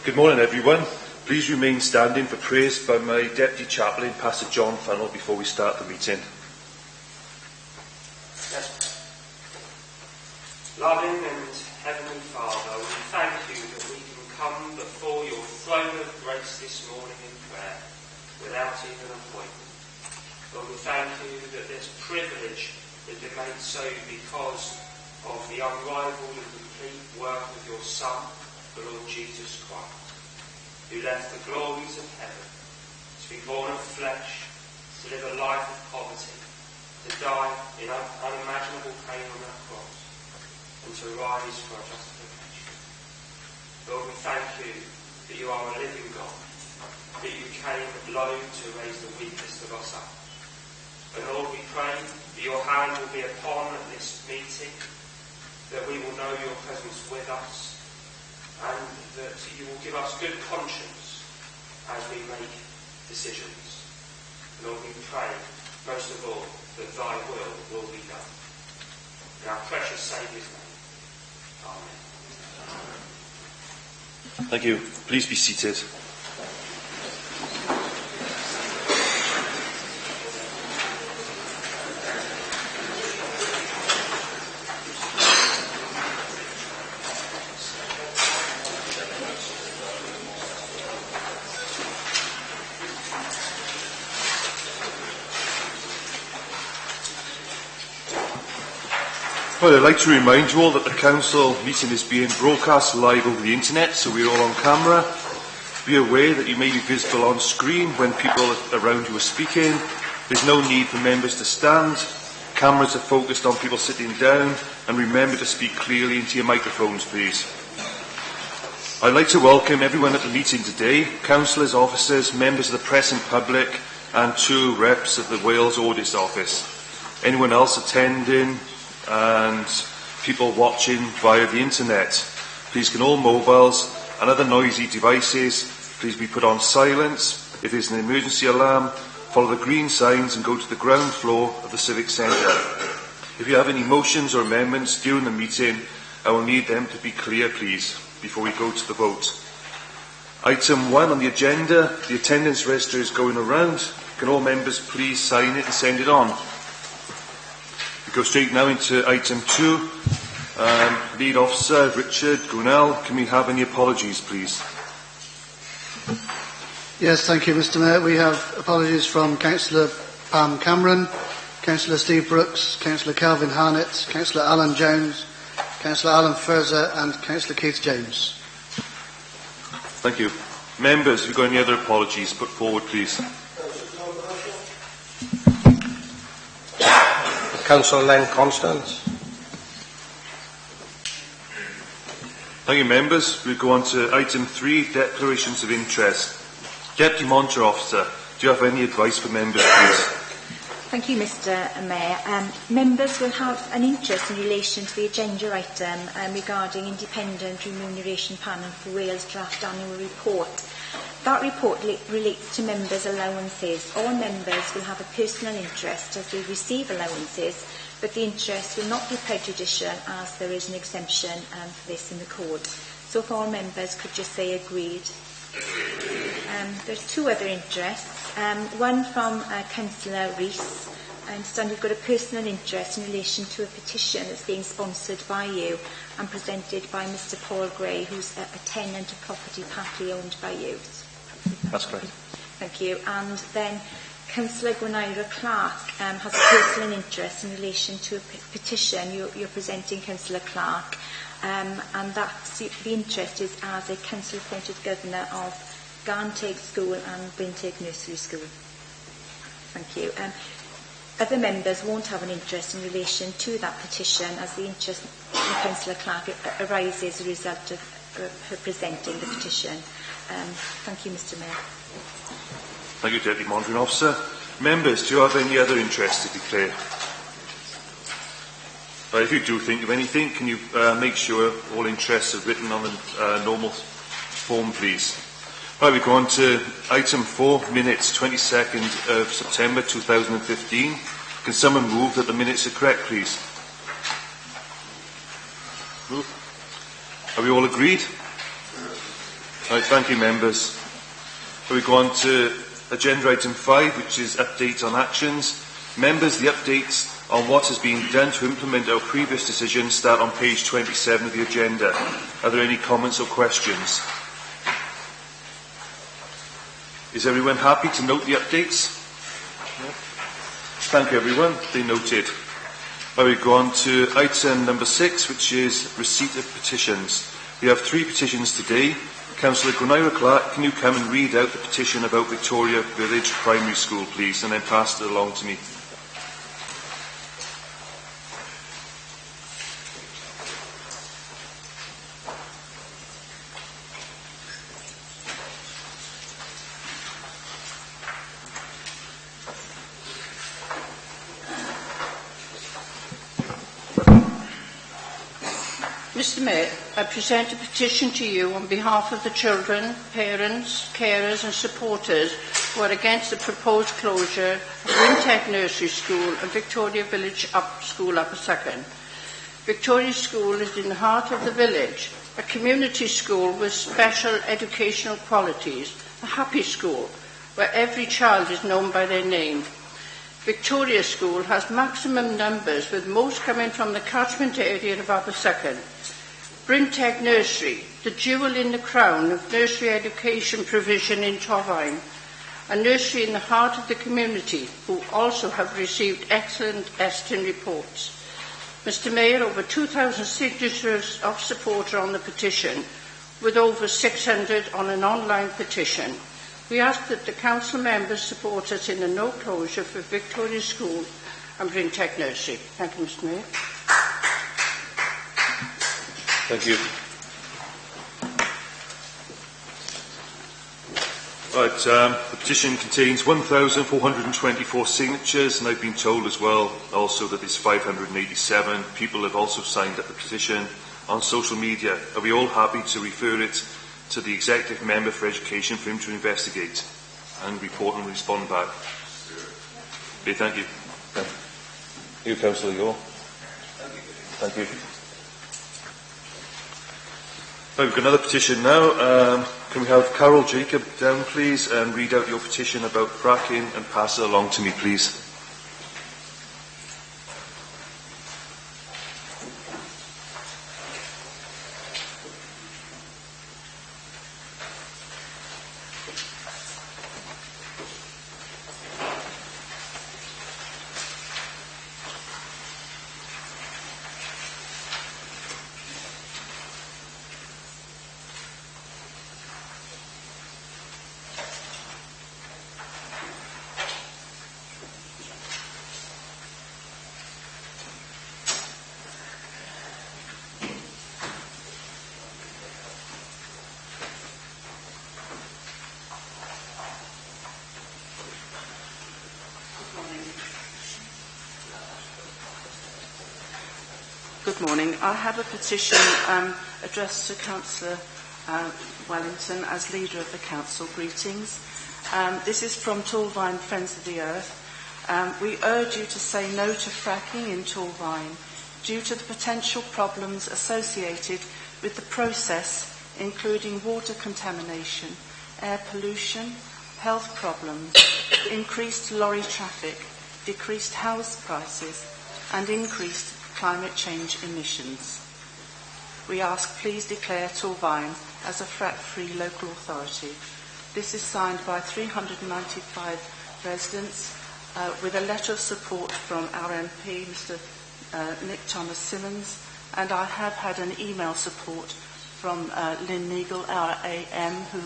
Good morning, everyone. Please remain standing for prayers by my Deputy Chaplain, Pastor John Funnell, before we start the meeting. Loving and Heavenly Father, we thank you that we can come before your throne of grace this morning in prayer without even appointment. Lord, we thank you that this privilege has been made so because of the unrivaled and complete work of your Son, the Lord Jesus Christ, who left the glories of heaven to be born of flesh, to live a life of poverty, to die in unimaginable pain on that cross, and to rise for our justification. Lord, we thank you that you are a living God, that you came low to raise the weakest of us up. And Lord, we pray that your hand will be upon this meeting, that we will know your presence with us, and that you will give us good conscience as we make decisions. Lord, we pray, most of all, that thy will be done. In our precious Saviour's name. Amen. Thank you. Please be seated. Well, I'd like to remind you all that the council meeting is being broadcast live over the internet, so we're all on camera. Be aware that you may be visible on screen when people around you are speaking. There's no need for members to stand. Cameras are focused on people sitting down, and remember to speak clearly into your microphones, please. I'd like to welcome everyone at the meeting today, councillors, officers, members of the press and public, and 2 reps of the Wales Audit Office. Anyone else attending and people watching via the internet, please can all mobiles and other noisy devices please be put on silence. If there's an emergency alarm, follow the green signs and go to the ground floor of the Civic Centre. If you have any motions or amendments during the meeting, I will need them to be clear, please, before we go to the vote. Item 1 on the agenda, the attendance register is going around. Can all members please sign it and send it on? We go straight now into item 2. Lead Officer Richard Gunnell, can we have any apologies, please? Yes, thank you, Mr. Mayor. We have apologies from Councillor Pam Cameron, Councillor Steve Brooks, Councillor Kelvin Harnett, Councillor Alan Jones, Councillor Alan Furzer and Councillor Keith James. Thank you. Members, if you've got any other apologies, put forward, please. Councillor Len Constance. Thank you, members. We'll go on to item 3, declarations of interest. Deputy Monitor Officer, do you have any advice for members, please? Thank you, Mr. Mayor. Members will have an interest in relation to the agenda item regarding independent remuneration panel for Wales draft annual report. That report relates to members' allowances. All members will have a personal interest as they receive allowances, but the interest will not be prejudicial as there is an exemption for this in the code. So if all members could just say agreed. There's 2 other interests. One from Councillor Rees. I understand you've got a personal interest in relation to a petition that's being sponsored by you and presented by Mr. Paul Gray, who's a tenant of property partly owned by you. That's correct. Thank you. And then Councillor Gwynaira Clark has a personal interest in relation to a petition you're presenting, Councillor Clark, and that's the interest is as a council-appointed governor of Garnteg School and Brinteg Nursery School. Thank you. Other members won't have an interest in relation to that petition, as the interest in Councillor Clark arises as a result of her presenting the petition. Thank you, Mr. Mayor. Thank you, Deputy Monitoring Officer. Members, do you have any other interest to declare? If you do think of anything, can you make sure all interests are written on the normal form, please? Right, we go on to item 4, minutes, 22nd of September 2015. Can someone move that the minutes are correct, please? Move. Are we all agreed? Right, thank you, members. We go on to agenda item 5, which is update on actions. Members, the updates on what has been done to implement our previous decisions start on page 27 of the agenda. Are there any comments or questions? Is everyone happy to note the updates? Yeah. Thank you, everyone. They noted. Now we go on to item number 6, which is receipt of petitions. We have 3 petitions today. Councillor Gwynaira Clark, can you come and read out the petition about Victoria Village Primary School, please, and then pass it along to me? Mr Mayor, I present a petition to you on behalf of the children, parents, carers and supporters who are against the proposed closure of Wintec Nursery School and Victoria Village School Upper Second. Victoria School is in the heart of the village, a community school with special educational qualities, a happy school where every child is known by their name. Victoria School has maximum numbers, with most coming from the catchment area of Upper Second. Brinteg Nursery, the jewel in the crown of nursery education provision in Torfaen, a nursery in the heart of the community, who also have received excellent Eston reports. Mr Mayor, over 2,000 signatures of support are on the petition, with over 600 on an online petition. We ask that the council members support us in a no closure for Victoria School and Brinteg Nursery. Thank you, Mr Mayor. Thank you. Right, the petition contains 1,424 signatures, and I've been told as well also that it's 587. People have also signed up the petition on social media. Are we all happy to refer it to the Executive Member for Education for him to investigate and report and respond back? Okay, thank you. You, Councillor Gore. Thank you. Right, we've got another petition now. Can we have Carol Jacob down, please, and read out your petition about fracking and pass it along to me, please? Good morning. I have a petition addressed to Councillor Wellington as leader of the council. Greetings. This is from Torfaen Friends of the Earth. We urge you to say no to fracking in Torfaen due to the potential problems associated with the process, including water contamination, air pollution, health problems, increased lorry traffic, decreased house prices and increased climate change emissions. We ask please declare Torfaen as a frack-free local authority. This is signed by 395 residents with a letter of support from our MP, Mr Nick Thomas Simmons, and I have had an email support from Lynn Neagle, our AM, who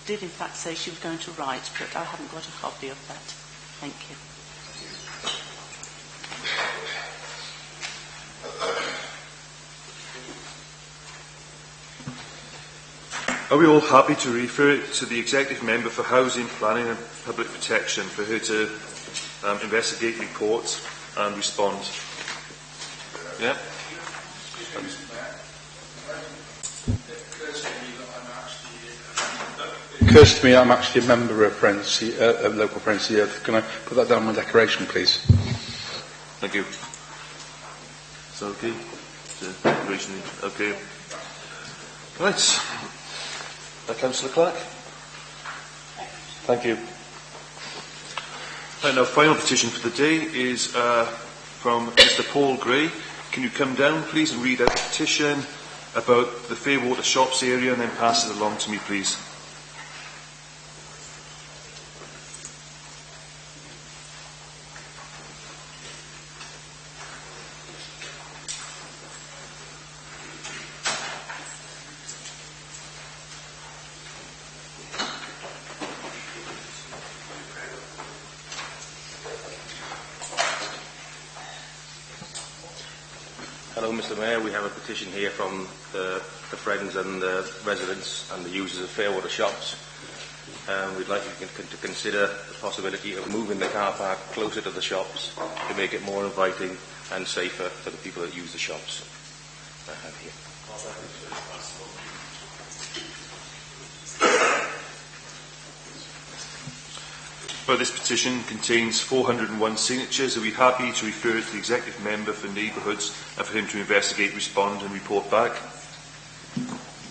did in fact say she was going to write, but I haven't got a copy of that. Thank you. Are we all happy to refer it to the Executive Member for Housing, Planning and Public Protection for her to investigate, report and respond? Yeah? It occurs to me I'm actually a member of Local Friends of the Earth. Can I put that down on my declaration, please? Thank you. Is that okay? Okay. Right. Councillor Clark? Thank you. And our final petition for the day is from Mr Paul Gray. Can you come down, please, and read out the petition about the Fairwater Shops area and then pass it along to me, please? Hello, Mr Mayor. We have a petition here from the friends and the residents and the users of Fairwater Shops. We'd like you to consider the possibility of moving the car park closer to the shops to make it more inviting and safer for the people that use the shops. I have here. Well, this petition contains 401 signatures. Are we happy to refer it to the Executive Member for Neighbourhoods and for him to investigate, respond and report back?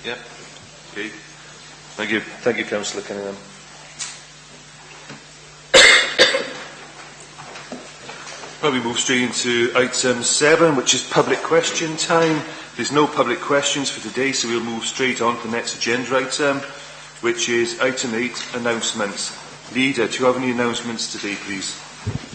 Yeah. Okay. Thank you. Thank you, Councillor Cunningham. Well, we move straight into item 7, which is public question time. There's no public questions for today, so we'll move straight on to the next agenda item, which is item 8, announcements. Leader, do you have any announcements today, please?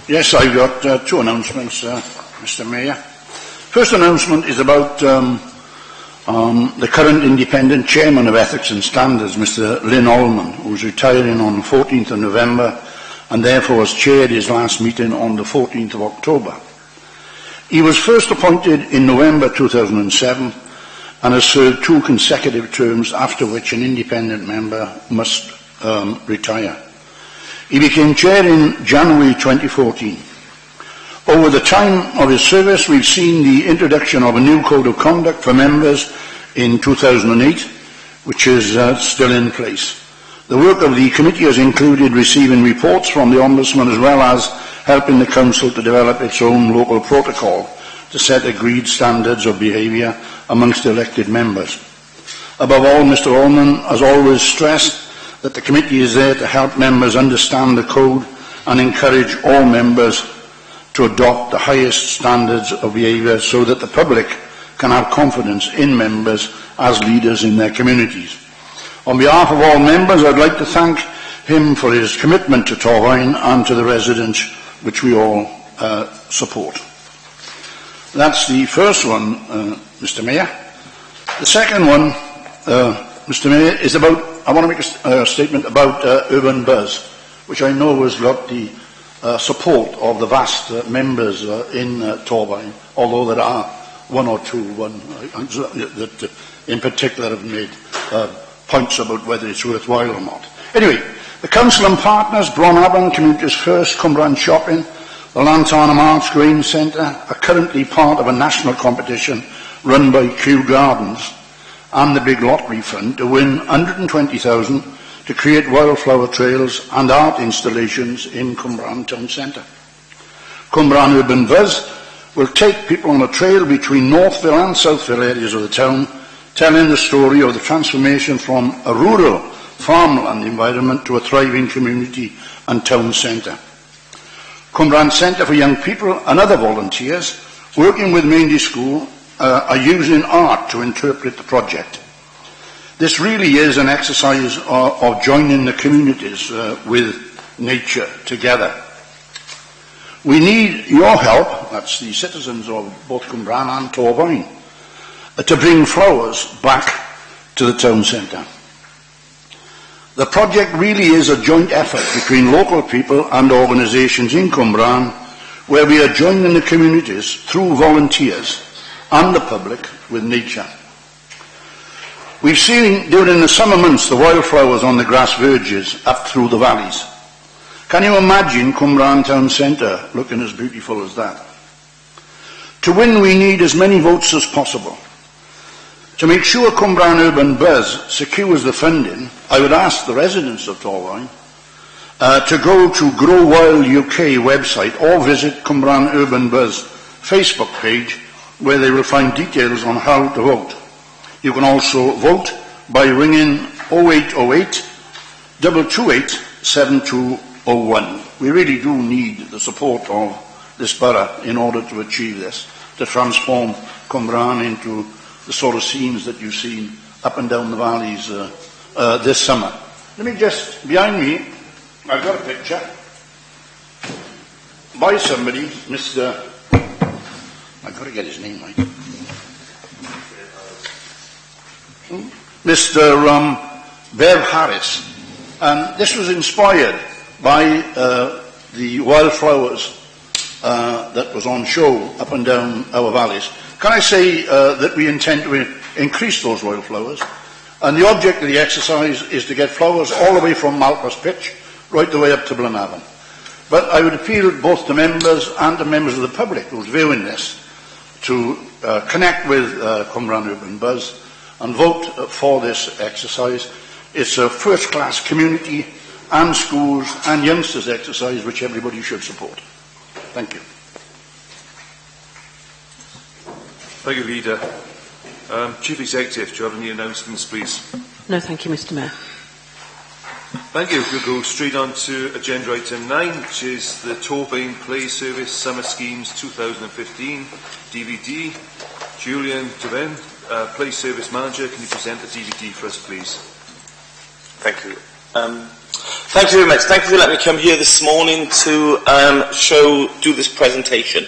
Yes, I've got 2 announcements, Mr Mayor. First announcement is about the current independent chairman of Ethics and Standards, Mr Lynn Allman, who's retiring on the 14th of November and therefore has chaired his last meeting on the 14th of October. He was first appointed in November 2007 and has served 2 consecutive terms, after which an independent member must retire. He became chair in January 2014. Over the time of his service, we've seen the introduction of a new code of conduct for members in 2008, which is still in place. The work of the committee has included receiving reports from the Ombudsman as well as helping the Council to develop its own local protocol to set agreed standards of behaviour amongst elected members. Above all, Mr Allman has always stressed that the committee is there to help members understand the code and encourage all members to adopt the highest standards of behaviour so that the public can have confidence in members as leaders in their communities. On behalf of all members, I'd like to thank him for his commitment to Torfaen and to the residents, which we all support. That's the first one, Mr Mayor. The second one, Mr Mayor, is about, I want to make a statement about Urban Buzz, which I know has got the support of the vast members in Torfaen, although there are 1 or 2 that in particular have made points about whether it's worthwhile or not. Anyway, the Council and partners, Bronabon, Community's First, Cumbra'n Shopping, the Lantana Arts Grain Centre, are currently part of a national competition run by Kew Gardens and the Big Lottery Fund to win $120,000 to create wildflower trails and art installations in Cumbra'n Town Centre. Cumbra'n Urban Buzz will take people on a trail between Northville and Southville areas of the town, telling the story of the transformation from a rural farmland environment to a thriving community and town centre. Cumbra'n Centre for Young People and other volunteers working with Maindy School are using art to interpret the project. This really is an exercise of joining the communities with nature together. We need your help, that's the citizens of both Cumbra'n and Torfaen, to bring flowers back to the town centre. The project really is a joint effort between local people and organisations in Cumbra'n, where we are joining the communities through volunteers and the public with nature. We've seen during the summer months the wildflowers on the grass verges up through the valleys. Can you imagine Cumbra'n Town Centre looking as beautiful as that? To win, we need as many votes as possible. To make sure Cumbra'n Urban Buzz secures the funding, I would ask the residents of Torfaen to go to Grow Wild UK website or visit Cumbra'n Urban Buzz Facebook page, where they will find details on how to vote. You can also vote by ringing 0808 228 7201. We really do need the support of this borough in order to achieve this, to transform Cwmbran into the sort of scenes that you've seen up and down the valleys this summer. Let me just, behind me, I've got a picture by somebody, Mr. I've got to get his name right. Mr. Bev Harris. And this was inspired by the wildflowers that was on show up and down our valleys. Can I say that we intend to increase those wildflowers? And the object of the exercise is to get flowers all the way from Malpas Pitch right the way up to Blenavon. But I would appeal both to members and to members of the public who's viewing this to connect with Cwmbran Urban Buzz and vote for this exercise. It's a first-class community and schools and youngsters exercise which everybody should support. Thank you. Thank you, Leader. Chief Executive, do you have any announcements, please? No, thank you, Mr. Mayor. Thank you. We'll go straight on to agenda item 9, which is the Torbain Play Service Summer Schemes 2015 DVD. Julian Devin, Play Service Manager, can you present the DVD for us, please? Thank you. Thank you very much. Thank you for letting me come here this morning to do this presentation.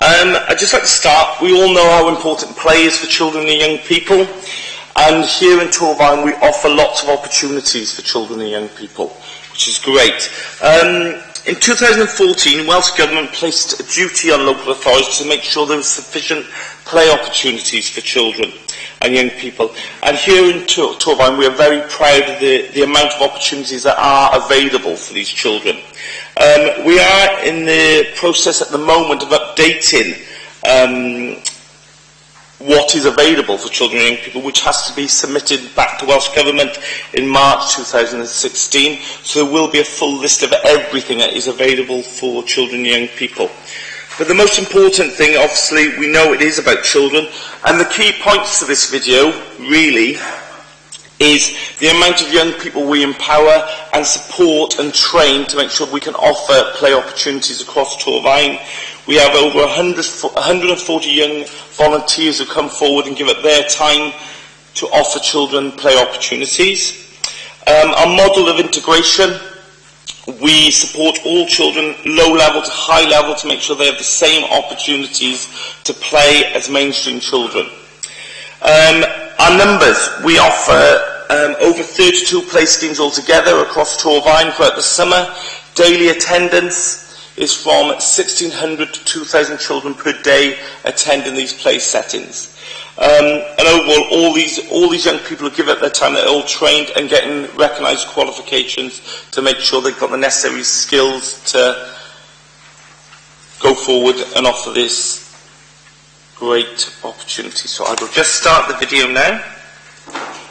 I'd just like to start. We all know how important play is for children and young people. And here in Torfaen we offer lots of opportunities for children and young people, which is great. In 2014, Welsh Government placed a duty on local authorities to make sure there was sufficient play opportunities for children and young people. And here in Torfaen we are very proud of the amount of opportunities that are available for these children. We are in the process at the moment of updating what is available for children and young people, which has to be submitted back to Welsh Government in March 2016. So there will be a full list of everything that is available for children and young people. But the most important thing, obviously, we know it is about children, and the key points to this video, really, is the amount of young people we empower and support and train to make sure we can offer play opportunities across Torfaen. We have over 140 young volunteers who come forward and give up their time to offer children play opportunities. Our model of integration, we support all children, low level to high level, to make sure they have the same opportunities to play as mainstream children. Our numbers, we offer over 32 play schemes altogether across Torfaen throughout the summer. Daily attendance is from 1,600 to 2,000 children per day attending these play settings. And overall, all these young people who give up their time, they're all trained and getting recognised qualifications to make sure they've got the necessary skills to go forward and offer this great opportunity. So I will just start the video now.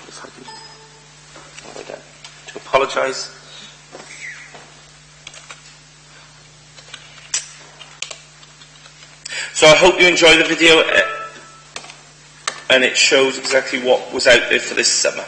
If I can, to apologise. So I hope you enjoy the video, and it shows exactly what was out there for this summer.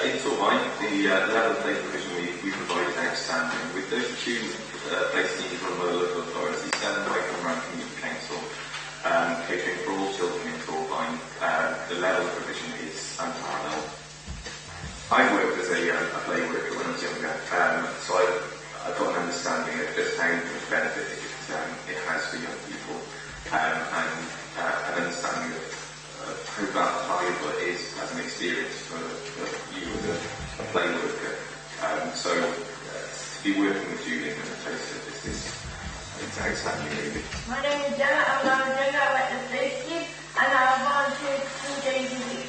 In Torfaen, the level of play provision we provide is outstanding. With 32 place team from the local authority, 7 Wycombe Run Community Council, catering for all children in Torvine. The level of provision is unparalleled. I worked as a play worker when I was younger, so I've got an understanding of just how much benefit it has for young people, and an understanding of how valuable it is as an experience for you as a play worker. So to be working with Julian in the place of this is outstanding, really. My name is Gemma, and I'm a junior. I went to play team, and I volunteered 2 days a week.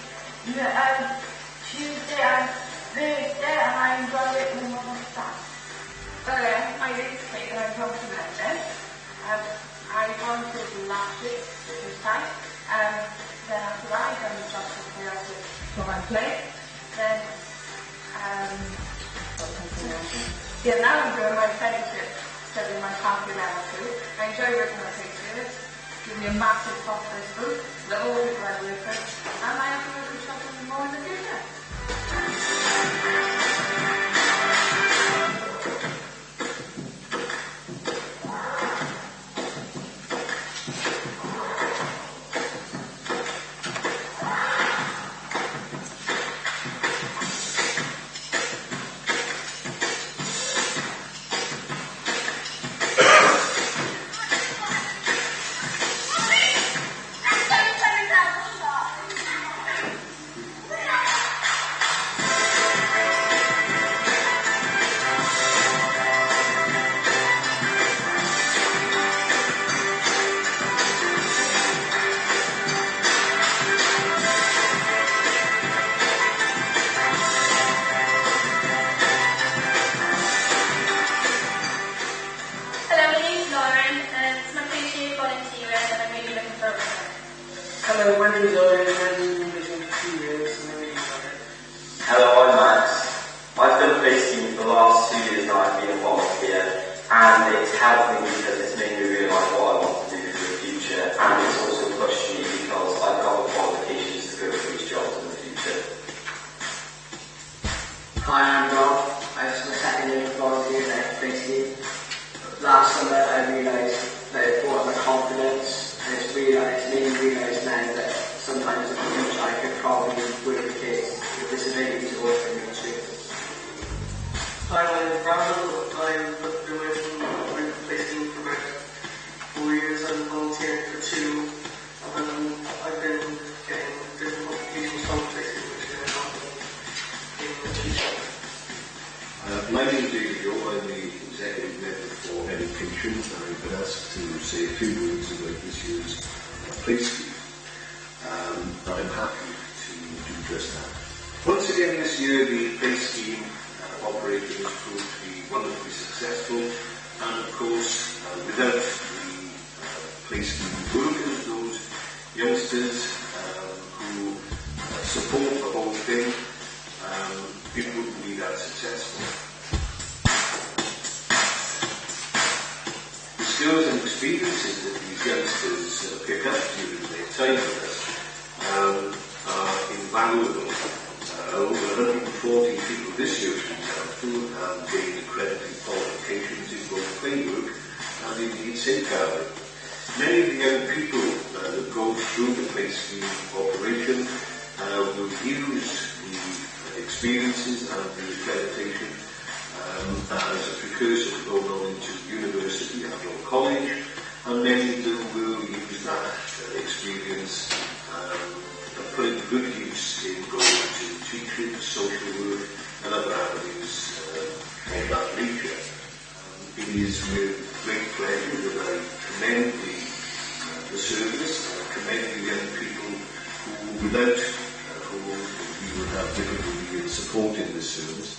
Tuesday and Thursday, and I enjoy it with my staff. Hello, my name is Kate, and I'm from London. I volunteered last week, this time. Then after that, I done the job for my play. Then, now I'm doing my fellowship, studying my pathway level 2. I enjoy working on play service. Give me a massive phosphorus boost. Love all the people I work with, and I have to work with something more in the future. Hello, my name is Owen, and I've been listening for 2 years, and I'm really enjoying it. Hello, I'm Max. I've done play team for the last 2 years now. I've been a volunteer, and it's helped me because it's made me realise what I want to do for the future, and it's also pushed me because I've got the qualifications to go for these jobs in the future. Hi, I'm Rob. I was my second year volunteer at play team. Last summer, I realised that it brought my confidence, and it's made me realise now that sometimes in the future I could probably work with kids with disabilities or with experiences. Hi, my name is Brandon. I've been working with the play team for about 4 years. I've volunteered for 2, and I've been getting different qualifications from play team, which is going to help me in the future. My name is David Yo. I'm the Executive Member for Education, and I've been asked to say a few words about this year's play scheme. I'm happy to do just that. Once again this year, the play scheme operating has proved to be wonderfully successful, and of course, without the play scheme workers, those youngsters who support the whole thing, it wouldn't be that successful. The skills and experiences that these youngsters pick up during their time with us are invaluable. Over 140 people this year, for example, have gained accredited qualifications in both play work and indeed safeguarding. Many of the young people that go through the play scheme operation will use the experiences and the accreditation as a precursor to going on into university and or college, and many of them will use that experience and put it to good use in going to teaching, social work and other avenues of that nature. It is with great pleasure that I commend the service and commend the young people who without whom we would have difficulty in supporting this service.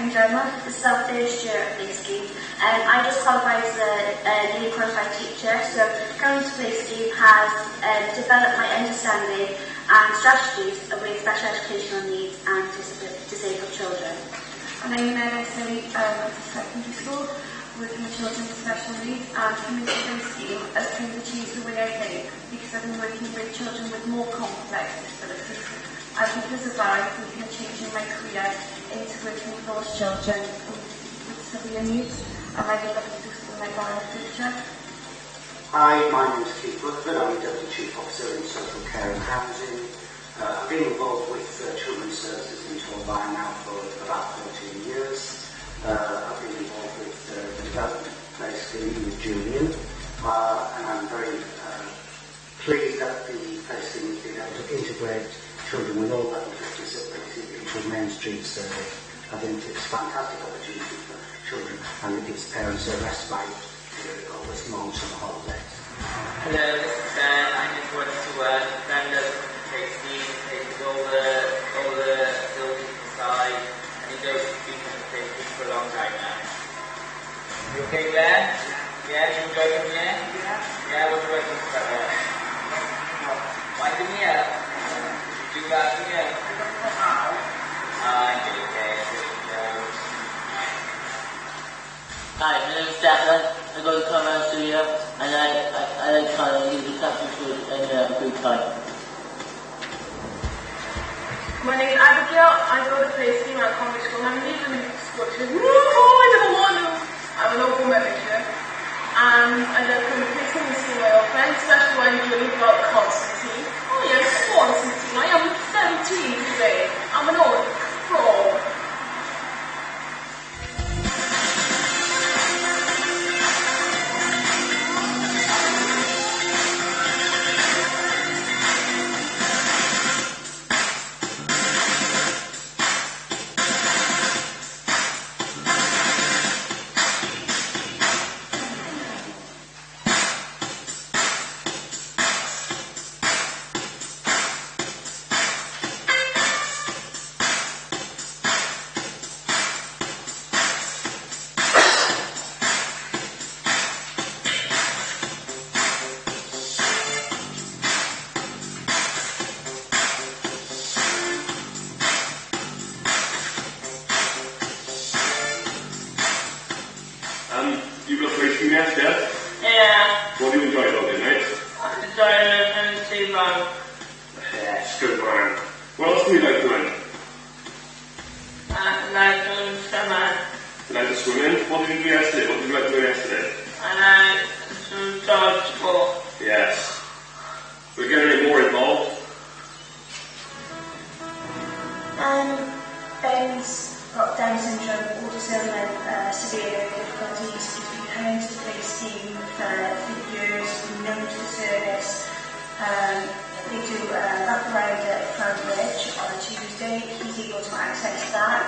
I'm Gemma. This is our first year at Play Scheme. I just qualified as a newly qualified teacher, so coming to Play Scheme has developed my understanding and strategies with special educational needs and disabled children. And I'm in NSA secondary school, working with children with special needs, and coming to Play Scheme has kind of changed the way I think, because I've been working with children with more complex disabilities. And because of that, I'm thinking of changing my career into working with those children with severe needs, and I would love to do something like that in the future. Hi, my name is Keith Woodford. I'm the Deputy Chief Officer in Social Care and Housing. I've been involved with Children's Services in Torvine now for about 14 years. I've been involved with the development Play Scheme with Julian, and I'm very pleased that the Play Scheme has been able to integrate children with all levels of disability into a mainstream service. I think it's a fantastic opportunity for children, and it gives parents a respite during all this long summer holidays. Hello, this is Ben. I just wanted to stand up for Play Scheme, taking all the buildings inside, and he goes to speak on the Play Scheme for a long time now. You okay, Ben? Yeah, you enjoy coming here? Yeah, what do I think about that? Why come here? Do that here? Okay. Hi, my name is Declan. I go to Conrad Studio, and I like trying to use the captain food in free time. My name is Abigail. I go to Play Scheme at Conway School. I'm leaving school because I never want to. I'm an open membership. And I love coming to Play Scheme and see my old friends, especially when I'm doing about Constantine. Oh yes, Constantine. I am 17 today. I'm an old pro. You've got Play Scheme yet, yeah? Yeah. What do you enjoy about it, mate? I enjoy listening to Mum. Yes, good man. What else do you like doing? I like doing swimming. You like to swim in? What did you do yesterday? What did you like doing yesterday? I like to dodgeball. Yes. We're getting more involved. Ben's got Down syndrome, autism and severe learning difficulties. He's been coming to the Play Scheme for years, been known to the service. They do a lap around at Crown Bridge on a Tuesday. He's able to access that.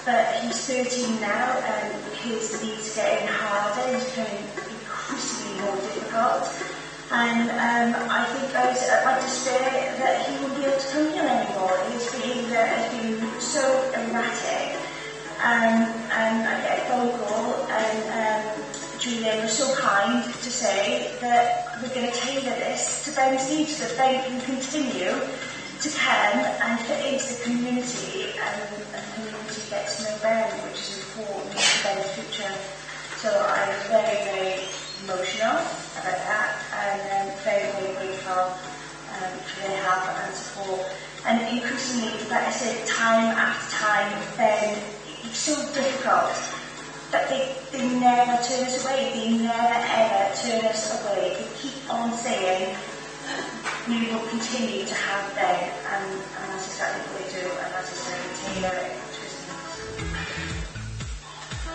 But he's 13 now and his needs are getting harder. He's becoming increasingly more difficult. And I think I'd like to say that he won't be able to come here anymore. His behaviour has been so erratic. And I get a phone call and Julian was so kind to say that we're going to tailor this to Ben's needs so that Ben can continue to come and fit into the community and the community gets to know Ben, which is important for Ben's future. So I'm very, very emotional about that and very, very grateful for their help and support. And increasingly, like I said, time after time, Ben, it's so difficult, but they never turn us away. They never ever turn us away. They keep on saying, we will continue to have Ben, and that's exactly what they do, and as I say, we tailor it to his needs.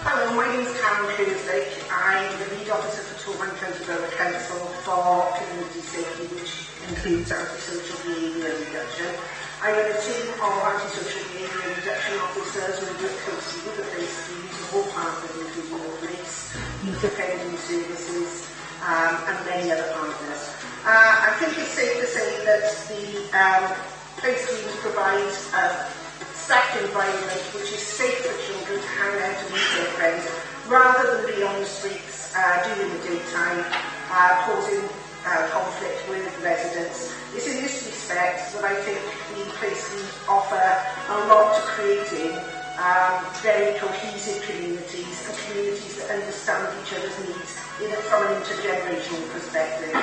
Hello, my name is Karen Kingsley. I'm the lead officer for Torvine County Borough Council for Community Safety, which includes antisocial behaviour reduction. I'm in a team of antisocial behaviour reduction officers who work closely with the Play Scheme to all partners, including the police, youth offending services, and many other partners. I think it's safe to say that the Play Scheme provides abstract environment which is safe for children to hang out and meet their friends, rather than be on the streets during the daytime, causing conflict with residents. It's in this respect that I think the Play Scheme offer a lot to creating very cohesive communities, and communities that understand each other's needs from an intergenerational perspective.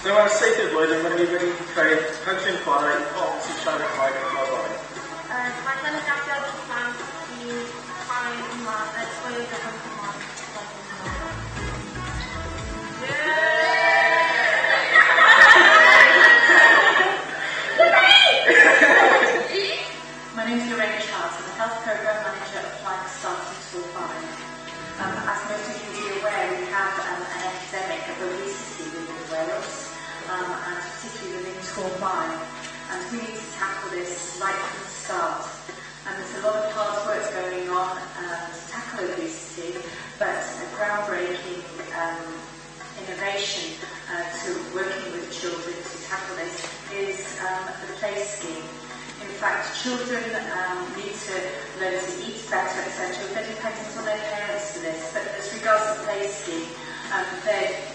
Now, as stated, Lloyd, I'm going to be ready to try how to inquire on to try to find out my body. My son is after the plan to find Mark. That's why you're going to Mark. My name is Lorraine Charles. I'm the Health Programme Manager of Flying Stars in School 5. As most of you will be aware, we have an epidemic of obesity within Wales. And particularly within School 5. And we need to tackle this right from the start. And there's a lot of hard work going on to tackle obesity, but a groundbreaking innovation to working with children to tackle this is the Play Scheme. In fact, children need to learn to eat better, etc. They're dependent on their parents for this. But as regards the Play Scheme,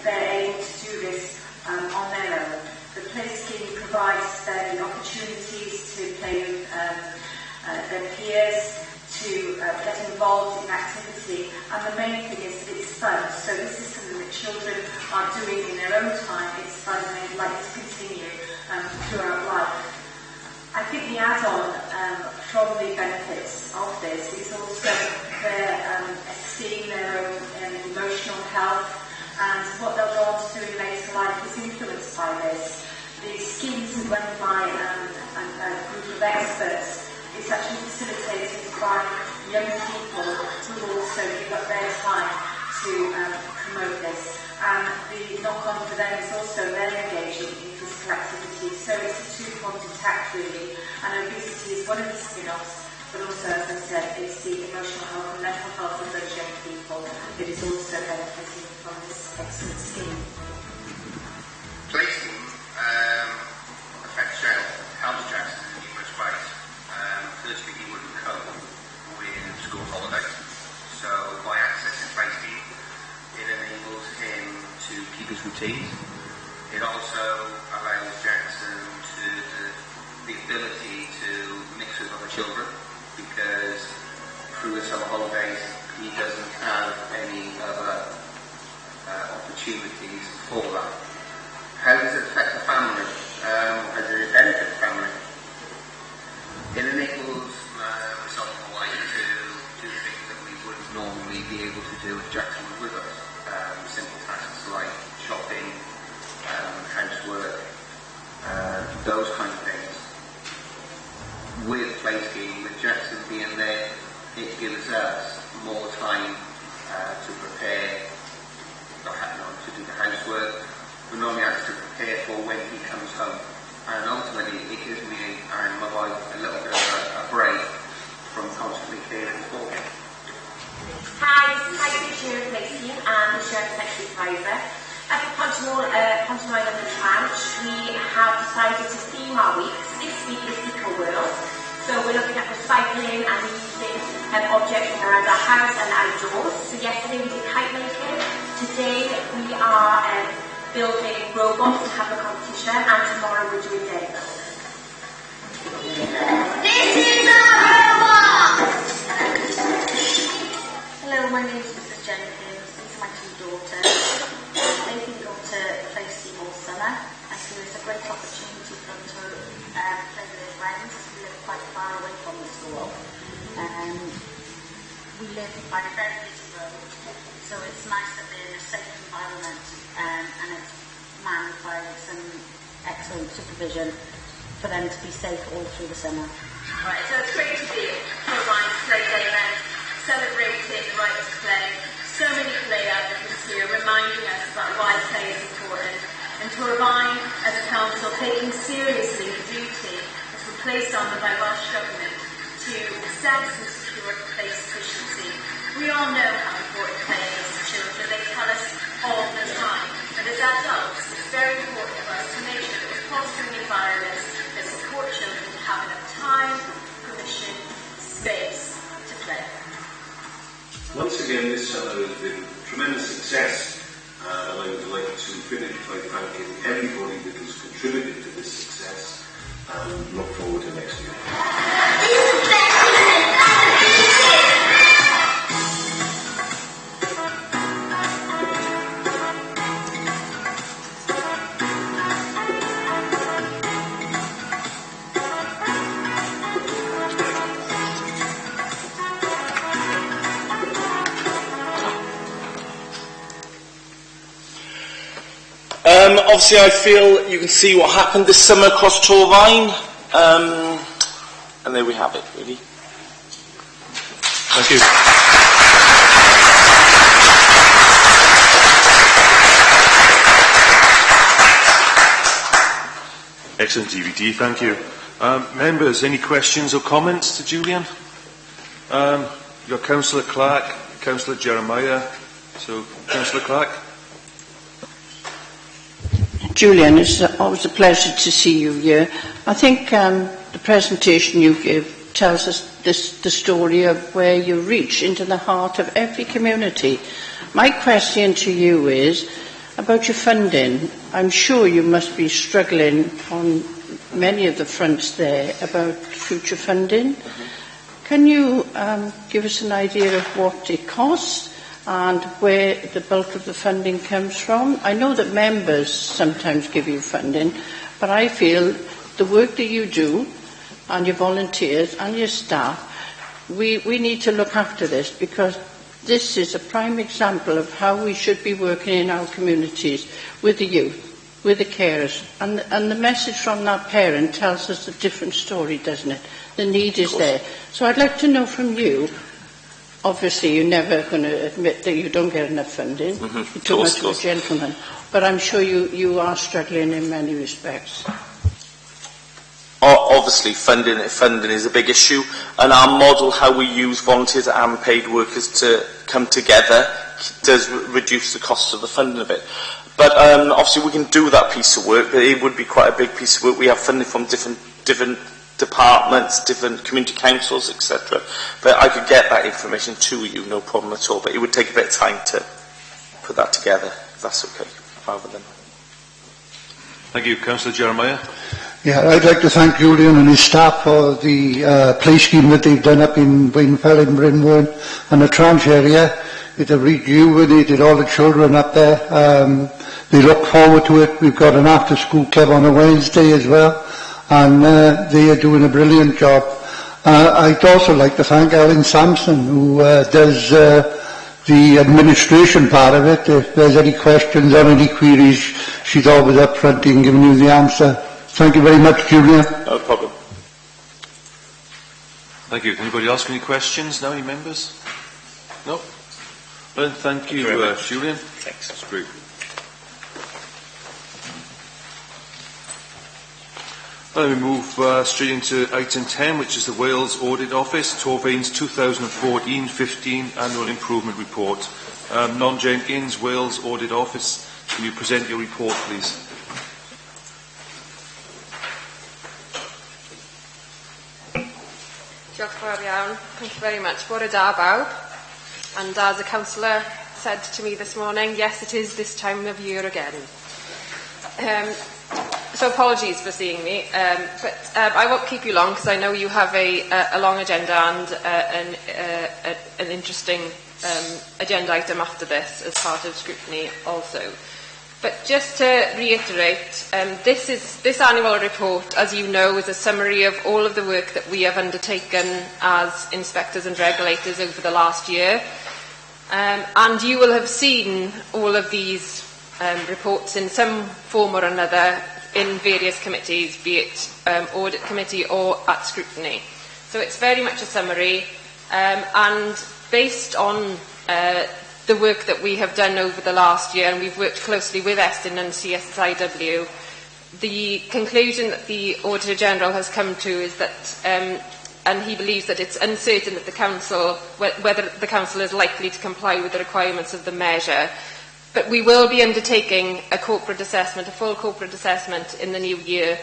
they're able to do this on their own. The Play Scheme provides them the opportunities to play with their peers, to get involved in activity, and the main thing is that it's fun. So this is something that children are doing in their own time. It's fun and they'd like to continue throughout life. I think the add-on from the benefits of this is also their esteem, their own emotional health, and what they'll go on to do in later life is influenced by this. The scheme is run by a group of experts. It's actually facilitated by young people who also give up their time to promote this. And the knock-on for them is also they're engaging in physical activity. So it's a two-pronged attack really. And obesity is one of the spin-offs, but also, as I said, it's the emotional health and mental health of those young people that is also benefiting from this excellent scheme. Play Scheme affects Jack, helps Jackson in numerous ways. Firstly, he wouldn't cope with school holidays, so by accessing Play Scheme, it enables him to keep his routine. It also allows Jackson the ability to mix with other children, because through the summer holidays he doesn't have any other opportunities for that. How does it affect the family? How does it benefit the family? It enables myself and my wife to do things that we wouldn't normally be able to do if Jackson was with us. Simple tasks like shopping, housework, those kind of things. With Play Scheme, with Jackson being there, it gives us more time to prepare, to do the housework. We normally have to prepare for when he comes home. And ultimately, it gives me and my wife a little bit of a break from constantly caring for him. Hi, this is Heidi Shearer Play Scheme and the Shared Executive Advisor. At the Pontymoor Island and Tranch, we have decided to theme our weeks. This week is Eco World. So we're looking at recycling and using objects around our house and outdoors. So yesterday we did kite making. Today we are building robots to have a competition, and tomorrow we're doing day building. This is a robot! Hello, my name is Mrs. Jenkins. These are my two daughters. They've been going to Play Scheme all summer, and so it's a great opportunity for them to play with their friends. We live quite far away from the school. We live by a very busy road, so it's nice that they're in a safe environment and it's manned by some excellent supervision for them to be safe all through the summer. Right, so it's great to be programmed to play game and celebrating the right to play. So many play advocates here reminding us about why play is important, and Torvine, as a council, taking seriously the duty that's been placed on them by Welsh Government to assess and secure play sufficiency. We all know how important play is to children. They tell us all the time. But as adults, it's very important for us to make sure that we're fostering environments that support children to have enough time, permission, space to play. Once again, this summer has been a tremendous success, and I would like to finish by thanking everybody that has contributed to this success, and look forward to next year. Obviously, I feel you can see what happened this summer across Torvine, and there we have it, really. Thank you. Excellent DVD, thank you. Members, any questions or comments to Julian? Your Councillor Clark, Councillor Jeremiah. So, Councillor Clark. Julian, it's always a pleasure to see you here. I think the presentation you give tells us the story of where you reach into the heart of every community. My question to you is about your funding. I'm sure you must be struggling on many of the fronts there about future funding. Can you give us an idea of what it costs and where the bulk of the funding comes from? I know that members sometimes give you funding, but I feel the work that you do and your volunteers and your staff, we need to look after this, because this is a prime example of how we should be working in our communities with the youth, with the carers. And the message from that parent tells us a different story, doesn't it? The need is there. So I'd like to know from you. Obviously, you're never going to admit that you don't get enough funding. You're too much of a gentleman. But I'm sure you are struggling in many respects. Obviously, funding is a big issue, and our model, how we use volunteers and paid workers to come together, does reduce the cost of the funding a bit. But obviously, we can do that piece of work, but it would be quite a big piece of work. We have funding from different departments, different community councils, etc. But I could get that information to you, no problem at all. But it would take a bit of time to put that together, if that's okay, rather than... Thank you. Councillor Jeremiah. Yeah, I'd like to thank Julian and his staff for the play scheme that they've done up in Wainfell and Brynwood and the Tranche area. It has rejuvenated all the children up there. They look forward to it. We've got an after-school club on a Wednesday as well, and they are doing a brilliant job. I'd also like to thank Ellen Sampson, who does the administration part of it. If there's any questions or any queries, she's always up front and giving you the answer. Thank you very much, Julian. No problem. Thank you. Anybody else got any questions now, any members? No? Well, thank you, Julian. Thanks. That's great. Well, we move straight into item 10, which is the Wales Audit Office, Torvine's 2014-15 Annual Improvement Report. Non Jenkins, Wales Audit Office, can you present your report, please? Diolch yn fawr iawn. Thank you very much. Bore da bawb. And as a councillor said to me this morning, yes, it is this time of year again. So apologies for seeing me, but I won't keep you long because I know you have a long agenda and an interesting agenda item after this as part of scrutiny also. But just to reiterate, this annual report, as you know, is a summary of all of the work that we have undertaken as inspectors and regulators over the last year. And you will have seen all of these reports in some form or another in various committees, be it Audit Committee or at Scrutiny. So it's very much a summary, and based on the work that we have done over the last year, and we've worked closely with Estyn and CSIW, the conclusion that the Auditor General has come to is that, and he believes that it's uncertain that the Council, whether the Council is likely to comply with the requirements of the measure, but we will be undertaking a corporate assessment, a full corporate assessment in the new year,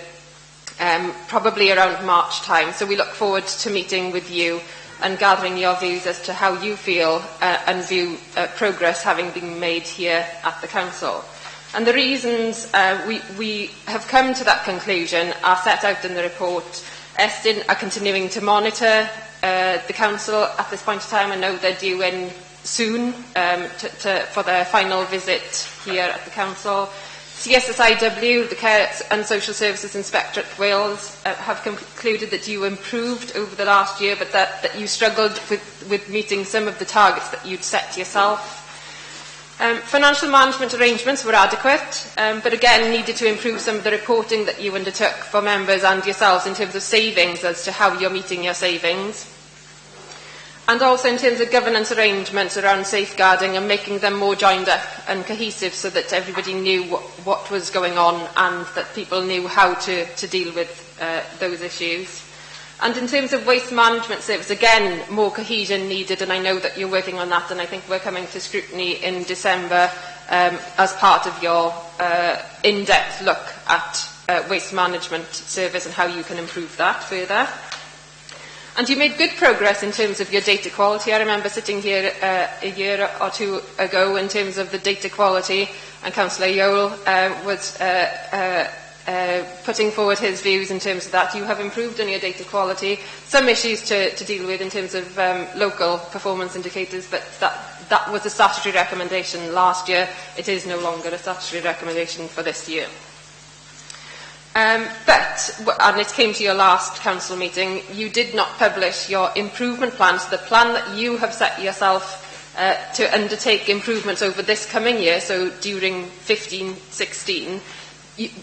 probably around March time. So we look forward to meeting with you and gathering your views as to how you feel and view progress having been made here at the Council. And the reasons we have come to that conclusion are set out in the report. Estyn are continuing to monitor the Council at this point in time. I know they're due in soon for their final visit here at the Council. CSIW, the Care and Social Services Inspectorate Wales, have concluded that you improved over the last year, but that you struggled with meeting some of the targets that you'd set yourself. Financial management arrangements were adequate, but again needed to improve some of the reporting that you undertook for members and yourselves in terms of savings as to how you're meeting your savings. And also in terms of governance arrangements around safeguarding and making them more joined up and cohesive so that everybody knew what was going on and that people knew how to deal with those issues. And in terms of waste management service, again, more cohesion needed, and I know that you're working on that, and I think we're coming to scrutiny in December as part of your in-depth look at waste management service and how you can improve that further. And you made good progress in terms of your data quality. I remember sitting here a year or two ago in terms of the data quality, and Councillor Yole was putting forward his views in terms of that. You have improved on your data quality. Some issues to deal with in terms of local performance indicators, but that was a statutory recommendation last year. It is no longer a statutory recommendation for this year. And it came to your last council meeting, you did not publish your improvement plans, the plan that you have set yourself to undertake improvements over this coming year, so during 15-16.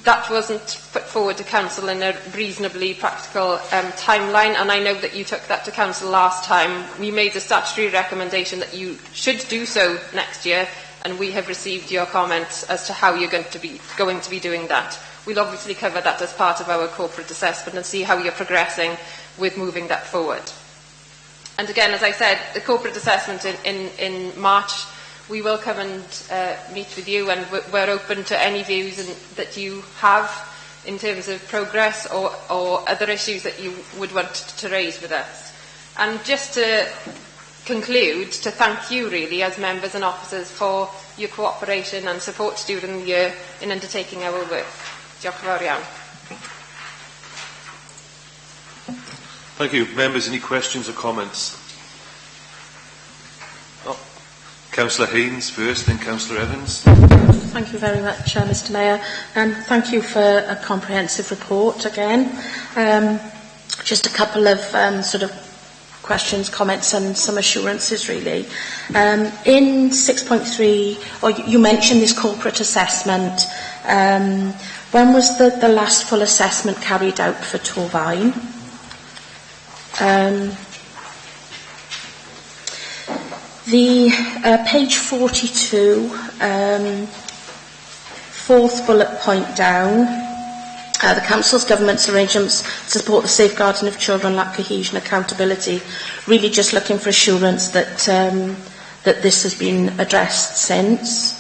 That wasn't put forward to council in a reasonably practical timeline, and I know that you took that to council last time. We made a statutory recommendation that you should do so next year, and we have received your comments as to how you're going to be doing that. We'll obviously cover that as part of our corporate assessment and see how you're progressing with moving that forward. And again, as I said, the corporate assessment in March, we will come and meet with you, and we're open to any views that you have in terms of progress or other issues that you would want to raise with us. And just to conclude, to thank you really as members and officers for your cooperation and support during the year in undertaking our work. Diolch yn fawr iawn. Thank you. Members, any questions or comments? Councillor Haynes first, then Councillor Evans. Thank you very much, Mr Mayor, and thank you for a comprehensive report again. Just a couple of sort of questions, comments and some assurances really. In 6.3, or you mentioned this corporate assessment. When was the last full assessment carried out for Torfaen? Page 42, fourth bullet point down, the Council's government's arrangements to support the safeguarding of children lack cohesion, accountability. Really just looking for assurance that that this has been addressed since.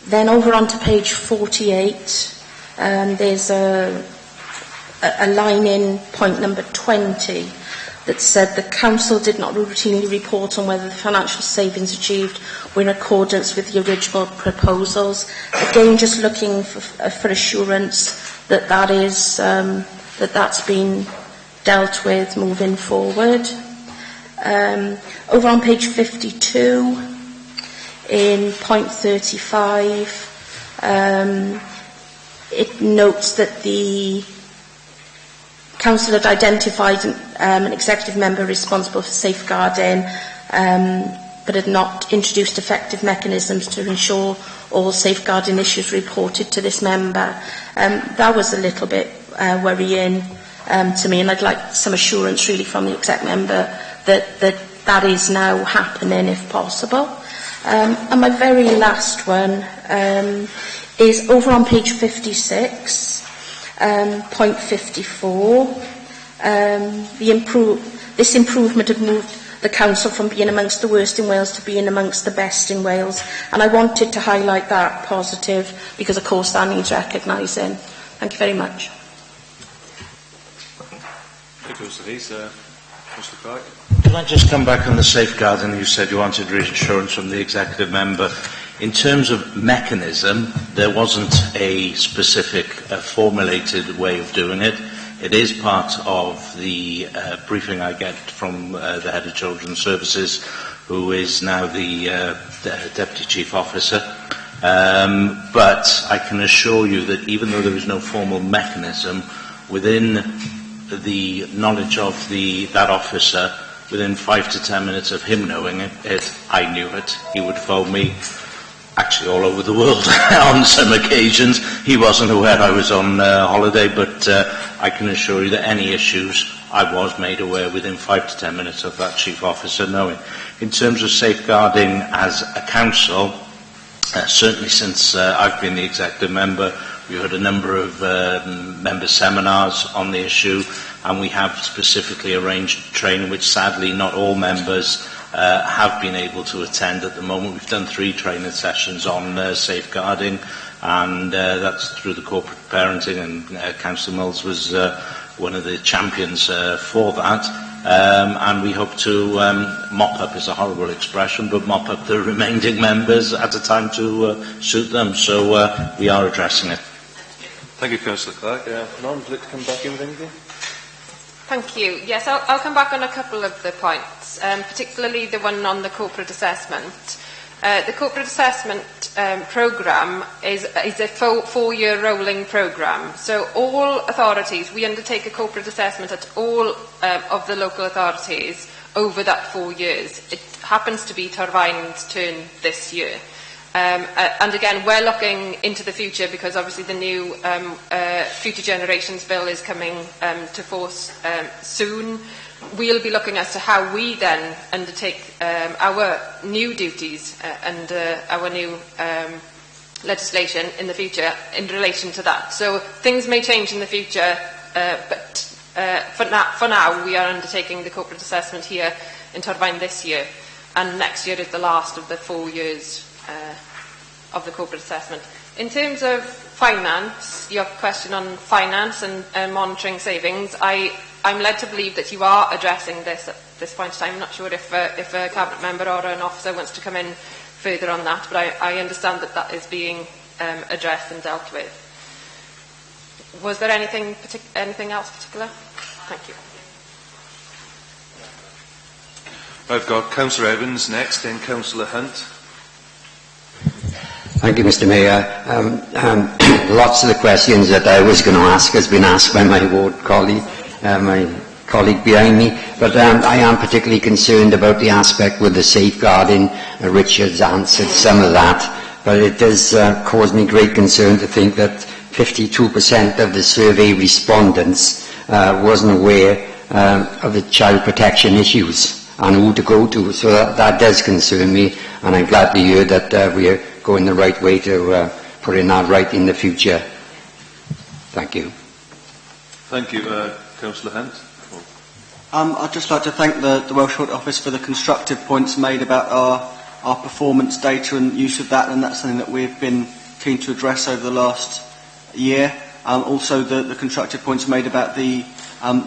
Then over onto page 48, there's a line in point number 20 that said the Council did not routinely report on whether the financial savings achieved were in accordance with the original proposals. Again, just looking for assurance that that's been dealt with moving forward. Over on page 52, in point 35, it notes that the Council had identified an executive member responsible for safeguarding, but had not introduced effective mechanisms to ensure all safeguarding issues reported to this member. That was a little bit worrying, to me, and I'd like some assurance really from the exec member that is now happening if possible. And my very last one is over on page 56, point 54. This improvement had moved the council from being amongst the worst in Wales to being amongst the best in Wales, and I wanted to highlight that positive because of course that needs recognising. Thank you very much. Mr. Clark. Can I just come back on the safeguarding? You said you wanted reassurance from the executive member. In terms of mechanism, there wasn't a specific formulated way of doing it. It is part of the briefing I get from the head of Children's Services, who is now the Deputy Chief Officer. But I can assure you that even though there is no formal mechanism, within the knowledge of that officer, within 5 to 10 minutes of him knowing it, I knew it. He would phone me, actually all over the world on some occasions. He wasn't aware I was on holiday, but I can assure you that any issues I was made aware within 5 to 10 minutes of that chief officer knowing. In terms of safeguarding as a council, certainly since I've been the executive member, we had a number of member seminars on the issue, and we have specifically arranged training, which sadly not all members have been able to attend at the moment. We've done 3 training sessions on safeguarding, and that's through the corporate parenting, and Councillor Mills was one of the champions for that. And we hope to mop up, is a horrible expression, but mop up the remaining members at a time to suit them. So we are addressing it. Thank you, Councillor Clark. Non, would you like to come back in with anything? Thank you. Yes, I'll come back on a couple of the points, particularly the one on the corporate assessment. The corporate assessment programme is a 4-year rolling programme. So all authorities, we undertake a corporate assessment at all of the local authorities over that 4 years. It happens to be Torfaen's turn this year. And again, we're looking into the future because obviously the new Future Generations Bill is coming to force soon. We'll be looking as to how we then undertake our new duties and our new legislation in the future in relation to that. So things may change in the future, but for now we are undertaking the corporate assessment here in Torfaen this year, and next year is the last of the 4 years of the corporate assessment. In terms of finance, your question on finance and monitoring savings, I'm led to believe that you are addressing this at this point in time. I'm not sure if a cabinet member or an officer wants to come in further on that, but I understand that that is being addressed and dealt with. Was there anything else particular? Thank you. I've got Councillor Evans next, then Councillor Hunt. Thank you, Mr. Mayor. Lots of the questions that I was going to ask has been asked by my ward colleague, behind me, but I am particularly concerned about the aspect with the safeguarding. Richard's answered some of that, but it does cause me great concern to think that 52% of the survey respondents wasn't aware of the child protection issues and who to go to, so that does concern me, and I'm glad to hear that we are going the right way to putting that right in the future. Thank you. Thank you, Councillor Hunt. I'd just like to thank the Welsh Court Office for the constructive points made about our performance data and use of that, and that's something that we've been keen to address over the last year. Also, the constructive points made about the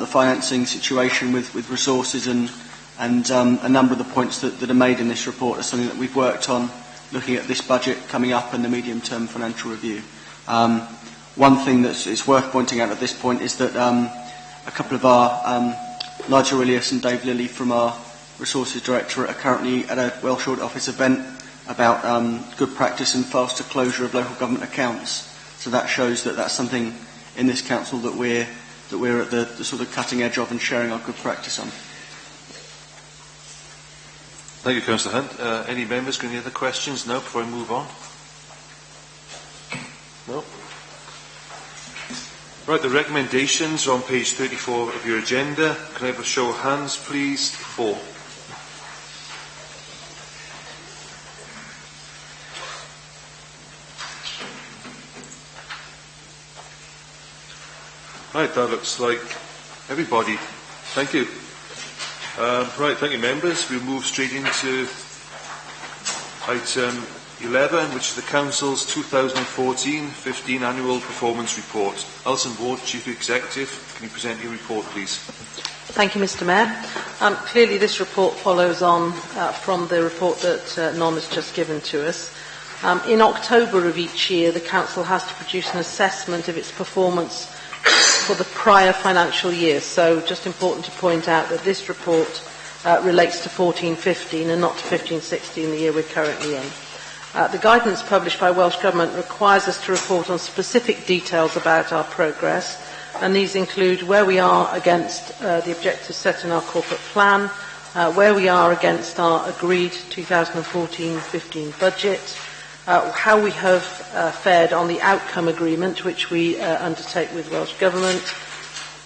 financing situation with resources and a number of the points that are made in this report are something that we've worked on looking at this budget coming up and the medium-term financial review. One thing that's worth pointing out at this point is that a couple of our Nigel Ilias and Dave Lilly from our Resources Directorate are currently at a Welsh Audit Office event about good practice and faster closure of local government accounts. So that shows that that's something in this council that we're at the sort of cutting edge of and sharing our good practice on. Thank you, Councillor Hunt. Any members got any other questions? No, before I move on? No? Right, the recommendations are on page 34 of your agenda. Can I have a show of hands, please? 4. Right, that looks like everybody. Thank you. Right, thank you, members. We'll move straight into item 11, which is the Council's 2014-15 Annual Performance Report. Alison Ward, Chief Executive, can you present your report, please? Thank you, Mr Mayor. Clearly this report follows on from the report that Non has just given to us. In October of each year, the Council has to produce an assessment of its performance for the prior financial year. So just important to point out that this report relates to 14-15 and not to 15-16, the year we're currently in. The guidance published by Welsh Government requires us to report on specific details about our progress, and these include where we are against the objectives set in our corporate plan, where we are against our agreed 2014-15 budget, how we have fared on the outcome agreement which we undertake with Welsh Government,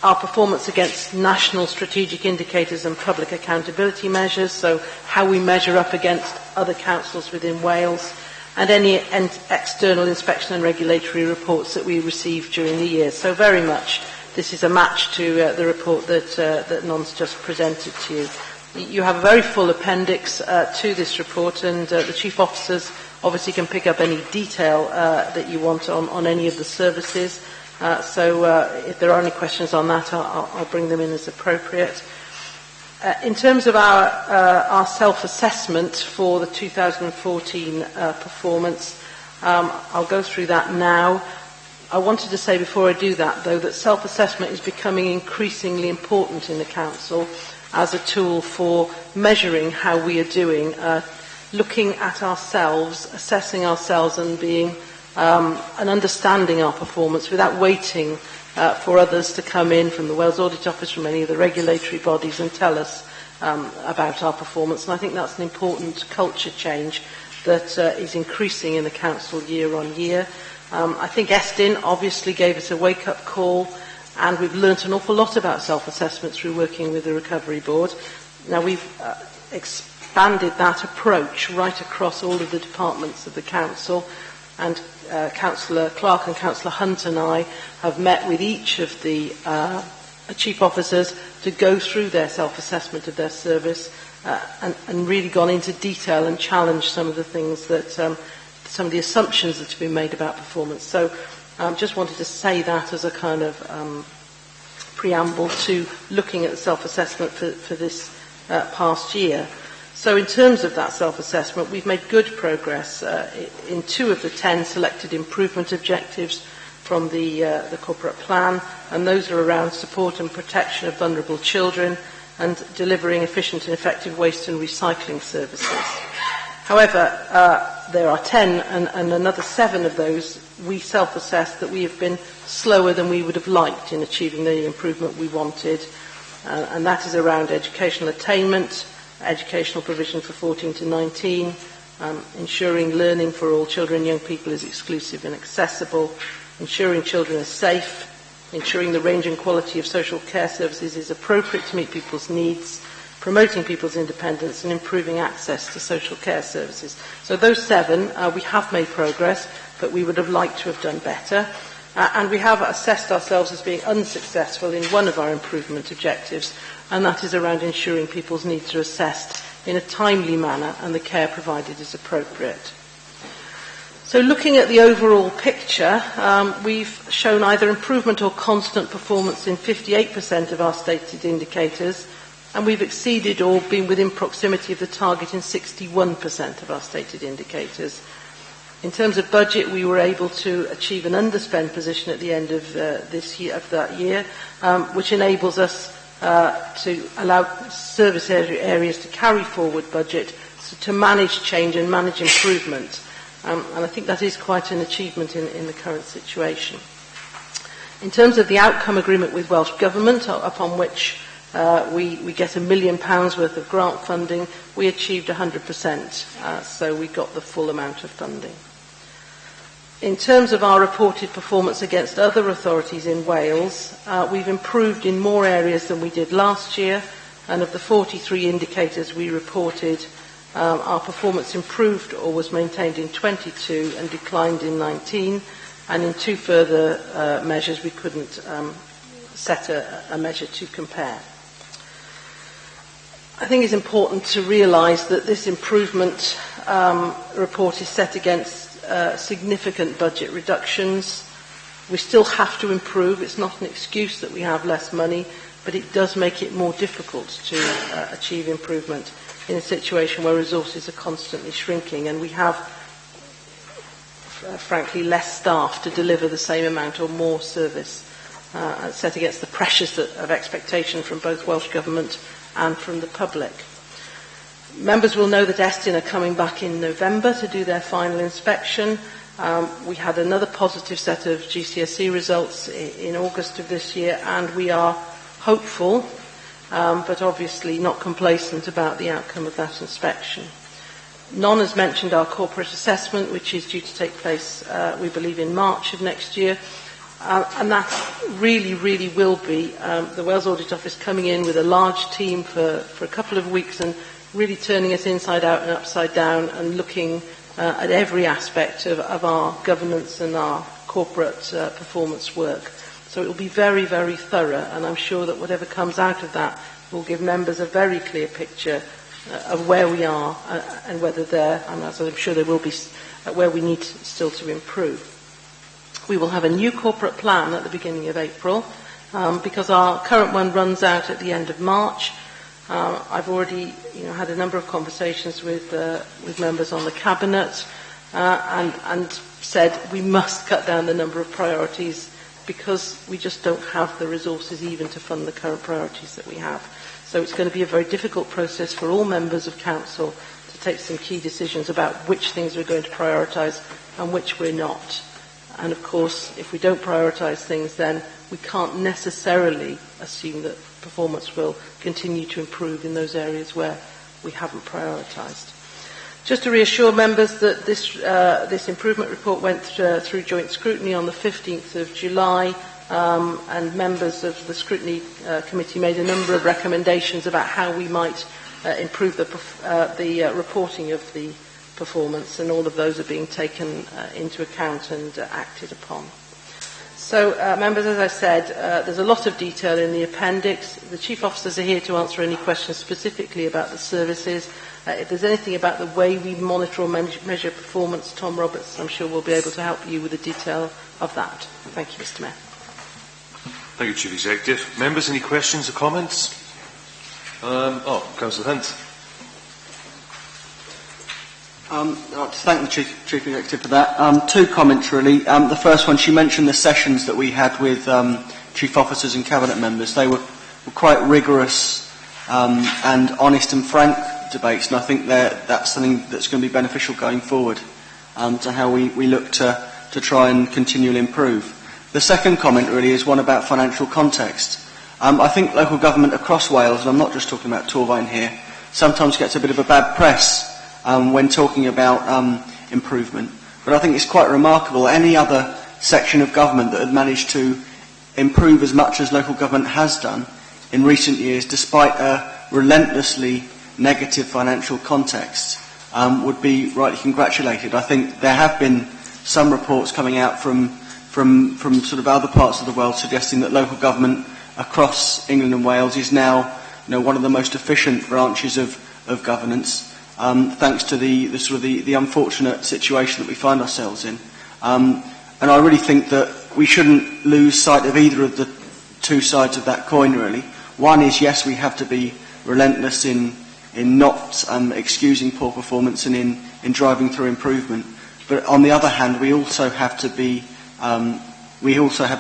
our performance against national strategic indicators and public accountability measures, so how we measure up against other councils within Wales, and any external inspection and regulatory reports that we receive during the year. So very much this is a match to the report that Non's just presented to you. You have a very full appendix to this report, and the Chief Officers obviously can pick up any detail that you want on any of the services. So if there are any questions on that, I'll bring them in as appropriate. In terms of our self-assessment for the 2014 performance, I'll go through that now. I wanted to say before I do that, though, that self-assessment is becoming increasingly important in the Council as a tool for measuring how we are doing, looking at ourselves, assessing ourselves and being and understanding our performance without waiting for others to come in from the Wales Audit Office, from any of the regulatory bodies, and tell us about our performance. And I think that's an important culture change that is increasing in the Council year on year. I think Estyn obviously gave us a wake-up call, and we've learnt an awful lot about self-assessment through working with the Recovery Board. Now we've expanded that approach right across all of the departments of the Council, and Councillor Clark and Councillor Hunt and I have met with each of the Chief Officers to go through their self-assessment of their service and really gone into detail and challenged some of the things that, some of the assumptions that have been made about performance. So just wanted to say that as a kind of preamble to looking at the self-assessment for this past year. So in terms of that self-assessment, we've made good progress in 2 of the 10 selected improvement objectives from the corporate plan, and those are around support and protection of vulnerable children and delivering efficient and effective waste and recycling services. However, there are 10 and another 7 of those we self-assessed that we have been slower than we would have liked in achieving the improvement we wanted, and that is around educational attainment, educational provision for 14 to 19, ensuring learning for all children and young people is exclusive and accessible, ensuring children are safe, ensuring the range and quality of social care services is appropriate to meet people's needs, promoting people's independence and improving access to social care services. So those 7, we have made progress, but we would have liked to have done better. And we have assessed ourselves as being unsuccessful in one of our improvement objectives, and that is around ensuring people's needs are assessed in a timely manner and the care provided is appropriate. So looking at the overall picture, we've shown either improvement or constant performance in 58% of our stated indicators, and we've exceeded or been within proximity of the target in 61% of our stated indicators. In terms of budget, we were able to achieve an underspend position at the end of that year, which enables us to allow service areas to carry forward budget, so to manage change and manage improvement. And I think that is quite an achievement in the current situation. In terms of the outcome agreement with Welsh Government, upon which we get £1 million worth of grant funding, we achieved 100%, so we got the full amount of funding. In terms of our reported performance against other authorities in Wales, we've improved in more areas than we did last year, and of the 43 indicators we reported, our performance improved or was maintained in 22 and declined in 19, and in 2 further measures we couldn't set a measure to compare. I think it's important to realise that this improvement report is set against significant budget reductions. We still have to improve. It's not an excuse that we have less money, but it does make it more difficult to achieve improvement in a situation where resources are constantly shrinking, and we have, frankly, less staff to deliver the same amount or more service, set against the pressures of expectation from both Welsh Government and from the public. Members will know that Estin are coming back in November to do their final inspection. We had another positive set of GCSE results in August of this year, and we are hopeful, but obviously not complacent about the outcome of that inspection. Non has mentioned our corporate assessment, which is due to take place, we believe, in March of next year. And that really will be the Wales Audit Office coming in with a large team for a couple of weeks and really turning us inside out and upside down and looking at every aspect of our governance and our corporate performance work. So it will be very thorough, and I'm sure that whatever comes out of that will give members a very clear picture of where we are and whether there, and as I'm sure there will be, where we need still to improve. We will have a new corporate plan at the beginning of April, because our current one runs out at the end of March. I've already had a number of conversations with members on the Cabinet and said we must cut down the number of priorities because we just don't have the resources even to fund the current priorities that we have. So it's going to be a very difficult process for all members of Council to take some key decisions about which things we're going to prioritise and which we're not. And of course, if we don't prioritise things, then we can't necessarily assume that performance will continue to improve in those areas where we haven't prioritised. Just to reassure members that this improvement report went through joint scrutiny on the 15th of July, and members of the scrutiny committee made a number of recommendations about how we might improve the reporting of the performance, and all of those are being taken into account and acted upon. So, members, as I said, there's a lot of detail in the appendix. The Chief Officers are here to answer any questions specifically about the services. If there's anything about the way we monitor or measure performance, Tom Roberts, I'm sure, will be able to help you with the detail of that. Thank you, Mr. Mayor. Thank you, Chief Executive. Members, any questions or comments? Councillor Hunt. I'd like to thank the Chief Executive for that. 2 comments, really. The first one, she mentioned the sessions that we had with Chief Officers and Cabinet members. They were quite rigorous and honest and frank debates, and I think that's something that's going to be beneficial going forward to how we look to try and continually improve. The second comment, really, is one about financial context. I think local government across Wales, and I'm not just talking about Torfaen here, sometimes gets a bit of a bad press when talking about improvement. But I think it's quite remarkable. Any other section of government that had managed to improve as much as local government has done in recent years, despite a relentlessly negative financial context, would be rightly congratulated. I think there have been some reports coming out from sort of other parts of the world suggesting that local government across England and Wales is now one of the most efficient branches of governance, thanks to the unfortunate situation that we find ourselves in. And I really think that we shouldn't lose sight of either of the 2 sides of that coin, really. One is, yes, we have to be relentless in not excusing poor performance and in driving through improvement. But on the other hand, we also have to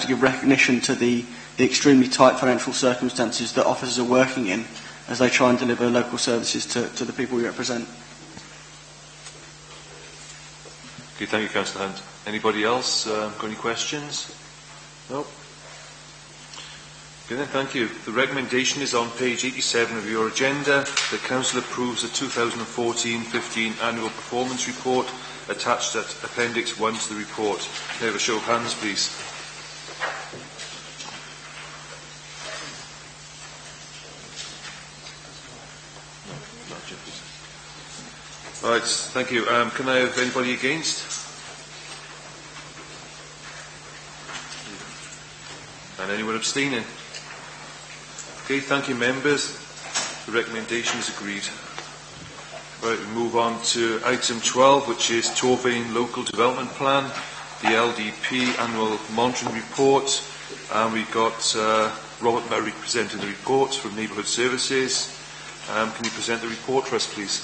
give recognition to the extremely tight financial circumstances that officers are working in as they try and deliver local services to the people we represent. Okay, thank you, Councillor Hunt. Anybody else got any questions? No? Okay then, thank you. The recommendation is on page 87 of your agenda. The Council approves the 2014-15 Annual Performance Report attached at Appendix 1 to the report. May I have a show of hands, please? Right, thank you. Can I have anybody against? And anyone abstaining? Okay, thank you, members. The recommendation is agreed. Right, we move on to item 12, which is Torvane Local Development Plan, the LDP Annual Monitoring Report. And we've got Robert Murray presenting the report from Neighbourhood Services. Can you present the report for us, please?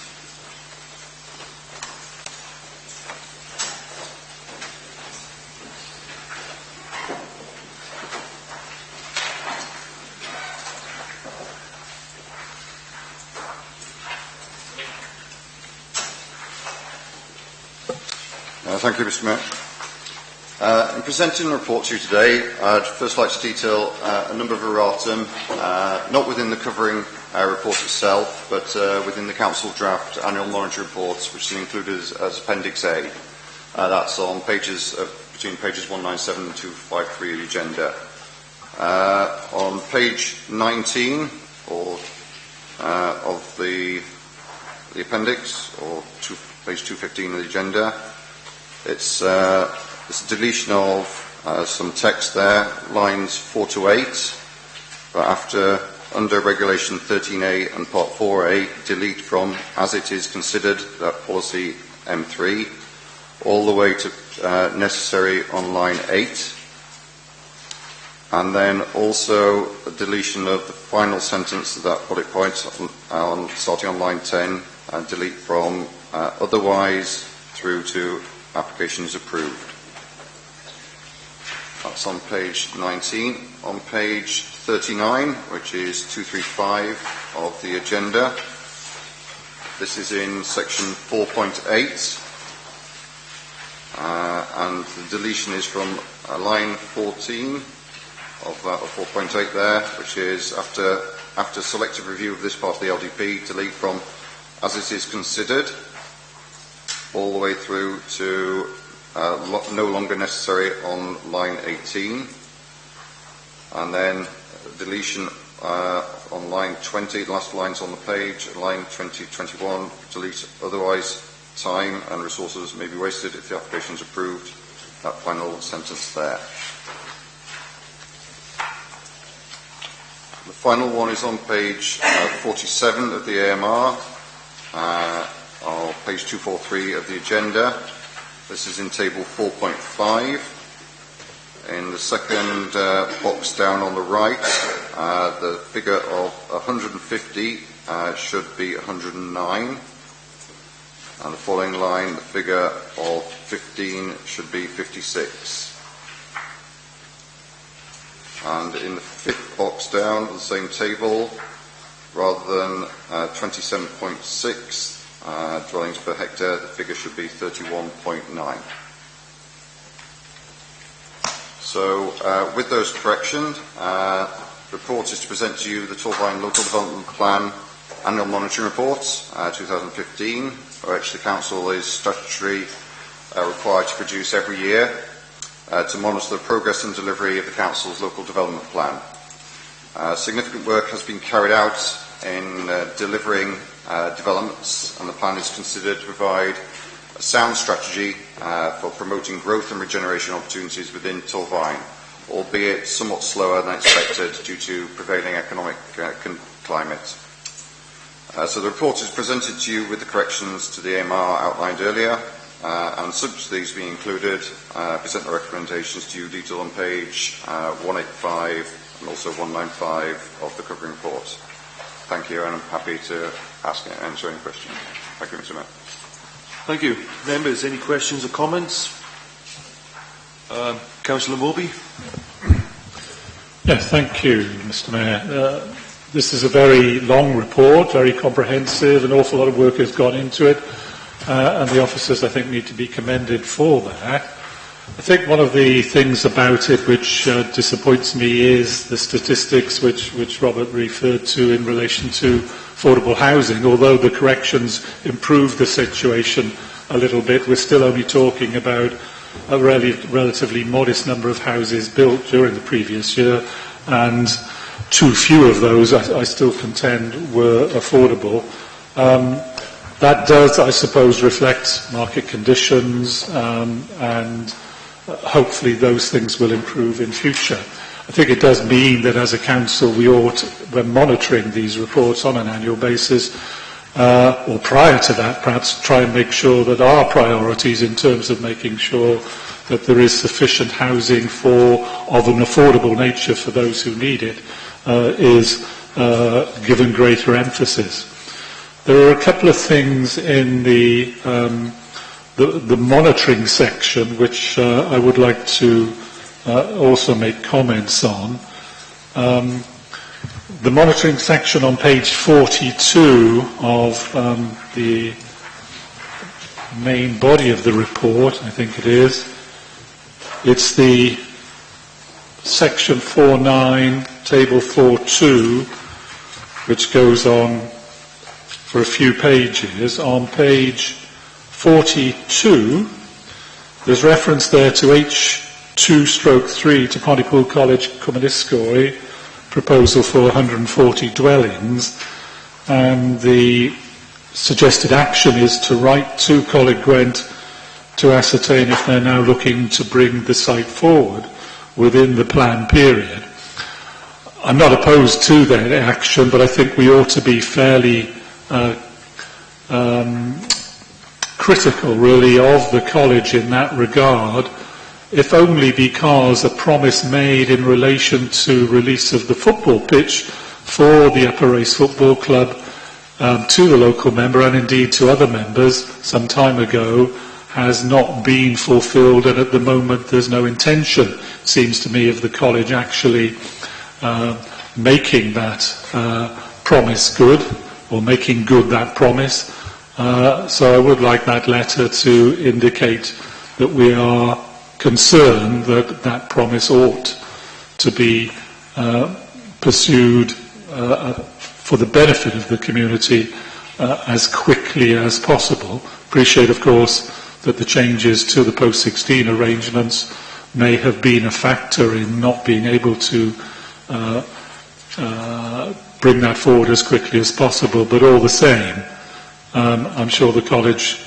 Thank you, Mr. Mayor. In presenting the report to you today, I'd first like to detail a number of erratum, not within the covering report itself, but within the Council draft annual monitoring reports, which is included as Appendix A. That's on pages between pages 197 and 253 of the agenda. On page 19 of the appendix, or page 215 of the agenda, it's a deletion of some text there, lines 4 to 8, but under Regulation 13A and Part 4A, delete from as it is considered, that policy M3, all the way to necessary on line 8. And then also a deletion of the final sentence of that bullet point, starting on line 10, and delete from otherwise through to application is approved. That's on page 19. On page 39, which is 235 of the agenda, this is in section 4.8, and the deletion is from line 14 of 4.8 there, which is after selective review of this part of the LDP, delete from as it is considered, all the way through to no longer necessary on line 18, and then deletion on line 20, the last lines on the page, line 20-21, delete otherwise time and resources may be wasted if the application is approved, that final sentence there. The final one is on page 47 of the AMR, or page 243 of the agenda. This is in table 4.5. In the second box down on the right, the figure of 150 should be 109. And the following line, the figure of 15 should be 56. And in the fifth box down, the same table, rather than 27.6 dwellings per hectare, the figure should be 31.9. So, with those corrections, the report is to present to you the Torvine Local Development Plan Annual Monitoring Reports 2015, which the Council is statutorily required to produce every year to monitor the progress and delivery of the Council's Local Development Plan. Significant work has been carried out in delivering developments, and the plan is considered to provide a sound strategy for promoting growth and regeneration opportunities within Torvine, albeit somewhat slower than expected due to prevailing economic climate. So the report is presented to you with the corrections to the AMR outlined earlier, and subject to these being included, present the recommendations to you detailed on page 185 and also 195 of the covering report. Thank you, and I'm happy to answer any questions. Thank you, Mr. Mayor. Thank you. Members, any questions or comments? Councillor Moby. Yes, thank you, Mr. Mayor. This is a very long report, very comprehensive, an awful lot of work has gone into it, and the officers, I think, need to be commended for that. I think one of the things about it which disappoints me is the statistics which Robert referred to in relation to affordable housing. Although the corrections improve the situation, a little bit. We're still only talking about a relatively modest number of houses built during the previous year, and too few of those, I still contend, were affordable. That does, I suppose, reflect market conditions, and hopefully those things will improve in future. I think it does mean that as a council we ought, when monitoring these reports on an annual basis, or prior to that perhaps, try and make sure that our priorities in terms of making sure that there is sufficient housing of an affordable nature for those who need it is given greater emphasis. There are a couple of things in the monitoring section which I would like to also make comments on. The monitoring section on page 42 of the main body of the report, I think it is. It's the section 4.9, table 4.2, which goes on for a few pages. On page 42, there's reference there to H2/3 to Pontypool College, Cwmaniscoy, proposal for 140 dwellings, and the suggested action is to write to Coleg Gwent to ascertain if they're now looking to bring the site forward within the plan period. I'm not opposed to that action, but I think we ought to be fairly critical, really, of the college in that regard, if only because a promise made in relation to release of the football pitch for the Upper Race Football Club to the local member and indeed to other members some time ago has not been fulfilled, and at the moment there's no intention, seems to me, of the college actually making that promise good, or making good that promise. So I would like that letter to indicate that we are concerned that that promise ought to be pursued for the benefit of the community as quickly as possible. Appreciate, of course, that the changes to the post-16 arrangements may have been a factor in not being able to bring that forward as quickly as possible, but all the same, I'm sure the college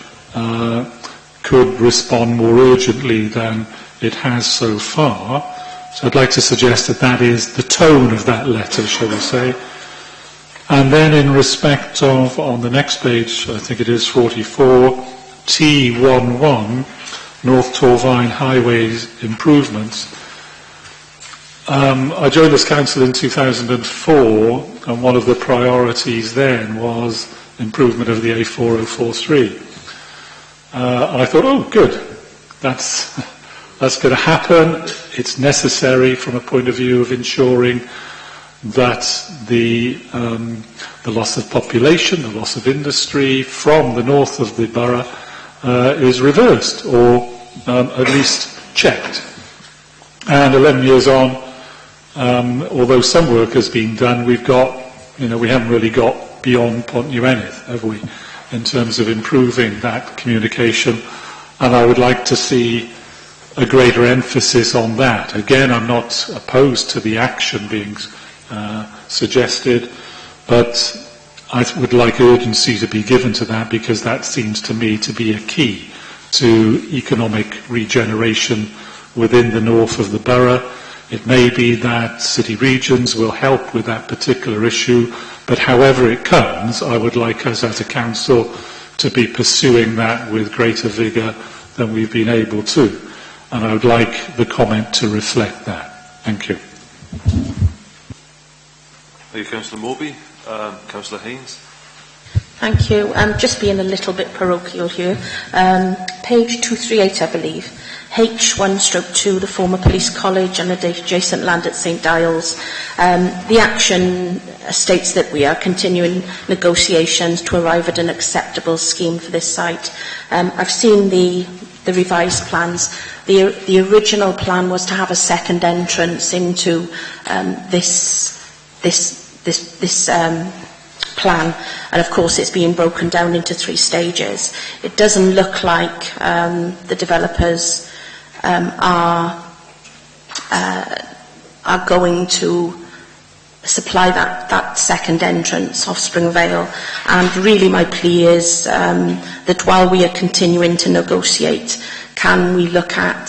could respond more urgently than it has so far. So I'd like to suggest that that is the tone of that letter, shall we say. And then in respect of, on the next page, I think it is 44, T11, North Torvine Highways Improvements. I joined this council in 2004, and one of the priorities then was improvement of the A4043. And I thought, oh, good, that's going to happen. It's necessary from a point of view of ensuring that the loss of population, the loss of industry from the north of the borough is reversed, or at least checked. And 11 years on, although some work has been done, we haven't really got beyond Pont Newydd, have we, in terms of improving that communication, and I would like to see a greater emphasis on that. Again, I'm not opposed to the action being suggested, but I would like urgency to be given to that, because that seems to me to be a key to economic regeneration within the north of the borough. It may be that city regions will help with that particular issue, but however it comes, I would like us as a council to be pursuing that with greater vigour than we've been able to. And I would like the comment to reflect that. Thank you. Thank you, Councillor Moby. Councillor Haynes. Thank you. Just being a little bit parochial here. Page 238, I believe. H1/2, the former police college and the adjacent land at St Giles. The action states that we are continuing negotiations to arrive at an acceptable scheme for this site. I've seen the revised plans. The original plan was to have a second entrance into this plan, and of course it's being broken down into 3 stages. It doesn't look like the developers are going to supply that second entrance off Springvale, and really my plea is that while we are continuing to negotiate, can we look at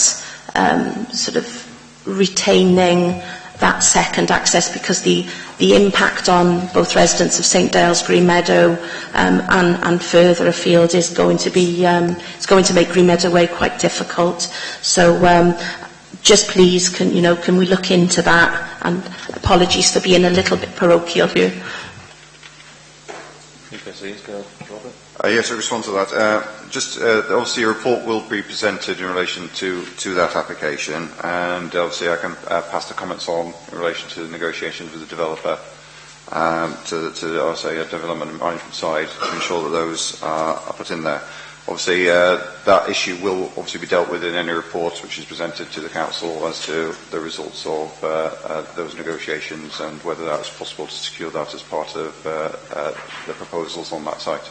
sort of retaining that second access, because the impact on both residents of St Dales, Green Meadow and further afield is going to be it's going to make Green Meadow Way quite difficult. So just please, can we look into that? And apologies for being a little bit parochial here. Yes, to respond to that. Obviously a report will be presented in relation to that application, and obviously I can pass the comments on in relation to the negotiations with the developer to a development and management side to ensure that those are put in there. Obviously that issue will obviously be dealt with in any report which is presented to the council as to the results of those negotiations and whether that was possible to secure that as part of the proposals on that site.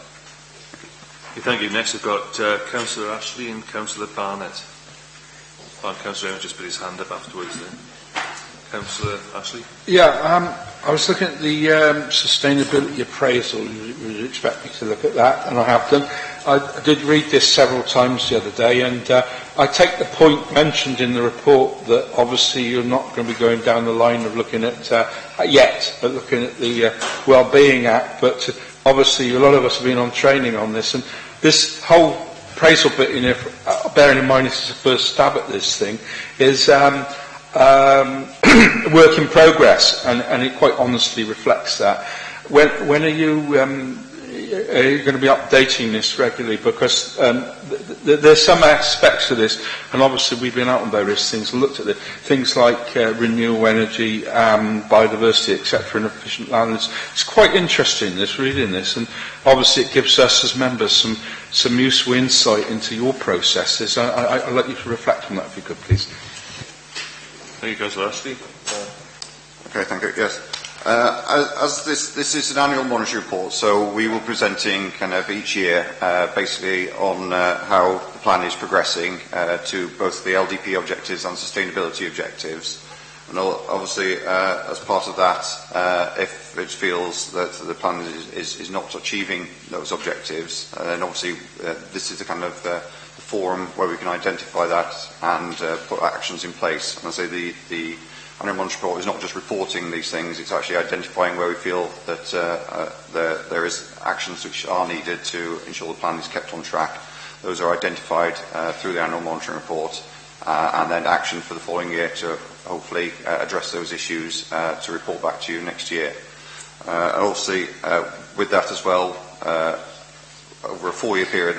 Thank you. Next, we've got Councillor Ashley and Councillor Barnett. Councillor Evans just put his hand up afterwards then. Councillor Ashley? Yeah, I was looking at the sustainability appraisal. You would expect me to look at that, and I have done. I did read this several times the other day, and I take the point mentioned in the report that obviously you're not going to be going down the line of looking at looking at the Wellbeing Act, but obviously a lot of us have been on training on this, and this whole appraisal bit, bearing in mind this is the first stab at this thing, is work in progress, and it quite honestly reflects that. When are you going to be updating this regularly? Because there's some aspects to this, and obviously we've been out on various things and looked at it, things like renewable energy, biodiversity, etc., and efficient land. It's quite interesting, reading this, and obviously it gives us as members some useful insight into your processes. I'd like you to reflect on that if you could, please. Thank you, Councillor Ashley. Okay, thank you. Yes. As this is an annual monitoring report, so we will be presenting kind of each year basically on how the plan is progressing to both the LDP objectives and sustainability objectives. And obviously, as part of that, if it feels that the plan is not achieving those objectives, then obviously this is the kind of forum where we can identify that and put actions in place. And I say the annual monitoring report is not just reporting these things, it's actually identifying where we feel that there is actions which are needed to ensure the plan is kept on track. Those are identified through the annual monitoring report, and then action for the following year to hopefully address those issues to report back to you next year. And obviously, with that as well, over a 4-year period,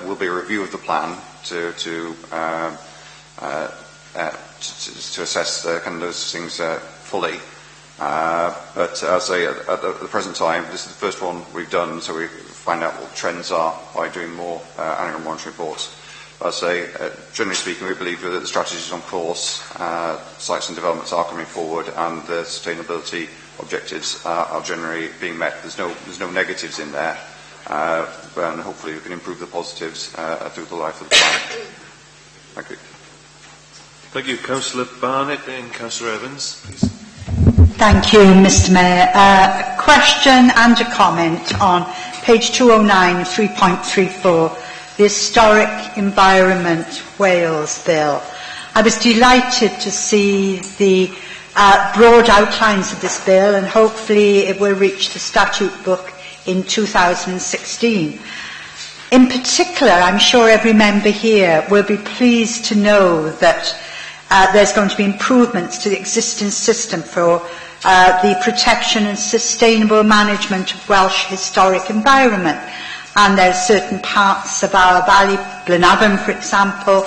will be a review of the plan to assess kind of those things fully. But as I say, at the present time, this is the first one we've done, so we find out what trends are by doing more annual monitoring reports. But as I say, generally speaking, we believe that the strategy is on course, sites and developments are coming forward, and the sustainability objectives are generally being met. There's no negatives in there. And hopefully we can improve the positives through the life of the plan. Thank you. Thank you. Councillor Barnett and Councillor Evans, please. Thank you, Mr Mayor. A question and a comment on page 209, 3.34, the Historic Environment Wales Bill. I was delighted to see the broad outlines of this bill, and hopefully it will reach the statute book in 2016. In particular, I'm sure every member here will be pleased to know that there's going to be improvements to the existing system for the protection and sustainable management of Welsh historic environment. And there are certain parts of our valley, Blenavon for example,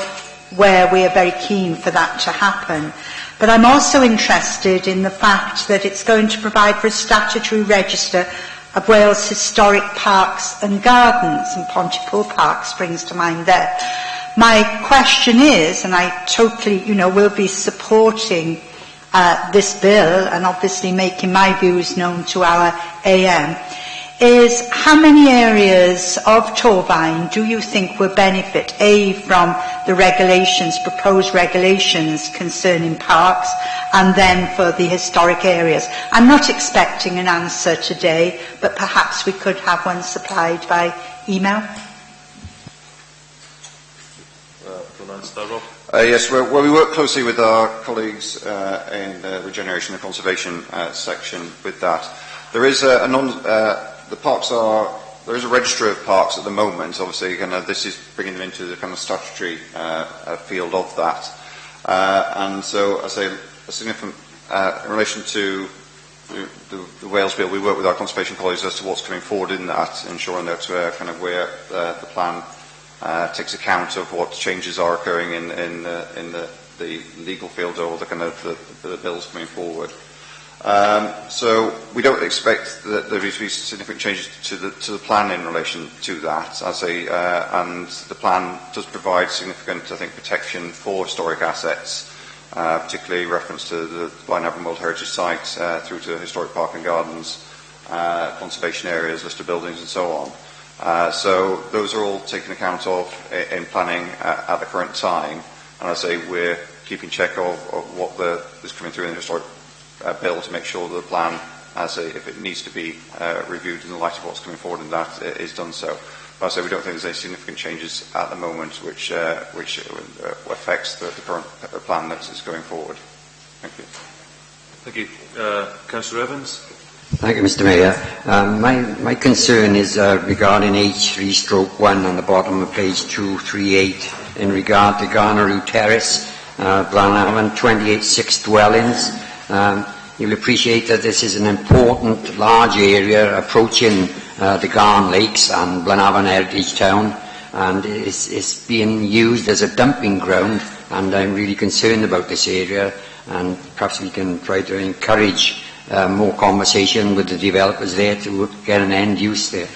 where we are very keen for that to happen. But I'm also interested in the fact that it's going to provide for a statutory register of Wales historic parks and gardens, and Pontypool Park springs to mind there. My question is, and I totally, will be supporting this bill and obviously making my views known to our AM, is how many areas of Torvine do you think will benefit, A, from the regulations, proposed regulations concerning parks, and then for the historic areas? I'm not expecting an answer today, but perhaps we could have one supplied by email. Yes, well, we work closely with our colleagues in the Regeneration and Conservation section with that. There is there is a register of parks at the moment. Obviously, this is bringing them into the kind of statutory field of that. And so, I say, a significant in relation to the Wales Bill, we work with our conservation colleagues as to what's coming forward in that, ensuring that where the plan takes account of what changes are occurring in the legal field or the bills coming forward. So we don't expect that there will be significant changes to the plan in relation to that. And the plan does provide significant, I think, protection for historic assets, particularly reference to the Blaenavon World Heritage Site through to historic park and gardens, conservation areas, list of buildings, and so on. So those are all taken account of in planning at the current time, and we're keeping check of what is coming through in the historic bill to make sure that the plan, if it needs to be reviewed in the light of what's coming forward in that, is done so. But we don't think there's any significant changes at the moment which affects the current plan that is going forward. Thank you. Thank you. Councillor Evans. Thank you, Mr. Mayor. My concern is regarding H3/1 on the bottom of page 238 in regard to Garnaroo Terrace, Blaenavon, 28 dwellings. You'll appreciate that this is an important, large area approaching the Garn Lakes and Blaenavon Heritage Town, and it's being used as a dumping ground, and I'm really concerned about this area, and perhaps we can try to encourage more conversation with the developers there to get an end use there.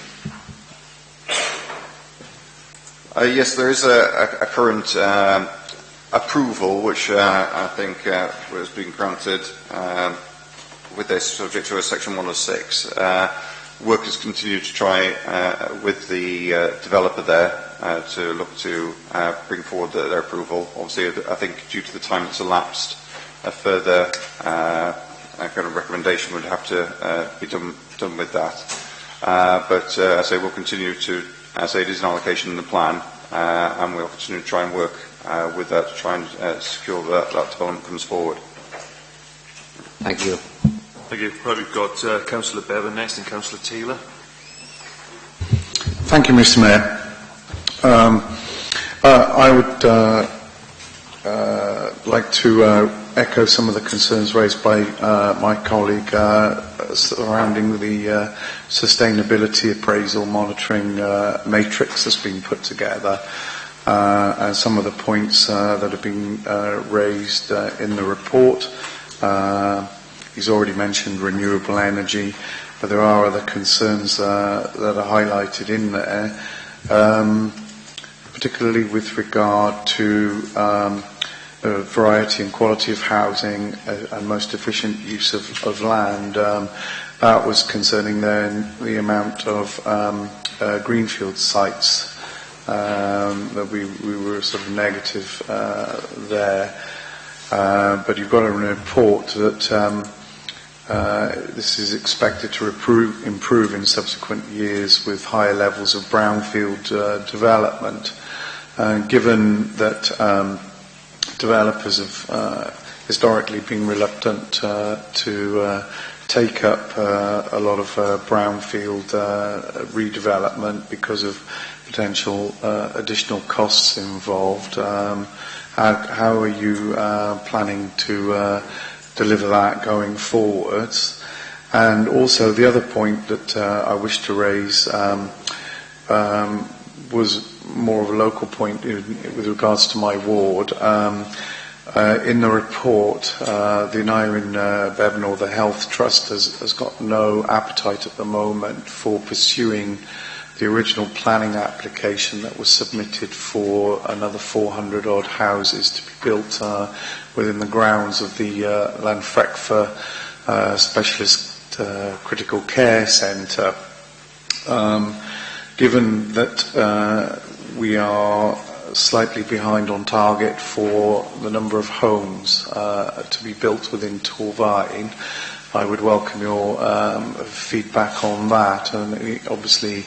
Yes, there is a current approval which I think was being granted with this subject to a section 106. Workers continue to try with the developer there to look to bring forward their approval. Obviously, I think due to the time that's elapsed, a further kind of recommendation would have to be done with that. But we'll continue to, it is an allocation in the plan, and we'll continue to try and work with that to try and secure that development comes forward. Thank you. Thank you. Right, we've got Councillor Bevan next and Councillor Taylor. Thank you, Mr. Mayor. I would like to echo some of the concerns raised by my colleague surrounding the sustainability appraisal monitoring matrix that's been put together, and some of the points that have been raised in the report. He's already mentioned renewable energy, but there are other concerns that are highlighted in there, particularly with regard to variety and quality of housing and most efficient use of land. That was concerning then the amount of greenfield sites that we were sort of negative there. But you've got a report that this is expected to improve in subsequent years with higher levels of brownfield development. Given that developers have historically been reluctant to take up a lot of brownfield redevelopment because of potential additional costs involved, how are you planning to deliver that going forwards? And also the other point that I wish to raise was more of a local point with regards to my ward. In the report, the Aneurin Bevan, or the Health Trust, has got no appetite at the moment for pursuing the original planning application that was submitted for another 400 odd houses to be built within the grounds of the Llanfrecfr Specialist Critical Care Centre. Given that we are slightly behind on target for the number of homes to be built within Torfaen, I would welcome your feedback on that. And obviously,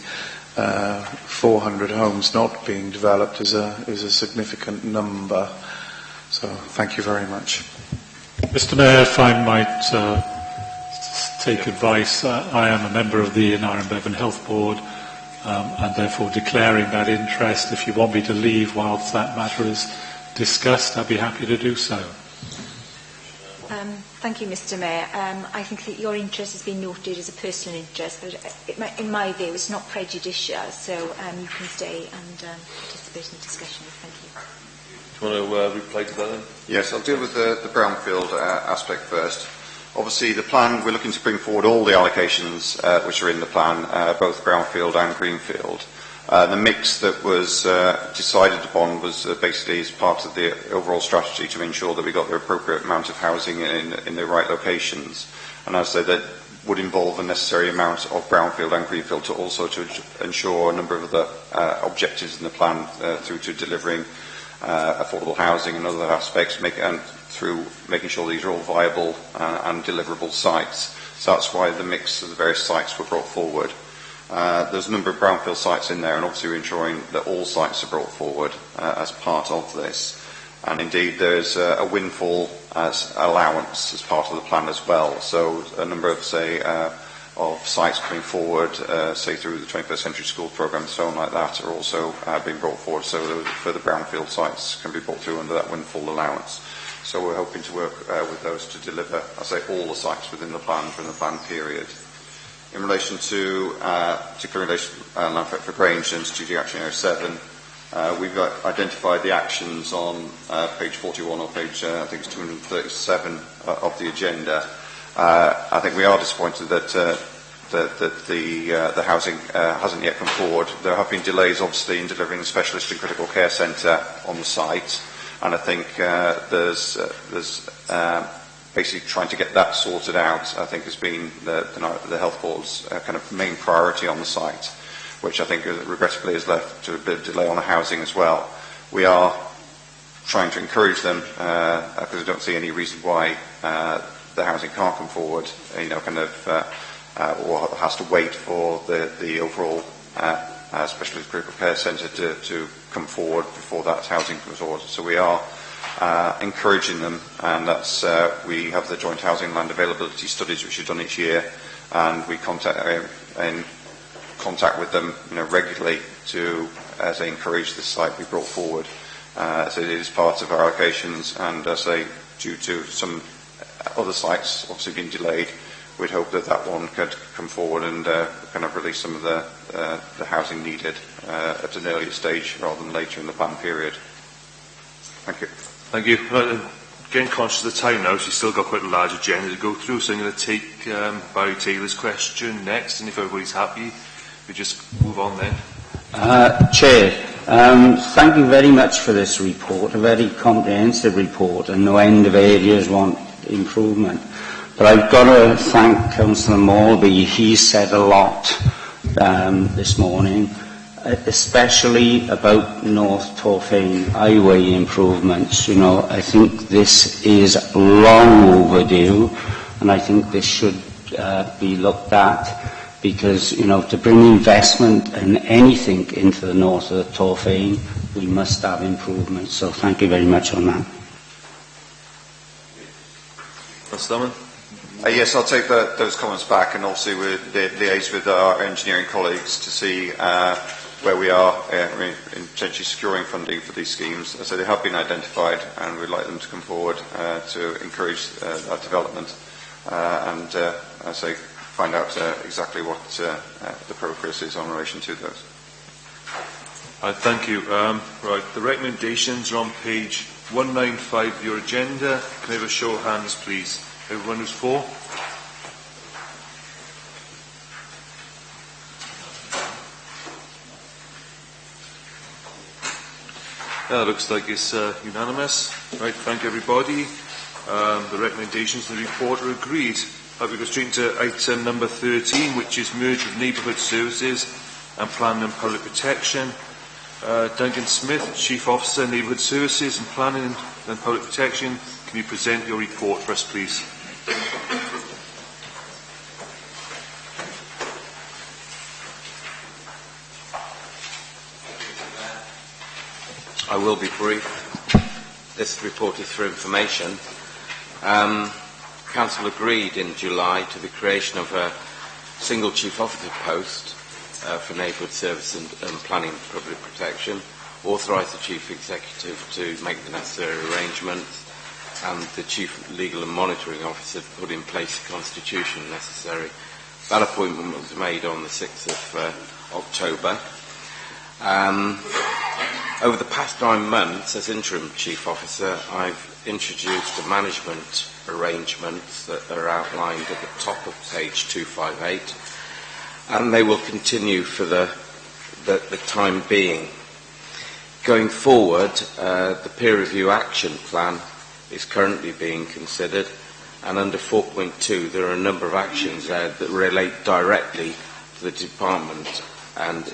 400 homes not being developed is a significant number. So, thank you very much. Mr. Mayor, if I might take advice, I am a member of the Iron Bevan Health Board, and therefore declaring that interest. If you want me to leave whilst that matter is discussed, I'd be happy to do so. Thank you, Mr. Mayor. I think that your interest has been noted as a personal interest, but in my view, it's not prejudicial, so you can stay and participate in the discussion. Thank you. Do you want to reply to that then? Yes, I'll deal with the brownfield aspect first. Obviously, the plan, we're looking to bring forward all the allocations which are in the plan, both brownfield and greenfield. The mix that was decided upon was basically as part of the overall strategy to ensure that we got the appropriate amount of housing in the right locations. And as I said, that would involve a necessary amount of brownfield and greenfield to also to ensure a number of other objectives in the plan through to delivering affordable housing and other aspects, through making sure these are all viable and deliverable sites. So that's why the mix of the various sites were brought forward. There's a number of brownfield sites in there, and obviously we're ensuring that all sites are brought forward as part of this. And indeed, there's a windfall as allowance as part of the plan as well. So a number of, of sites coming forward, say through the 21st Century School Programme and so on like that, are also being brought forward. So the further brownfield sites can be brought through under that windfall allowance. So we're hoping to work with those to deliver, all the sites within the plan during the plan period. In relation to, particularly in relation to Land for Grange and Strategic Action Area 7, we've identified the actions on page 41 or page, I think it's 237 of the agenda. I think we are disappointed that the housing hasn't yet come forward. There have been delays, obviously, in delivering the specialist and critical care centre on the site, and I think there's basically trying to get that sorted out, I think, has been the Health Board's kind of main priority on the site, which I think regrettably has led to a bit of delay on the housing as well. We are trying to encourage them, because I don't see any reason why the housing can't come forward, or has to wait for the overall specialist critical care centre to come forward before that housing comes forward. So we are encouraging them, and that's we have the joint housing land availability studies which are done each year, and we in contact with them regularly to encourage this site be brought forward. So it is part of our allocations, and due to some other sites obviously being delayed, we'd hope that that one could come forward and kind of release some of the housing needed at an earlier stage rather than later in the plan period. Thank you. Thank you. Getting conscious of the time now, so you've still got quite a large agenda to go through, so I'm going to take Barry Taylor's question next, and if everybody's happy, we just move on then. Chair, thank you very much for this report, a very comprehensive report, and no end of areas want improvement. But I've got to thank Councillor Morby. He said a lot this morning, especially about North Torfaen highway improvements. I think this is long overdue, and I think this should be looked at, because, to bring investment and anything into the north of Torfaen, we must have improvements. So thank you very much on that. Yes, I'll take those comments back, and also we'll liaise with our engineering colleagues to see where we are in potentially securing funding for these schemes. So they have been identified, and we'd like them to come forward to encourage that development, and find out exactly what the progress is in relation to those. Thank you. Right, the recommendations are on page 195 of your agenda. Can I have a show of hands, please? Everyone who's for? Yeah, looks like it's unanimous. Right, thank everybody. The recommendations in the report are agreed. We go straight into item number 13, which is merge of neighbourhood services and planning and public protection. Duncan Smith, Chief Officer, Neighbourhood Services and Planning and Public Protection, can you present your report for us, please? I will be brief. This report is for information. Council agreed in July to the creation of a single Chief Officer post for Neighbourhood Service and Planning and Public Protection, authorised the Chief Executive to make the necessary arrangements, and the Chief Legal and Monitoring Officer to put in place the constitution necessary. That appointment was made on the 6th of October. Over the past 9 months, as interim Chief Officer, I've introduced the management arrangements that are outlined at the top of page 258, and they will continue for the time being. Going forward, the peer review action plan is currently being considered, and under 4.2 there are a number of actions there that relate directly to the department and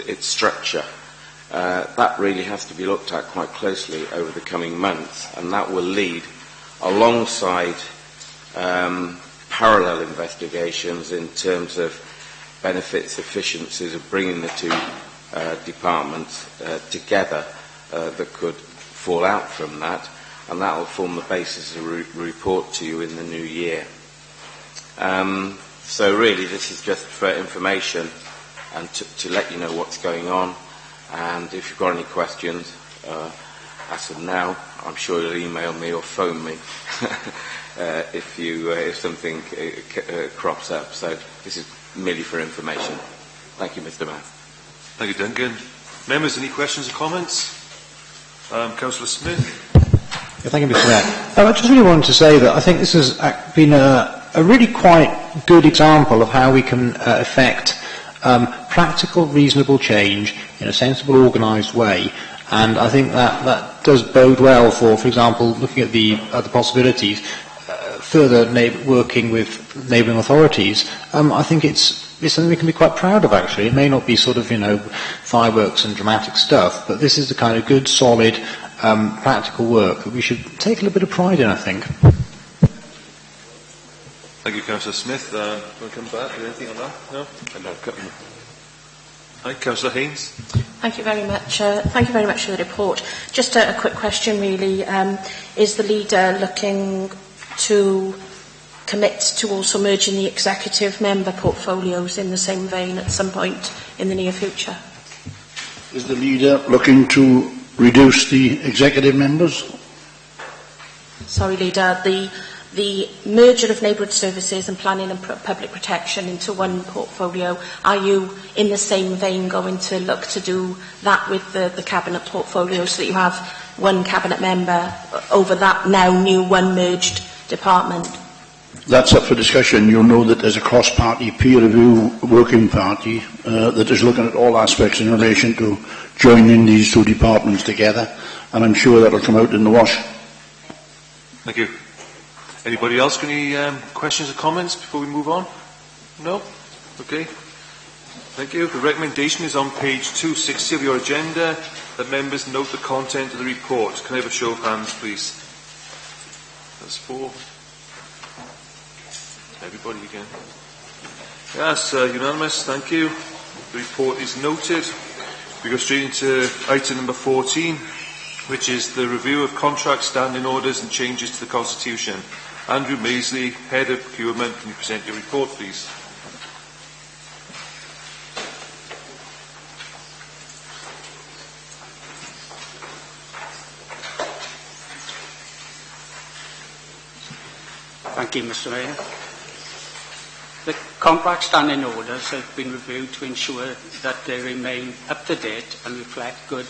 its structure. That really has to be looked at quite closely over the coming months, and that will lead alongside parallel investigations in terms of benefits, efficiencies of bringing the two departments together that could fall out from that, and that will form the basis of a report to you in the new year. So really this is just for information and to let you know what's going on, and if you've got any questions, ask them now. I'm sure you'll email me or phone me if something crops up. So this is merely for information. Thank you, Mr. Mayor. Thank you, Duncan. Members, any questions or comments? Councillor Smith. Yeah, thank you, Mr. Mayor. I just really wanted to say that I think this has been a really quite good example of how we can effect practical, reasonable change in a sensible, organised way. And I think that does bode well for example, looking at the possibilities, further working with neighbouring authorities. I think it's something we can be quite proud of, actually. It may not be sort of, fireworks and dramatic stuff, but this is the kind of good, solid, practical work that we should take a little bit of pride in, I think. Thank you, Councillor Smith. Want to come back with anything on that? No? Hi, Councillor Haynes. Thank you very much. Thank you very much for the report. Just a quick question, really. Is the leader looking to commit to also merging the executive member portfolios in the same vein at some point in the near future? Is the leader looking to reduce the executive members? Sorry, leader. The merger of neighbourhood services and planning and public protection into one portfolio, are you in the same vein going to look to do that with the cabinet portfolio so that you have one cabinet member over that now new one merged department? That's up for discussion. You'll know that there's a cross-party peer review working party that is looking at all aspects in relation to joining these two departments together, and I'm sure that'll come out in the wash. Thank you. Anybody else got any questions or comments before we move on? No? Okay. Thank you. The recommendation is on page 260 of your agenda, that members note the content of the report. Can I have a show of hands, please? That's 4. Everybody again. Yes, unanimous. Thank you. The report is noted. We go straight into item number 14, which is the review of contract standing orders and changes to the Constitution. Andrew Maisley, Head of Procurement, can you present your report, please? Thank you, Mr. Mayor. The contract standing orders have been reviewed to ensure that they remain up to date and reflect good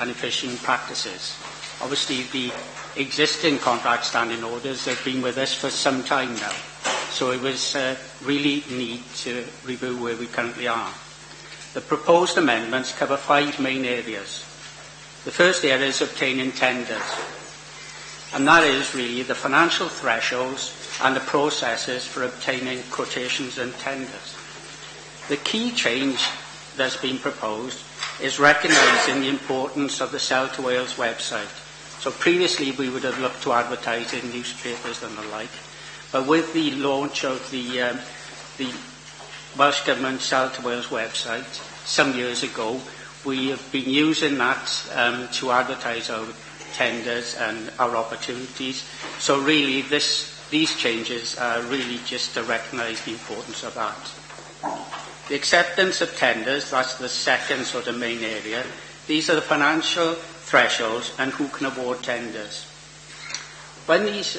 and efficient practices. Obviously, the existing contract standing orders have been with us for some time now, so it was really need to review where we currently are. The proposed amendments cover 5 main areas. The first area is obtaining tenders, and that is really the financial thresholds and the processes for obtaining quotations and tenders. The key change that's been proposed is recognising the importance of the Sell to Wales website. So previously we would have looked to advertise in newspapers and the like, but with the launch of the Welsh Government Sell to Wales website some years ago, we have been using that to advertise our tenders and our opportunities. So really these changes are really just to recognise the importance of that. The acceptance of tenders, that's the second sort of main area. These are the financial thresholds and who can award tenders. When these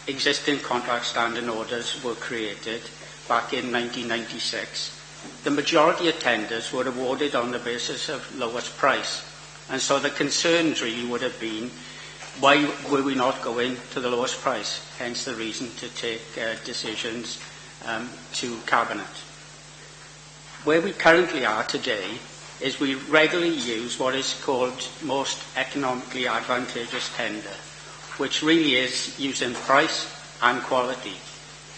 existing contract standing orders were created back in 1996, the majority of tenders were awarded on the basis of lowest price. And so the concerns really would have been, why were we not going to the lowest price? Hence the reason to take decisions to Cabinet. Where we currently are today is we regularly use what is called most economically advantageous tender, which really is using price and quality.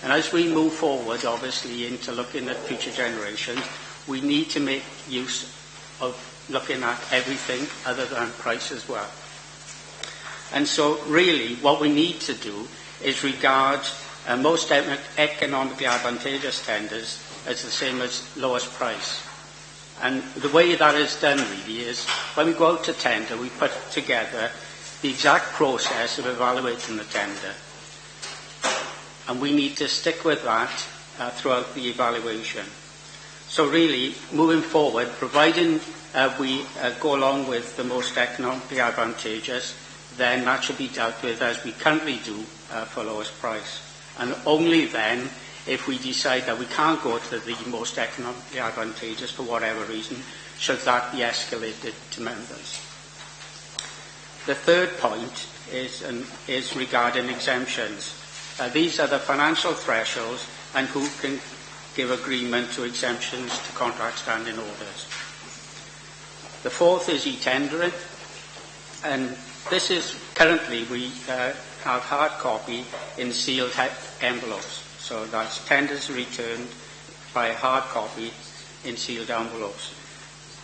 And as we move forward, obviously, into looking at future generations, we need to make use of looking at everything other than price as well. And so really what we need to do is regard most economically advantageous tenders as the same as lowest price. And the way that is done really is when we go out to tender, we put together the exact process of evaluating the tender. And we need to stick with that throughout the evaluation. So really, moving forward, providing we go along with the most economically advantageous, then that should be dealt with as we currently do for lowest price. And only then, if we decide that we can't go to the most economically advantageous for whatever reason, should that be escalated to members. The third point is regarding exemptions. These are the financial thresholds and who can give agreement to exemptions to contract standing orders. The fourth is e-tendering, and this is currently we have hard copy in sealed envelopes. So that's tenders returned by hard copy in sealed envelopes.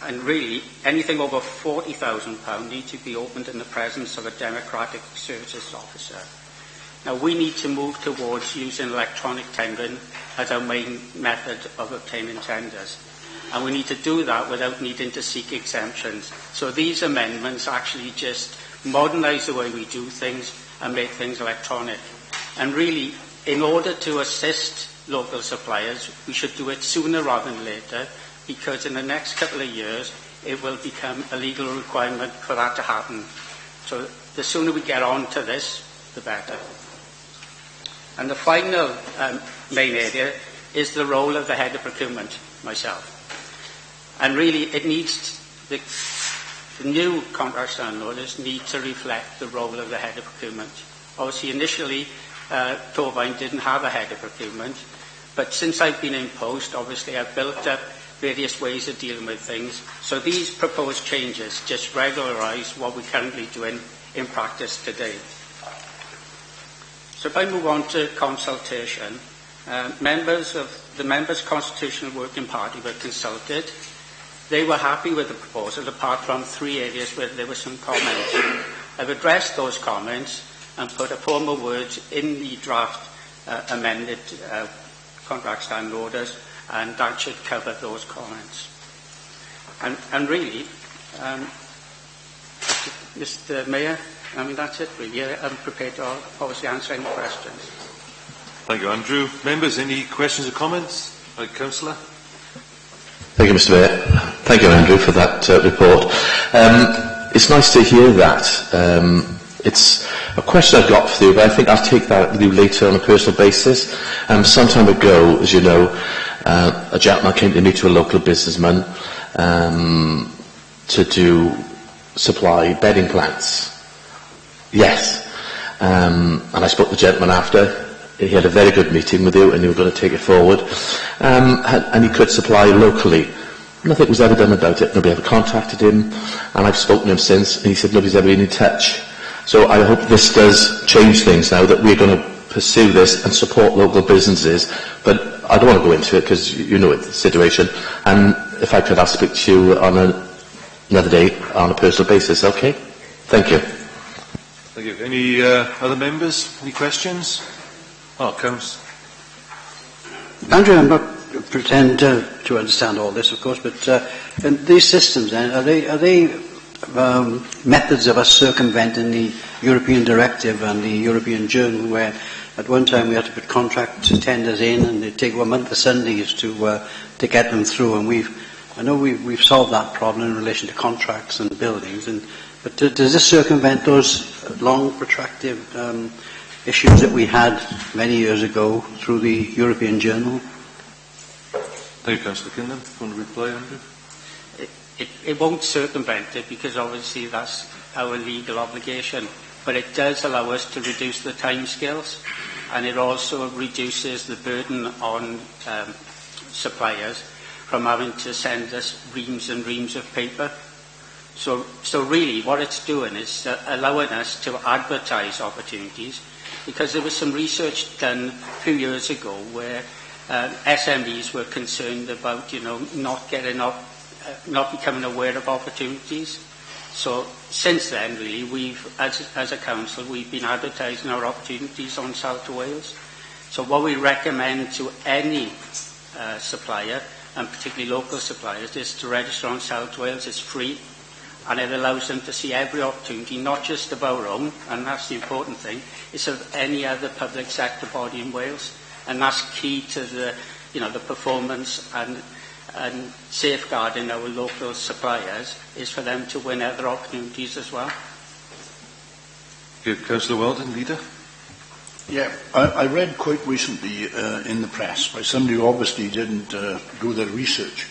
And really, anything over £40,000 needs to be opened in the presence of a Democratic Services Officer. Now, we need to move towards using electronic tendering as our main method of obtaining tenders. And we need to do that without needing to seek exemptions. So these amendments actually just modernise the way we do things and make things electronic. And really, in order to assist local suppliers, we should do it sooner rather than later, because in the next couple of years, it will become a legal requirement for that to happen. So the sooner we get on to this, the better. And the final main area is the role of the head of procurement, myself. And really, it needs the new contract standing orders need to reflect the role of the head of procurement. Obviously, initially, Torvine didn't have a head of procurement, but since I've been in post, obviously, I've built up various ways of dealing with things. So these proposed changes just regularise what we're currently doing in practice today. So if I move on to consultation, members of the Members' Constitutional Working Party were consulted. They were happy with the proposal, apart from 3 areas where there were some comments. I've addressed those comments and put a formal word in the draft amended contract standing orders, and that should cover those comments. And really, Mr. Mayor, I mean, that's it really. I'm prepared to obviously answer any questions. Thank you, Andrew. Members, any questions or comments? Councillor? Thank you, Mr. Mayor. Thank you, Andrew, for that report. It's nice to hear that. It's a question I've got for you, but I think I'll take that with you later on a personal basis. Some time ago, as you know, a gentleman came to me, to a local businessman, to supply bedding plants. Yes. And I spoke to the gentleman after. He had a very good meeting with you, and you were going to take it forward. And he could supply locally. Nothing was ever done about it. Nobody ever contacted him, and I've spoken to him since, and he said nobody's ever been in touch. So I hope this does change things now, that we're going to pursue this and support local businesses, but I don't want to go into it because you know the situation, and if I could, I'll speak to you on another day on a personal basis, okay? Thank you. Thank you. Any other members? Any questions? Oh, Councillor. Andrew, I'm not pretend to understand all this, of course, but and these systems, then, are they methods of us circumventing the European Directive and the European Journal, where at one time we had to put contract tenders in, and it'd take 1 month of Sundays to get them through, and I know we've solved that problem in relation to contracts and buildings, but does this circumvent those long, protracted issues that we had many years ago through the European Journal? Thank you, Councillor Kinlan. Do you want to reply, Andrew? It won't circumvent it, because obviously that's our legal obligation, but it does allow us to reduce the timescales, and it also reduces the burden on suppliers from having to send us reams and reams of paper. So really what it's doing is allowing us to advertise opportunities, because there was some research done a few years ago where SMEs were concerned about, not becoming aware of opportunities. So since then, really, as a council, we've been advertising our opportunities on South Wales. So what we recommend to any supplier, and particularly local suppliers, is to register on South Wales. It's free, and it allows them to see every opportunity, not just of our own, and that's the important thing, it's of any other public sector body in Wales. And that's key to the performance and safeguarding our local suppliers, is for them to win other opportunities as well. Good. Councillor Weldon, leader. Yeah, I read quite recently in the press by somebody who obviously didn't do their research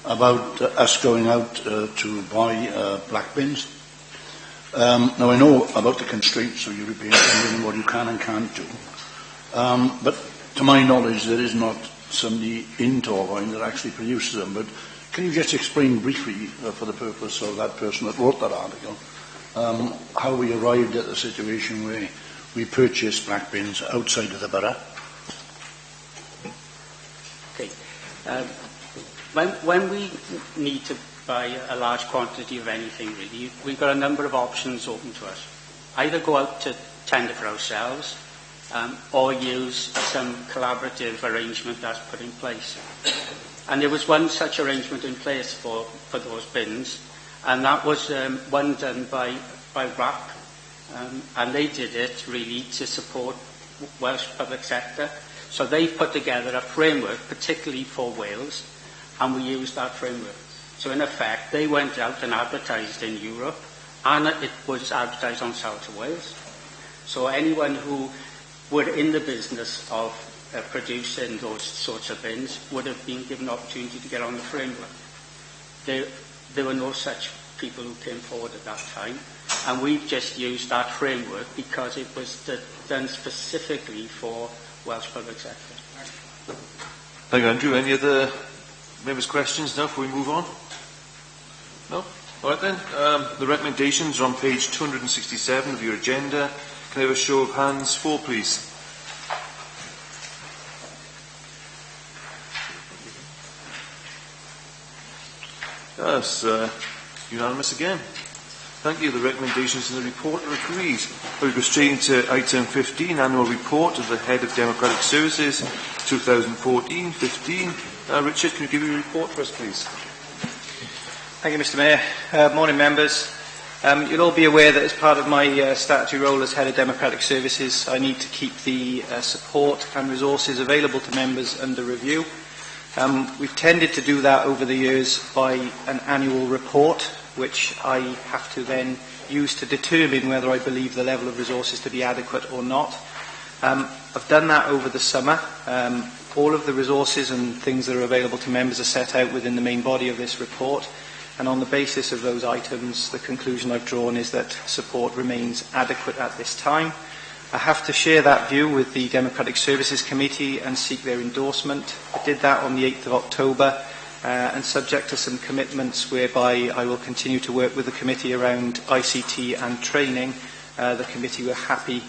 about us going out to buy black bins. Now I know about the constraints of European Union and what you can and can't do, but to my knowledge there is not somebody in Torvine that actually produces them. But can you just explain briefly, for the purpose of that person that wrote that article, how we arrived at the situation where we purchase black bins outside of the borough? Okay. When we need to buy a large quantity of anything, really, we've got a number of options open to us. Either go out to tender for ourselves, or use some collaborative arrangement that's put in place. And there was one such arrangement in place for those bins, and that was one done by RAP, and they did it really to support Welsh public sector. So they put together a framework particularly for Wales, and we used that framework. So in effect, they went out and advertised in Europe, and it was advertised on South Wales. So anyone who were in the business of producing those sorts of bins would have been given an opportunity to get on the framework. There were no such people who came forward at that time, and we've just used that framework because it was done specifically for Welsh public sector. Thank you, Andrew. Any other members' questions now before we move on? No? All right then. The recommendations are on page 267 of your agenda. Can I have a show of hands for, please? Yes, unanimous again. Thank you. The recommendations in the report are agreed. We go straight into item 15, annual report of the Head of Democratic Services, 2014-15. Richard, can you give your report for us, please? Thank you, Mr. Mayor. Morning, members. You'll all be aware that as part of my statutory role as Head of Democratic Services, I need to keep the support and resources available to members under review. We've tended to do that over the years by an annual report, which I have to then use to determine whether I believe the level of resources to be adequate or not. I've done that over the summer. All of the resources and things that are available to members are set out within the main body of this report. And on the basis of those items, the conclusion I've drawn is that support remains adequate at this time. I have to share that view with the Democratic Services Committee and seek their endorsement. I did that on the 8th of October, and subject to some commitments whereby I will continue to work with the committee around ICT and training, the committee were happy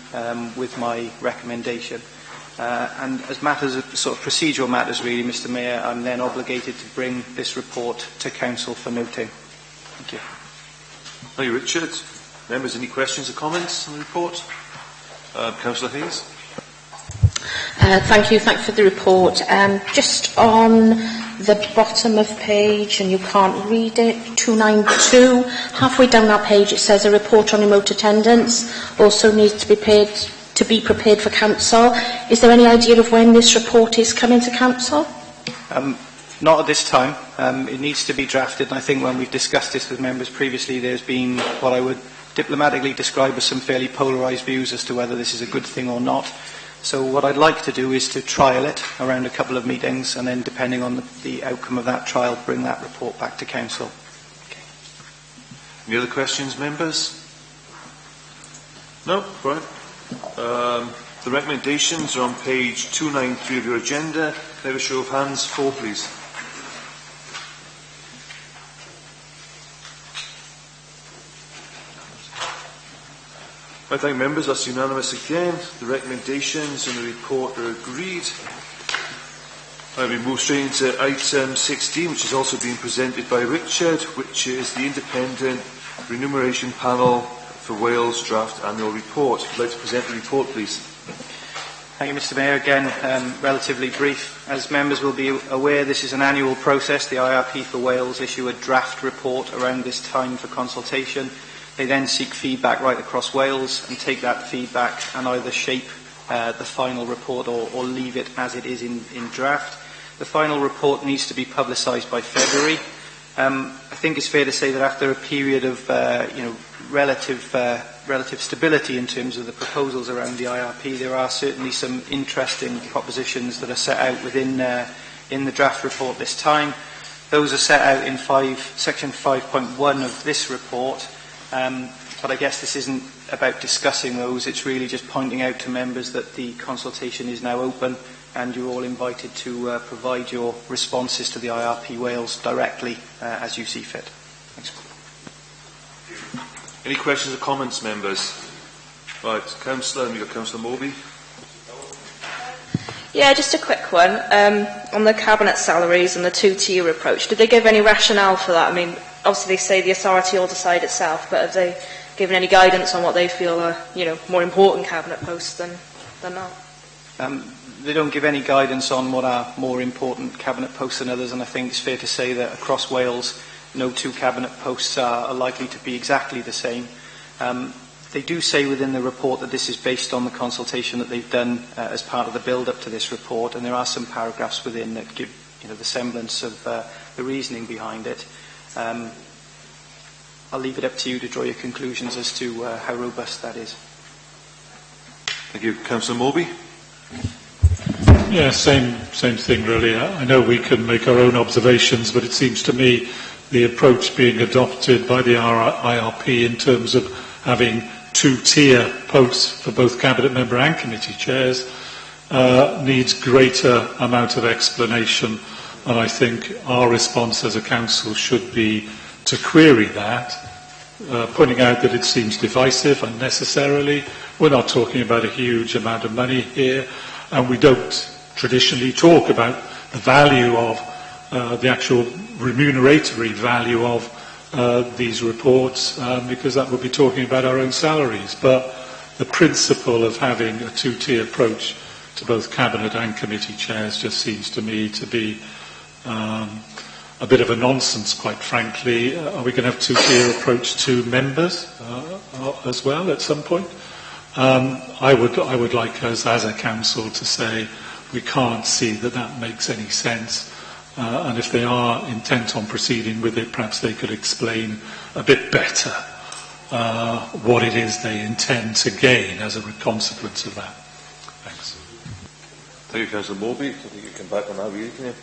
with my recommendation. And as matters of sort of procedural matters, really, Mr. Mayor, I'm then obligated to bring this report to Council for noting. Thank you. Thank you, Richard. Members, any questions or comments on the report? Councillor Hayes. Thank you for the report. Just on the bottom of page, and you can't read it, 292, halfway down that page it says a report on remote attendance also needs to be prepared for Council. Is there any idea of when this report is coming to Council? Not at this time. It needs to be drafted, and I think when we've discussed this with members previously, there's been what I would diplomatically describe as some fairly polarised views as to whether this is a good thing or not. So what I'd like to do is to trial it around a couple of meetings, and then depending on the outcome of that trial, bring that report back to Council. Okay. Any other questions, members? No? Right. The recommendations are on page 293 of your agenda. Can I have a show of hands? 4, please. I thank members. That's unanimous again. The recommendations and the report are agreed. We move straight into item 16, which is also being presented by Richard, which is the Independent Remuneration Panel for Wales Draft Annual Report. I'd like to present the report, please. Thank you, Mr. Mayor. Again, relatively brief. As members will be aware, this is an annual process. The IRP for Wales issue a draft report around this time for consultation. They then seek feedback right across Wales and take that feedback and either shape the final report or leave it as it is in draft. The final report needs to be publicised by February. I think it's fair to say that after a period of relative stability in terms of the proposals around the IRP, there are certainly some interesting propositions that are set out within in the draft report this time. Those are set out in section 5.1 of this report. But I guess this isn't about discussing those, it's really just pointing out to members that the consultation is now open and you're all invited to provide your responses to the IRP Wales directly as you see fit. Thanks. Any questions or comments, members? Right, Councillor, and you've got Councillor Moby. Yeah, just a quick one. On the Cabinet salaries and the two-tier approach, did they give any rationale for that? I mean, obviously they say the authority will decide itself, but have they given any guidance on what they feel are, more important Cabinet posts than not? They don't give any guidance on what are more important Cabinet posts than others, and I think it's fair to say that across Wales, no two Cabinet posts are likely to be exactly the same. They do say within the report that this is based on the consultation that they've done as part of the build-up to this report, and there are some paragraphs within that give the semblance of the reasoning behind it. I'll leave it up to you to draw your conclusions as to how robust that is. Thank you. Councillor Moby. Yeah, same thing really. I know we can make our own observations, but it seems to me the approach being adopted by the IRP in terms of having two-tier posts for both Cabinet member and committee chairs needs greater amount of explanation, and I think our response as a council should be to query that, pointing out that it seems divisive unnecessarily. We're not talking about a huge amount of money here, and we don't traditionally talk about the value of the actual remuneratory value of these reports, because that would be talking about our own salaries. But the principle of having a two-tier approach to both Cabinet and committee chairs just seems to me to be a bit of a nonsense, quite frankly. Are we going to have a two-tier approach to members as well at some point? I would like us as a council to say we can't see that makes any sense. And if they are intent on proceeding with it, perhaps they could explain a bit better what it is they intend to gain as a consequence of that. Thanks. Thank you, Councillor Moby. I think you can back on that, really, can you?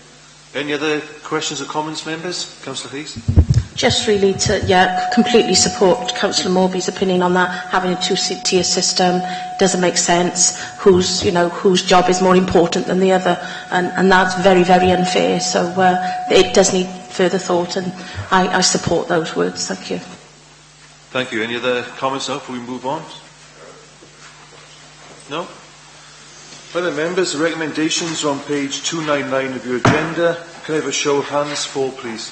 Any other questions or comments, members? Councillor Hayes. Just really to, completely support Councillor Morby's opinion on that. Having a two-tier system doesn't make sense. Whose job is more important than the other, and that's very, very unfair. So it does need further thought, and I support those words. Thank you. Thank you. Any other comments now before we move on? No? Other members, the recommendations are on page 299 of your agenda. Can I have a show of hands for, please?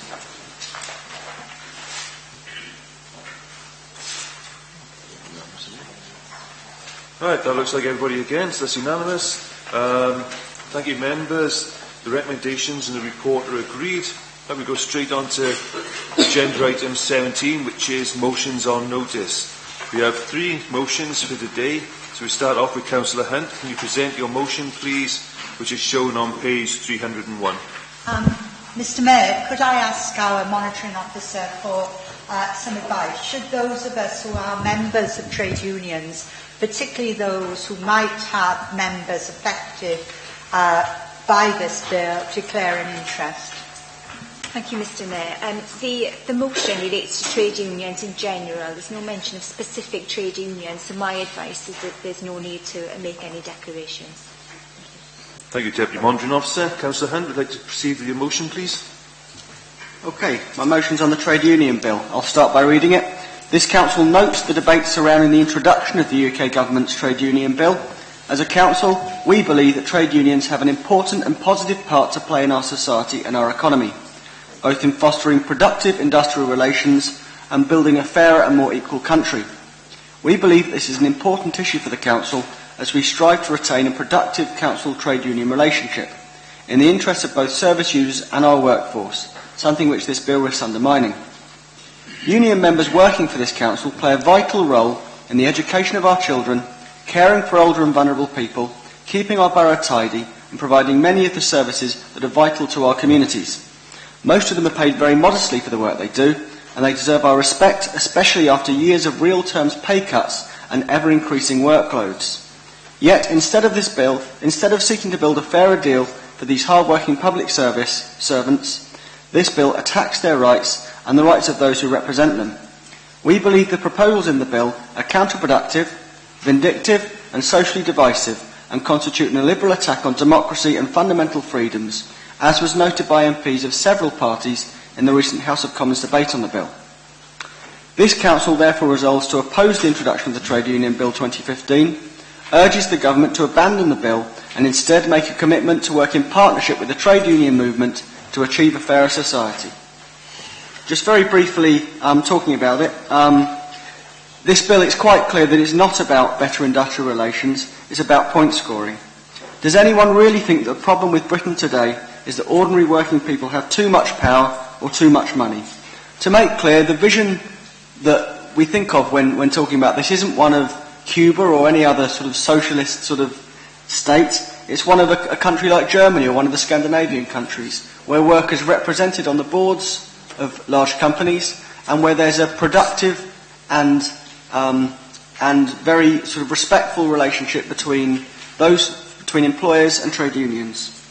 Right, that looks like everybody against. That's unanimous. Thank you, members. The recommendations in the report are agreed. Now we go straight on to agenda item 17, which is motions on notice. We have 3 motions for today. So we start off with Councillor Hunt. Can you present your motion, please, which is shown on page 301? Mr Mayor, could I ask our monitoring officer for some advice? Should those of us who are members of trade unions, particularly those who might have members affected by this bill, declare an interest? Thank you, Mr Mayor. The motion relates to trade unions in general. There's no mention of specific trade unions, so my advice is that there's no need to make any declarations. Thank you, Deputy Monitoring Officer. Councillor Hunt would like to proceed with your motion, please. Okay, my motion's on the trade union bill. I'll start by reading it. This council notes the debate surrounding the introduction of the UK government's trade union bill. As a council, we believe that trade unions have an important and positive part to play in our society and our economy, both in fostering productive industrial relations and building a fairer and more equal country. We believe this is an important issue for the Council as we strive to retain a productive council-trade union relationship in the interests of both service users and our workforce, something which this bill risks undermining. Union members working for this Council play a vital role in the education of our children, caring for older and vulnerable people, keeping our borough tidy and providing many of the services that are vital to our communities. Most of them are paid very modestly for the work they do, and they deserve our respect, especially after years of real terms pay cuts and ever-increasing workloads. Yet, instead of seeking to build a fairer deal for these hard-working public service servants, this bill attacks their rights and the rights of those who represent them. We believe the proposals in the bill are counterproductive, vindictive and socially divisive, and constitute an illiberal attack on democracy and fundamental freedoms, as was noted by MPs of several parties in the recent House of Commons debate on the bill. This Council therefore resolves to oppose the introduction of the Trade Union Bill 2015, urges the Government to abandon the bill and instead make a commitment to work in partnership with the trade union movement to achieve a fairer society. Just very briefly talking about it, this bill, it's quite clear that it's not about better industrial relations, it's about point scoring. Does anyone really think that the problem with Britain today is that ordinary working people have too much power or too much money? To make clear, the vision that we think of when talking about this isn't one of Cuba or any other sort of socialist sort of state. It's one of a country like Germany or one of the Scandinavian countries where workers are represented on the boards of large companies and where there's a productive and very sort of respectful relationship between employers and trade unions.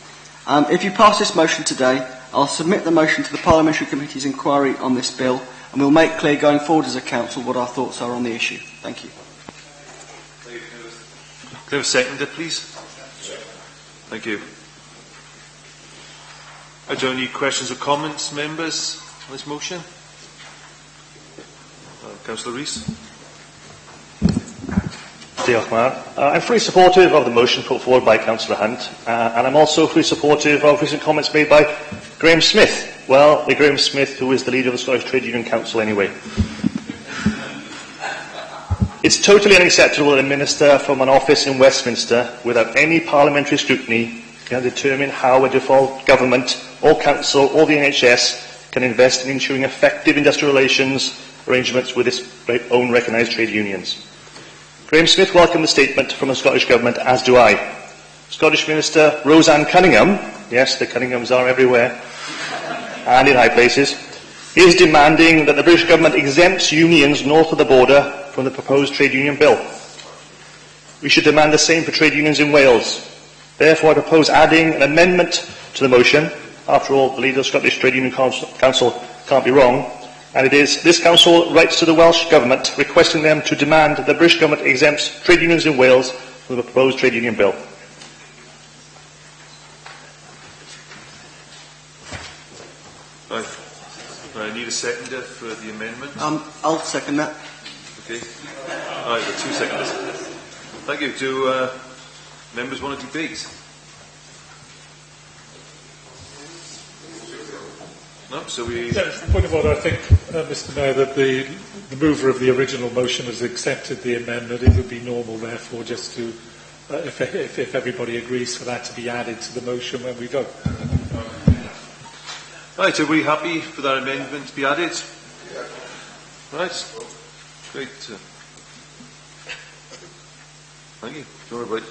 If you pass this motion today, I'll submit the motion to the Parliamentary Committee's inquiry on this bill, and we'll make clear going forward as a council what our thoughts are on the issue. Thank you. Can I have a seconder, please? Thank you. I don't need questions or comments, members, on this motion. Councillor Rees. I'm fully supportive of the motion put forward by Councillor Hunt, and I'm also fully supportive of recent comments made by Graham Smith. Well, the Graham Smith who is the leader of the Scottish Trade Union Council anyway. It's totally unacceptable that a minister from an office in Westminster, without any parliamentary scrutiny, can determine how a default government or council or the NHS can invest in ensuring effective industrial relations arrangements with its own recognised trade unions. Graham Smith welcomed the statement from the Scottish Government, as do I. Scottish Minister Roseanne Cunningham, yes, the Cunninghams are everywhere, and in high places, is demanding that the British Government exempts unions north of the border from the proposed trade union bill. We should demand the same for trade unions in Wales. Therefore, I propose adding an amendment to the motion. After all, the leader of the Scottish Trade Union Council can't be wrong. And it is, this Council writes to the Welsh Government requesting them to demand that the British Government exempts trade unions in Wales from the proposed trade union bill. Right. I need a seconder for the amendment. I'll second that. Okay. All right, the 2 seconders. Thank you. Do members want to debate? No, so we... Yes, point of order. I think, Mr Mayor, that the mover of the original motion has accepted the amendment. It would be normal, therefore, just to, if everybody agrees for that to be added to the motion when we vote. Right, are we happy for that amendment to be added? Right, great. Thank you. Do you want to wait?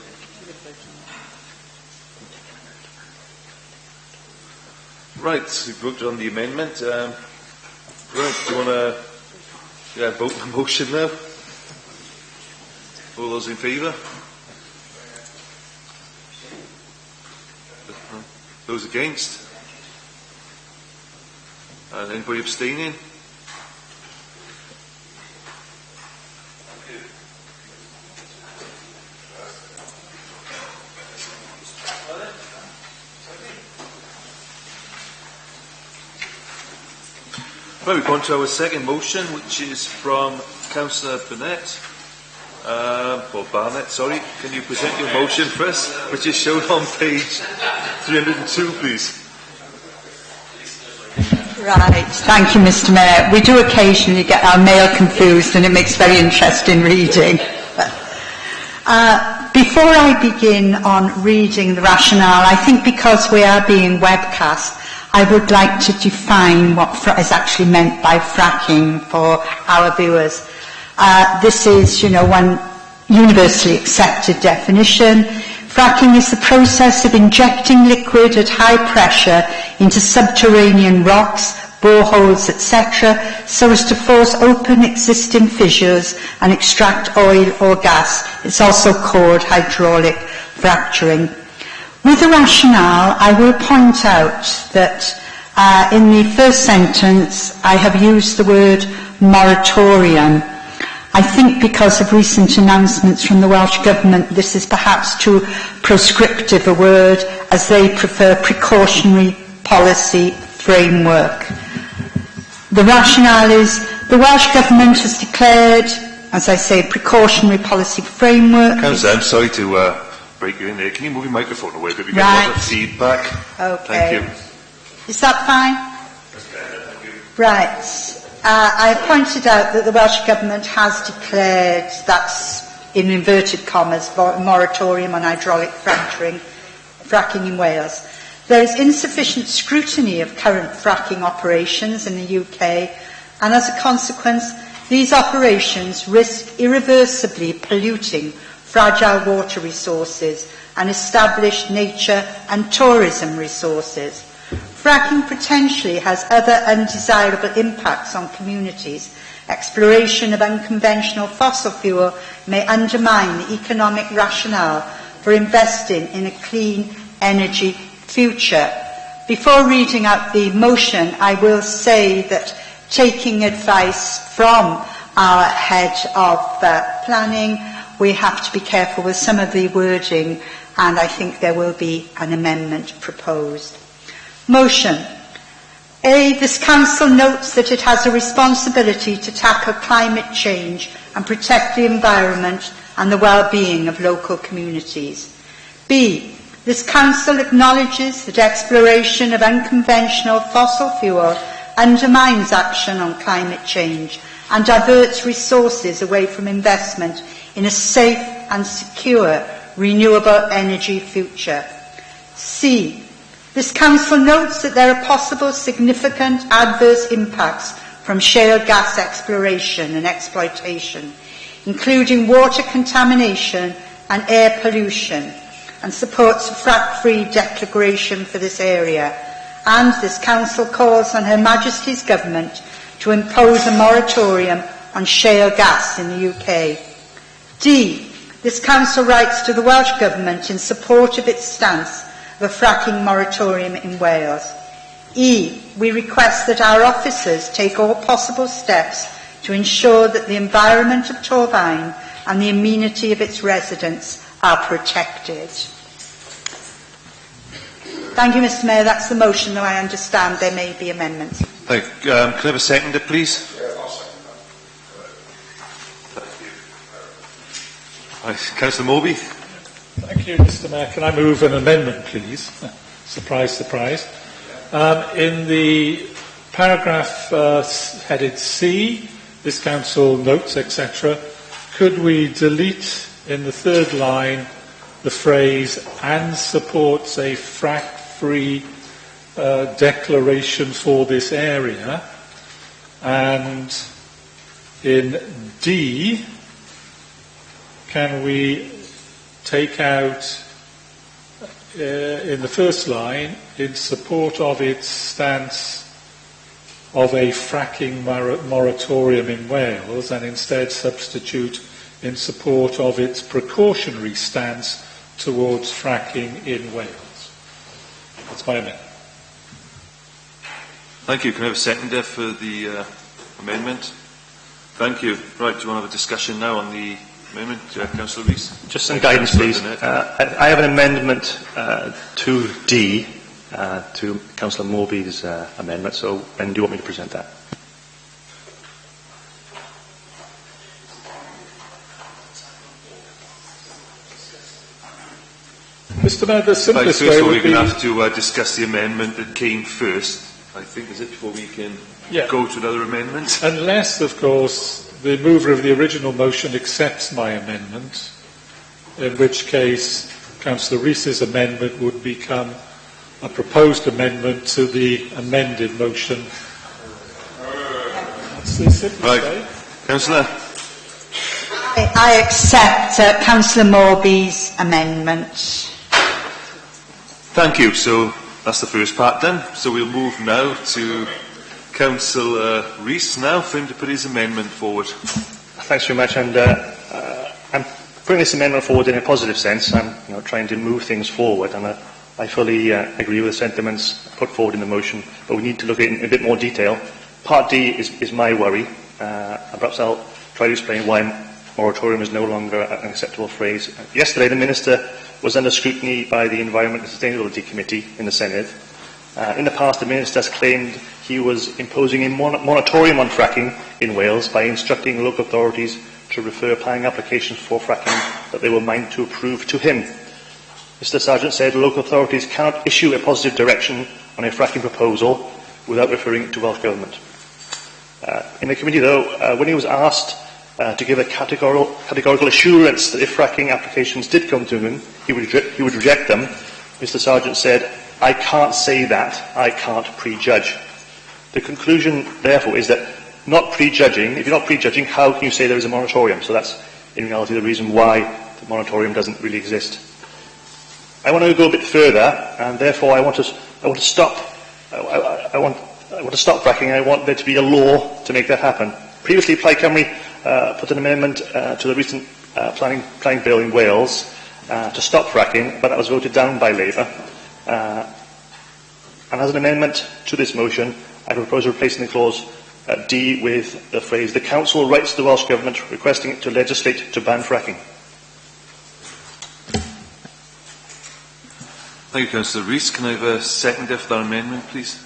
Right, we've voted on the amendment. Right, do you want to vote the motion now? All those in favour? Those against? And anybody abstaining? Right, we've gone to our second motion, which is from Councillor Barnett. Sorry. Can you present your motion first, which is shown on page 302, please? Right, thank you, Mr Mayor. We do occasionally get our mail confused and it makes very interesting reading. Before I begin on reading the rationale, I think because we are being webcast, I would like to define what is actually meant by fracking for our viewers. This is, one universally accepted definition. Fracking is the process of injecting liquid at high pressure into subterranean rocks, boreholes, etc., so as to force open existing fissures and extract oil or gas. It's also called hydraulic fracturing. With the rationale, I will point out that in the first sentence I have used the word moratorium. I think because of recent announcements from the Welsh Government, this is perhaps too proscriptive a word, as they prefer precautionary policy framework. The rationale is the Welsh Government has declared, as I say, precautionary policy framework. Councillor, I'm sorry to break you in there. Can you move your microphone away? But we get a lot of feedback. Okay. Thank you. Is that fine? Right. I pointed out that the Welsh Government has declared, that's in inverted commas, a moratorium on hydraulic fracking in Wales. There is insufficient scrutiny of current fracking operations in the UK, and as a consequence, these operations risk irreversibly polluting fragile water resources and established nature and tourism resources. Fracking potentially has other undesirable impacts on communities. Exploration of unconventional fossil fuel may undermine the economic rationale for investing in a clean energy future. Before reading out the motion, I will say that taking advice from our head of planning, we have to be careful with some of the wording, and I think there will be an amendment proposed. Motion. A. This Council notes that it has a responsibility to tackle climate change and protect the environment and the well-being of local communities. B. This Council acknowledges that exploration of unconventional fossil fuel undermines action on climate change and diverts resources away from investment in a safe and secure renewable energy future. C. This Council notes that there are possible significant adverse impacts from shale gas exploration and exploitation, including water contamination and air pollution, and supports a frack-free declaration for this area. And this Council calls on Her Majesty's Government to impose a moratorium on shale gas in the UK. D. This Council writes to the Welsh Government in support of its stance of a fracking moratorium in Wales. E. We request that our officers take all possible steps to ensure that the environment of Torfaen and the amenity of its residents are protected. Thank you, Mr Mayor. That's the motion, though I understand there may be amendments. Thank you. Can I have a seconder, please? Right, Councillor Moby. Thank you, Mr. Mayor. Can I move an amendment, please? Surprise, surprise. In the paragraph headed C, this council notes, etc., could we delete in the third line the phrase "and supports a frack-free declaration for this area"? And in D, can we take out in the first line, in support of its stance of a fracking moratorium in Wales, and instead substitute in support of its precautionary stance towards fracking in Wales? That's my amendment. Thank you. Can I have a seconder for the amendment? Thank you. Right, do you want to have a discussion now on the amendment? Councillor Rees. Just some guidance, please. I have an amendment to D, to Councillor Moby's amendment, so when do you want me to present that? Mr. Mayor, the simplest way First of all, would we're be... going to have to discuss the amendment that came first, I think, is it, before we can go to another amendment? Unless, of course, the mover of the original motion accepts my amendment, in which case Councillor Rees's amendment would become a proposed amendment to the amended motion. That's the simplest way. Councillor. I accept Councillor Morby's amendment. Thank you. So that's the first part done. So we'll move now to Councillor Rees now for him to put his amendment forward. Thanks very much. And I'm putting this amendment forward in a positive sense. I'm trying to move things forward, and I fully agree with the sentiments put forward in the motion, but we need to look at it in a bit more detail. Part D is my worry. Perhaps I'll try to explain why moratorium is no longer an acceptable phrase. Yesterday, the Minister was under scrutiny by the Environment and Sustainability Committee in the Senedd. In the past, the Minister has claimed he was imposing a moratorium on fracking in Wales by instructing local authorities to refer planning applications for fracking that they were minded to approve to him. Mr Sargent said local authorities cannot issue a positive direction on a fracking proposal without referring it to Welsh Government. In the committee, though, when he was asked to give a categorical assurance that if fracking applications did come to him, he would reject them, Mr Sargent said, "I can't say that, I can't prejudge." The conclusion, therefore, is that not prejudging, if you're not prejudging, how can you say there is a moratorium? So that's, in reality, the reason why the moratorium doesn't really exist. I want to go a bit further, and therefore I want to stop fracking. I want there to be a law to make that happen. Previously, Plaid Cymru put an amendment to the recent planning bill in Wales to stop fracking, but that was voted down by Labour. And as an amendment to this motion, I propose replacing the clause D with the phrase, "The Council writes to the Welsh Government requesting it to legislate to ban fracking." Thank you, Councillor Rees. Can I have a seconder for that amendment, please?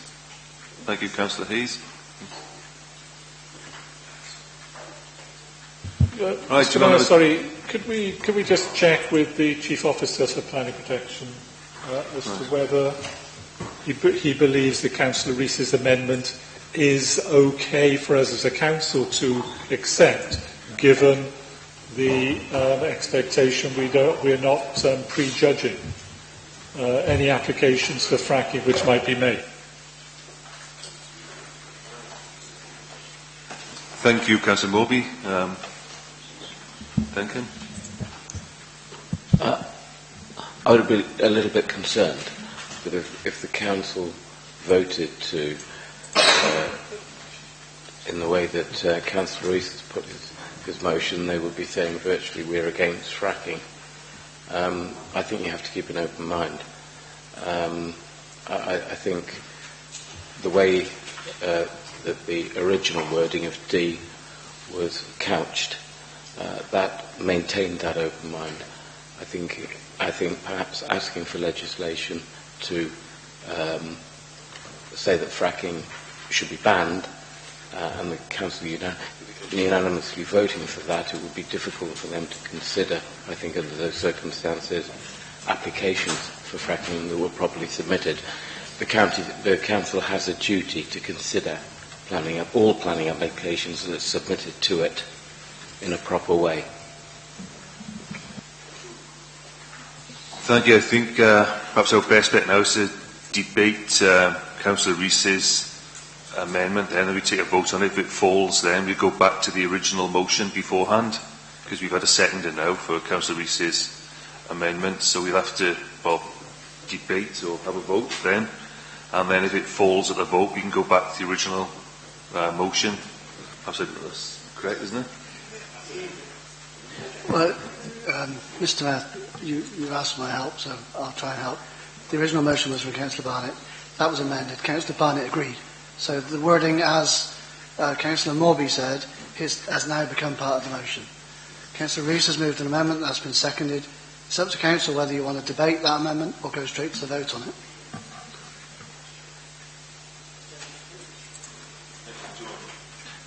Thank you, Councillor Hayes. Mr. Mayor, sorry, could we just check with the Chief Officer for Planning Protection as to whether he believes that Councillor Rees's amendment is okay for us as a council to accept, given the expectation we're not prejudging any applications for fracking which might be made. Thank you, Councillor Moby. Duncan? I would be a little bit concerned that if the council voted to, in the way that Councillor Rees has put his motion, they would be saying virtually we're against fracking. I think you have to keep an open mind. I think the way that the original wording of D was couched, that maintained that open mind. I think perhaps asking for legislation to say that fracking should be banned and the council unanimously voting for that, it would be difficult for them to consider, I think under those circumstances, applications for fracking that were properly submitted. The council has a duty to consider all planning applications that are submitted to it in a proper way. Thank you. I think perhaps our best bet now is to debate Councillor Rees's amendment, and then we take a vote on it. If it falls, then we go back to the original motion beforehand, because we've had a seconder now for Councillor Rees's amendment, so we'll have to, well, debate or have a vote then, and then if it falls at the vote, we can go back to the original motion. Perhaps that's correct, isn't it? Well, Mr Mayor, you've asked for my help, so I'll try and help. The original motion was from Councillor Barnett. That was amended. Councillor Barnett agreed. So the wording, as Councillor Morby said, has now become part of the motion. Councillor Rees has moved an amendment that's been seconded. It's up to Council whether you want to debate that amendment or go straight to the vote on it.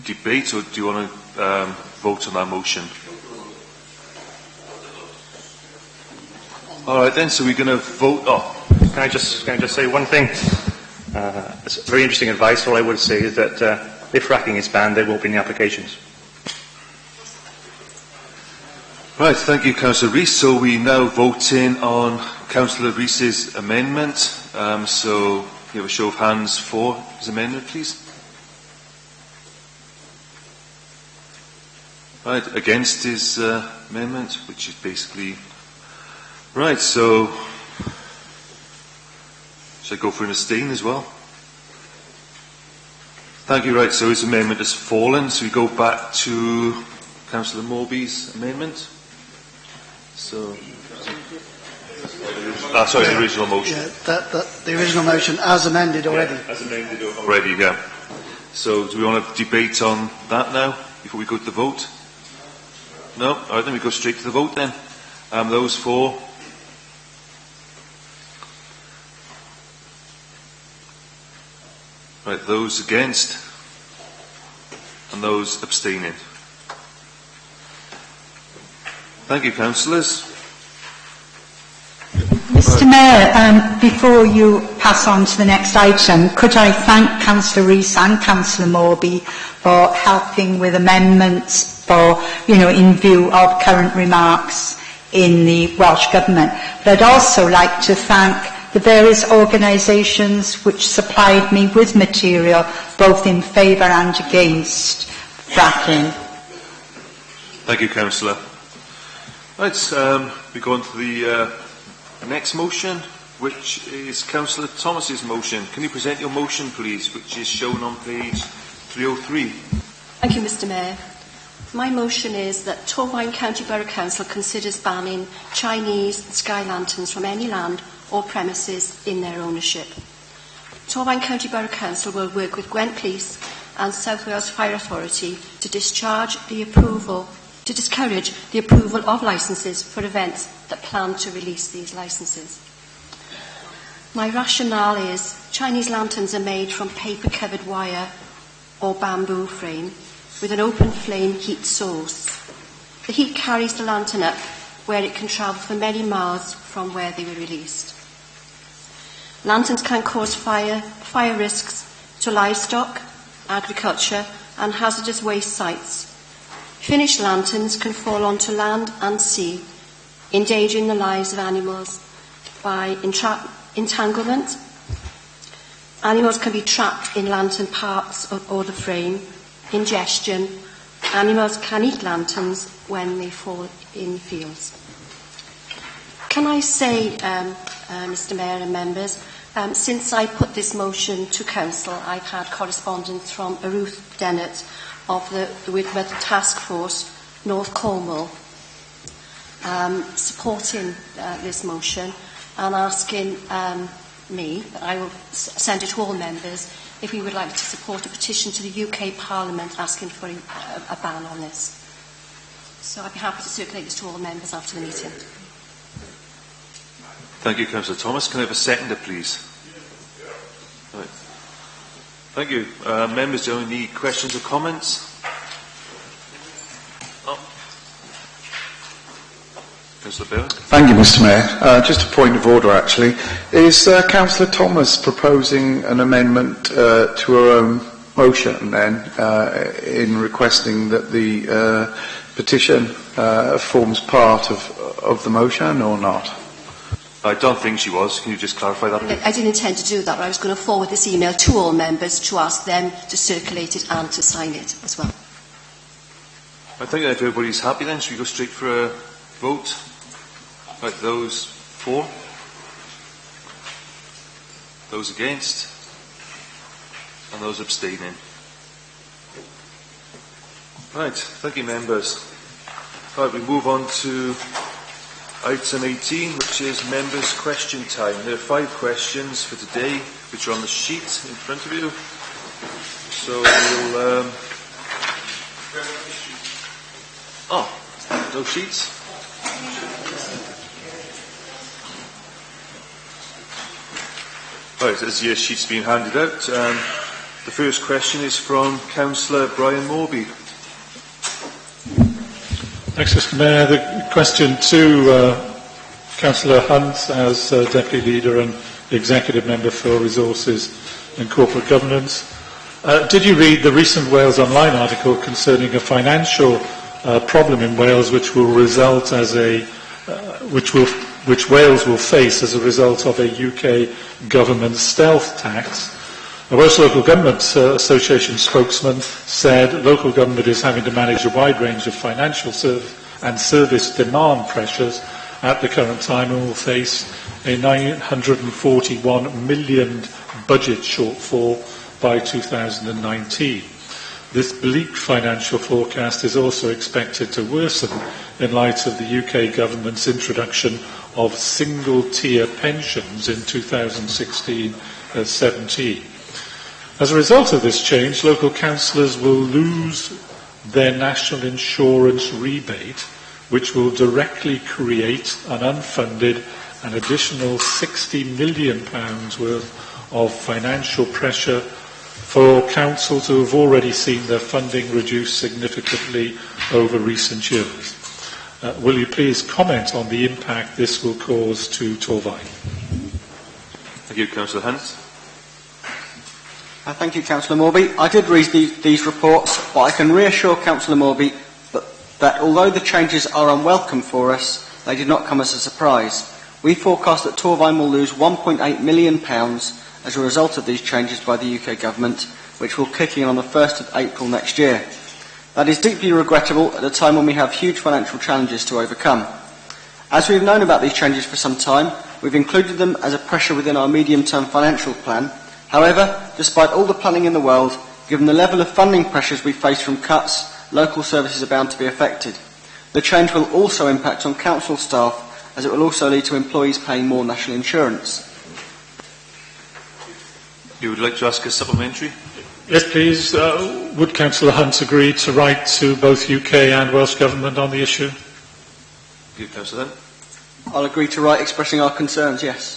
Debate, or do you want to vote on that motion? All right then, so we're going to vote. Can I just say one thing? It's very interesting advice. All I would say is that if fracking is banned, there won't be any applications. Right, thank you, Councillor Rees. So we now vote in on Councillor Rees's amendment. So you have a show of hands for his amendment, please. Right, against his amendment, which is basically... Right, so... Should I go for an abstain as well? Thank you, right, so his amendment has fallen, so we go back to Councillor Morby's amendment. So... sorry, the original motion. Yeah, the original motion as amended already. Yeah, as amended already, yeah. So do we want to debate on that now, before we go to the vote? No? All right, then we go straight to the vote then. Those for? Right, those against? And those abstaining? Thank you, councillors. Mr Mayor, before you pass on to the next item, could I thank Councillor Rees and Councillor Morby for helping with amendments in view of current remarks in the Welsh Government. But I'd also like to thank the various organisations which supplied me with material both in favour and against fracking. Thank you, Councillor. Right, we go on to the next motion, which is Councillor Thomas's motion. Can you present your motion, please, which is shown on page 303? Thank you, Mr Mayor. My motion is that Torfaen County Borough Council considers banning Chinese sky lanterns from any land or premises in their ownership. Torfaen County Borough Council will work with Gwent Police and South Wales Fire Authority to discourage the approval of licences for events that plan to release these licences. My rationale is Chinese lanterns are made from paper-covered wire or bamboo frame with an open flame heat source. The heat carries the lantern up where it can travel for many miles from where they were released. Lanterns can cause fire risks to livestock, agriculture and hazardous waste sites. Finished lanterns can fall onto land and sea, endangering the lives of animals by entanglement. Animals can be trapped in lantern parts or the frame. Ingestion. Animals can eat lanterns when they fall in fields. Can I say, Mr Mayor and members, since I put this motion to Council, I've had correspondence from Ruth Dennett of the Widworth Task Force, North Cornwall, supporting this motion and asking me, but I will send it to all members, if we would like to support a petition to the UK Parliament asking for a ban on this. So I'd be happy to circulate this to all members after the meeting. Thank you, Councillor Thomas. Can I have a seconder, please? Right. Thank you. Members, do you have any questions or comments? Councillor Bailey. Thank you, Mr Mayor. Just a point of order, actually. Is Councillor Thomas proposing an amendment to her own motion, then, in requesting that the petition forms part of the motion, or not? I don't think she was. Can you just clarify that? I didn't intend to do that. I was going to forward this email to all members to ask them to circulate it and to sign it as well. I think that if everybody's happy, then should we go straight for a vote? Right, those for? Those against? And those abstaining? Right, thank you, members. Right, we move on to item 18, which is members' question time. There are 5 questions for today, which are on the sheet in front of you. So we'll... no sheets? Right, as your sheet's being handed out, the first question is from Councillor Brian Morby. Thanks, Mr Mayor. The question to Councillor Hunt as Deputy Leader and Executive Member for Resources and Corporate Governance. Did you read the recent Wales Online article concerning a financial problem in Wales which will result as which Wales will face as a result of a UK government stealth tax? The Welsh Local Government Association spokesman said local government is having to manage a wide range of financial and service demand pressures at the current time and will face a £941 million budget shortfall by 2019. This bleak financial forecast is also expected to worsen in light of the UK government's introduction of single-tier pensions in 2016-17. As a result of this change, local councillors will lose their national insurance rebate, which will directly create an unfunded and additional £60 million worth of financial pressure for councils who have already seen their funding reduced significantly over recent years. Will you please comment on the impact this will cause to Torfaen? Thank you, Councillor Hunt. Thank you, Councillor Morby. I did read these reports, but I can reassure Councillor Morby that although the changes are unwelcome for us, they did not come as a surprise. We forecast that Torfaen will lose £1.8 million as a result of these changes by the UK government, which will kick in on the 1st of April next year. That is deeply regrettable at a time when we have huge financial challenges to overcome. As we have known about these changes for some time, we've included them as a pressure within our medium-term financial plan. However, despite all the planning in the world, given the level of funding pressures we face from cuts, local services are bound to be affected. The change will also impact on council staff, as it will also lead to employees paying more national insurance. You would like to ask a supplementary? Yes, please. Would Councillor Hunt agree to write to both UK and Welsh Government on the issue? Thank you, Councillor Hunt. I'll agree to write expressing our concerns, yes.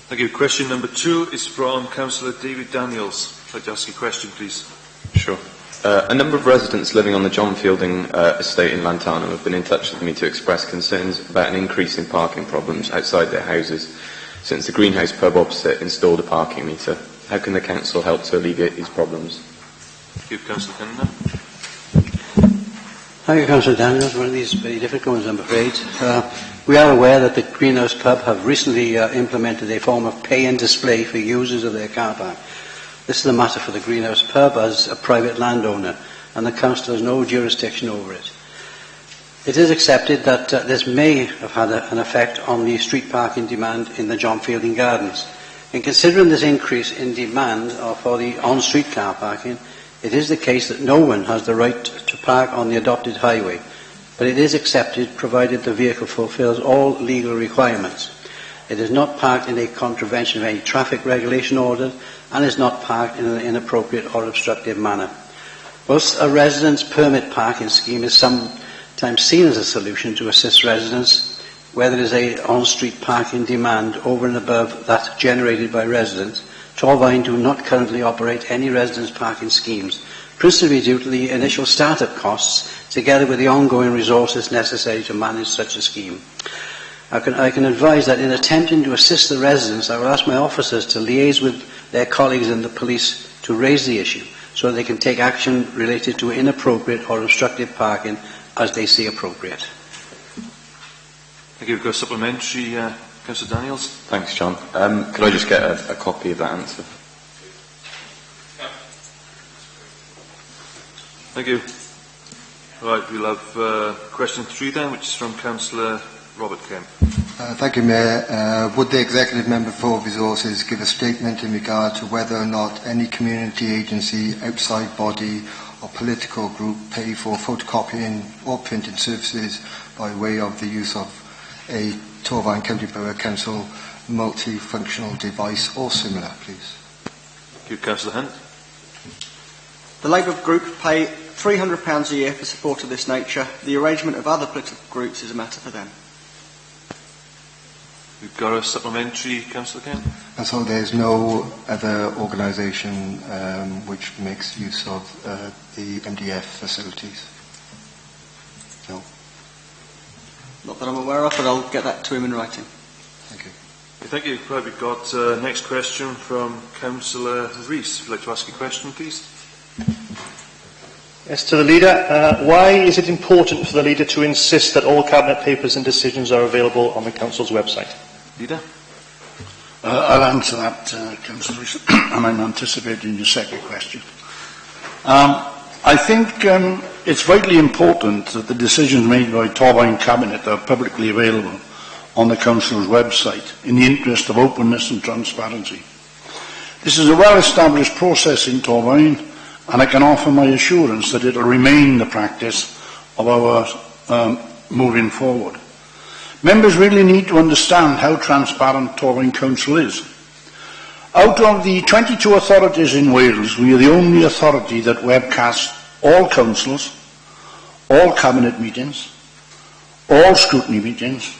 Thank you. Question number 2 is from Councillor David Daniels. I'd like to ask you a question, please. Sure. A number of residents living on the John Fielding estate in Lantana have been in touch with me to express concerns about an increase in parking problems outside their houses since the Greenhouse pub opposite installed a parking meter. How can the council help to alleviate these problems? Thank you, Councillor Kennedy. Thank you, Councillor Daniels. One of these very difficult ones, I'm afraid. We are aware that the Greenhouse pub have recently implemented a form of pay and display for users of their car park. This is a matter for the Greenhouse pub as a private landowner, and the council has no jurisdiction over it. It is accepted that this may have had an effect on the street parking demand in the John Fielding Gardens. In considering this increase in demand for the on-street car parking, it is the case that no one has the right to park on the adopted highway, but it is accepted provided the vehicle fulfills all legal requirements. It is not parked in a contravention of any traffic regulation order and is not parked in an inappropriate or obstructive manner. Whilst a residence permit parking scheme is sometimes seen as a solution to assist residents where there is a on-street parking demand over and above that generated by residents Torvine do not currently operate any residence parking schemes, principally due to the initial start-up costs, together with the ongoing resources necessary to manage such a scheme. I can advise that in attempting to assist the residents, I will ask my officers to liaise with their colleagues in the police to raise the issue, so they can take action related to inappropriate or obstructive parking as they see appropriate. Thank you. We've got a supplementary, Councillor Daniels. Thanks, John. Could I just get a copy of that answer? Thank you. Right, we'll have question 3 then, which is from Councillor Robert Kemp. Thank you, Mayor. Would the Executive Member for Resources give a statement in regard to whether or not any community agency, outside body or political group pay for photocopying or printing services by way of the use of a Torvine County Borough Council multifunctional device or similar, please? Thank you, Councillor Hunt. The Labour group pay £300 a year for support of this nature. The arrangement of other political groups is a matter for them. We've got a supplementary, Councillor Kemp. And so there's no other organisation which makes use of the MDF facilities? No? Not that I'm aware of, but I'll get that to him in writing. Thank you. Thank you. Right, we've got next question from Councillor Rees. If you'd like to ask a question, please. Yes, to the Leader. Why is it important for the Leader to insist that all Cabinet papers and decisions are available on the Council's website? Leader? I'll answer that, Councillor Rees, and I'm anticipating your second question. I think it's vitally important that the decisions made by Torvine Cabinet are publicly available on the Council's website in the interest of openness and transparency. This is a well-established process in Torvine, and I can offer my assurance that it will remain the practice of our moving forward. Members really need to understand how transparent Torvine Council is. Out of the 22 authorities in Wales, we are the only authority that webcasts all councils, all cabinet meetings, all scrutiny meetings,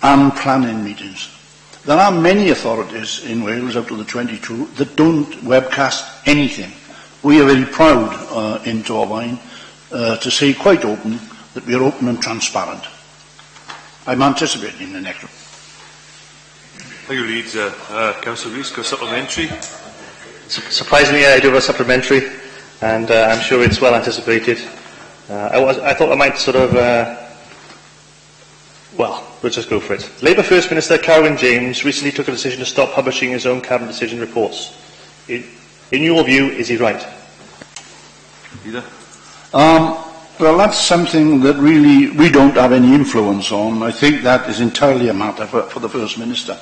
and planning meetings. There are many authorities in Wales, out of the 22, that don't webcast anything. We are very proud in Torvine to say quite open that we are open and transparent. I'm anticipating the next one. Thank you, Lead. Councillor Rees, go supplementary. Surprisingly, I do have a supplementary, and I'm sure it's well anticipated. I thought I might sort of, well, we'll just go for it. Labour First Minister Carwyn James recently took a decision to stop publishing his own Cabinet decision reports. In your view, is he right? Leader? Well, that's something that really we don't have any influence on. I think that is entirely a matter for the First Minister.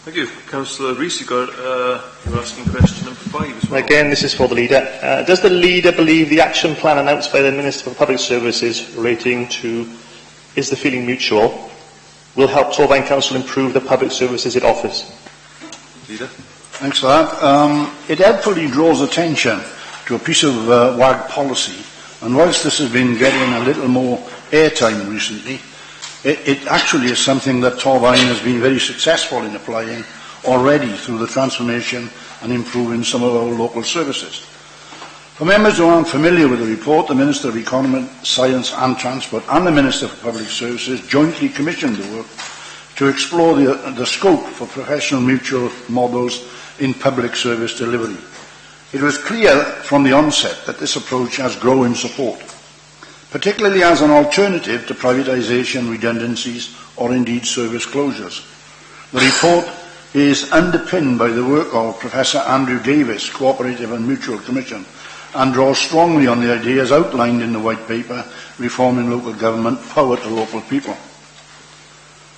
Thank you. Councillor Rees, you're asking question number 5 as well. Again, this is for the Leader. Does the Leader believe the action plan announced by the Minister for Public Services relating to Is the Feeling Mutual will help Torvine Council improve the public services it offers? Leader? Thanks for that. It helpfully draws attention to a piece of WAG policy, and whilst this has been getting a little more airtime recently, it actually is something that Torvine has been very successful in applying already through the transformation and improving some of our local services. For members who aren't familiar with the report, the Minister of Economy, Science and Transport and the Minister for Public Services jointly commissioned the work to explore the scope for professional mutual models in public service delivery. It was clear from the onset that this approach has growing support, particularly as an alternative to privatisation, redundancies or indeed service closures. The report is underpinned by the work of Professor Andrew Davis, Cooperative and Mutual Commission, and draws strongly on the ideas outlined in the White Paper, Reforming Local Government, Power to Local People.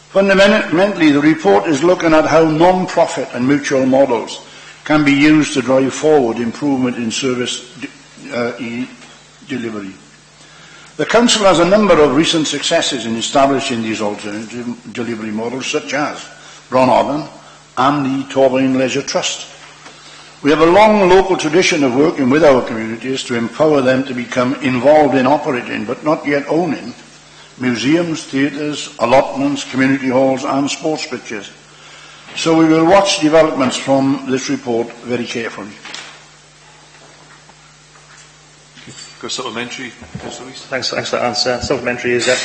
Fundamentally, the report is looking at how non-profit and mutual models can be used to drive forward improvement in service delivery. The Council has a number of recent successes in establishing these alternative delivery models, such as Bronhaven and the Torvine Leisure Trust. We have a long local tradition of working with our communities to empower them to become involved in operating, but not yet owning, museums, theatres, allotments, community halls and sports pitches. So we will watch developments from this report very carefully. Go supplementary, Councillor Rees. Thanks for that answer. Supplementary is that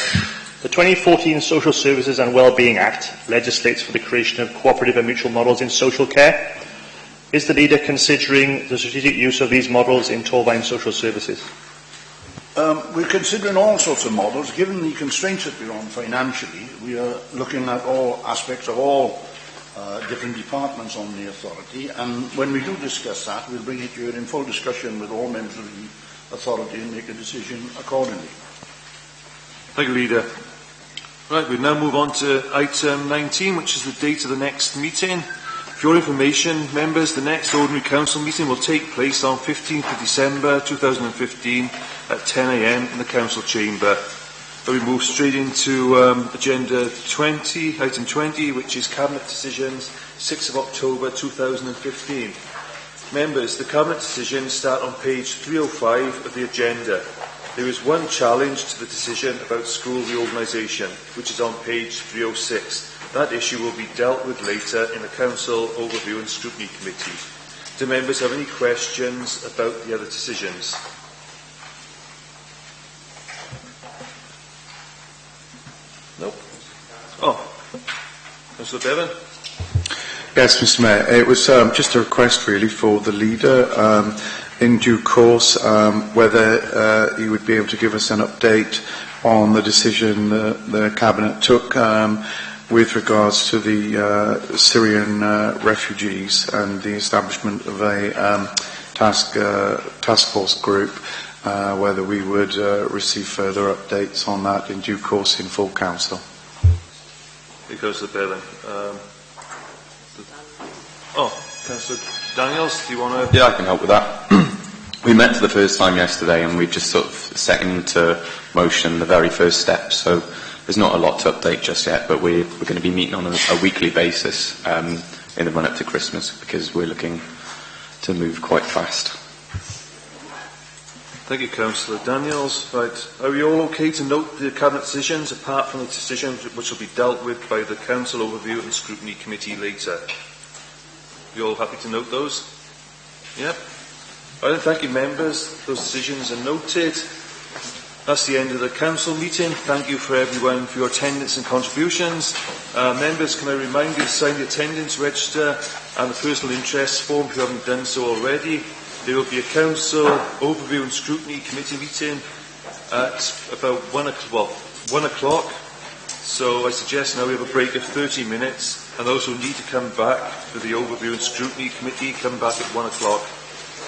the 2014 Social Services and Wellbeing Act legislates for the creation of cooperative and mutual models in social care. Is the leader considering the strategic use of these models in Torvine social services? We're considering all sorts of models. Given the constraints that we're on financially, we are looking at all aspects of all different departments on the authority, and when we do discuss that, we'll bring it here in full discussion with all members of the authority and make a decision accordingly. Thank you, Leader. Right, we now move on to item 19, which is the date of the next meeting. For your information, members, the next Ordinary Council meeting will take place on 15th of December 2015 at 10 a.m. in the Council Chamber. But we move straight into Agenda 20, item 20, which is Cabinet Decisions, 6th of October 2015. Members, the Cabinet decisions start on page 305 of the agenda. There is one challenge to the decision about school reorganisation, which is on page 306. That issue will be dealt with later in the Council Overview and Scrutiny Committee. Do members have any questions about the other decisions? Nope. Oh, Councillor Bevan. Yes, Mr. Mayor. It was just a request, really, for the leader, in due course, whether he would be able to give us an update on the decision the Cabinet took with regards to the Syrian refugees and the establishment of a task force group, whether we would receive further updates on that in due course in full council. Councillor Bevan. Councillor Daniels, do you want to... Yeah, I can help with that. We met for the first time yesterday and we just sort of set into motion the very first step, so there's not a lot to update just yet, but we're going to be meeting on a weekly basis in the run-up to Christmas because we're looking to move quite fast. Thank you, Councillor Daniels. Right, are we all okay to note the Cabinet decisions, apart from the decisions which will be dealt with by the Council Overview and Scrutiny Committee later? You all happy to note those? Yep. Right, thank you, members. Those decisions are noted. That's the end of the Council meeting. Thank you for everyone for your attendance and contributions. Members, can I remind you to sign the attendance register and the personal interest form if you haven't done so already. There will be a Council Overview and Scrutiny Committee meeting at about 1 o'clock. So I suggest now we have a break of 30 minutes, and those who need to come back for the Overview and Scrutiny Committee come back at 1 o'clock.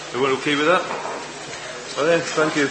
Everyone okay with that? Well then, thank you.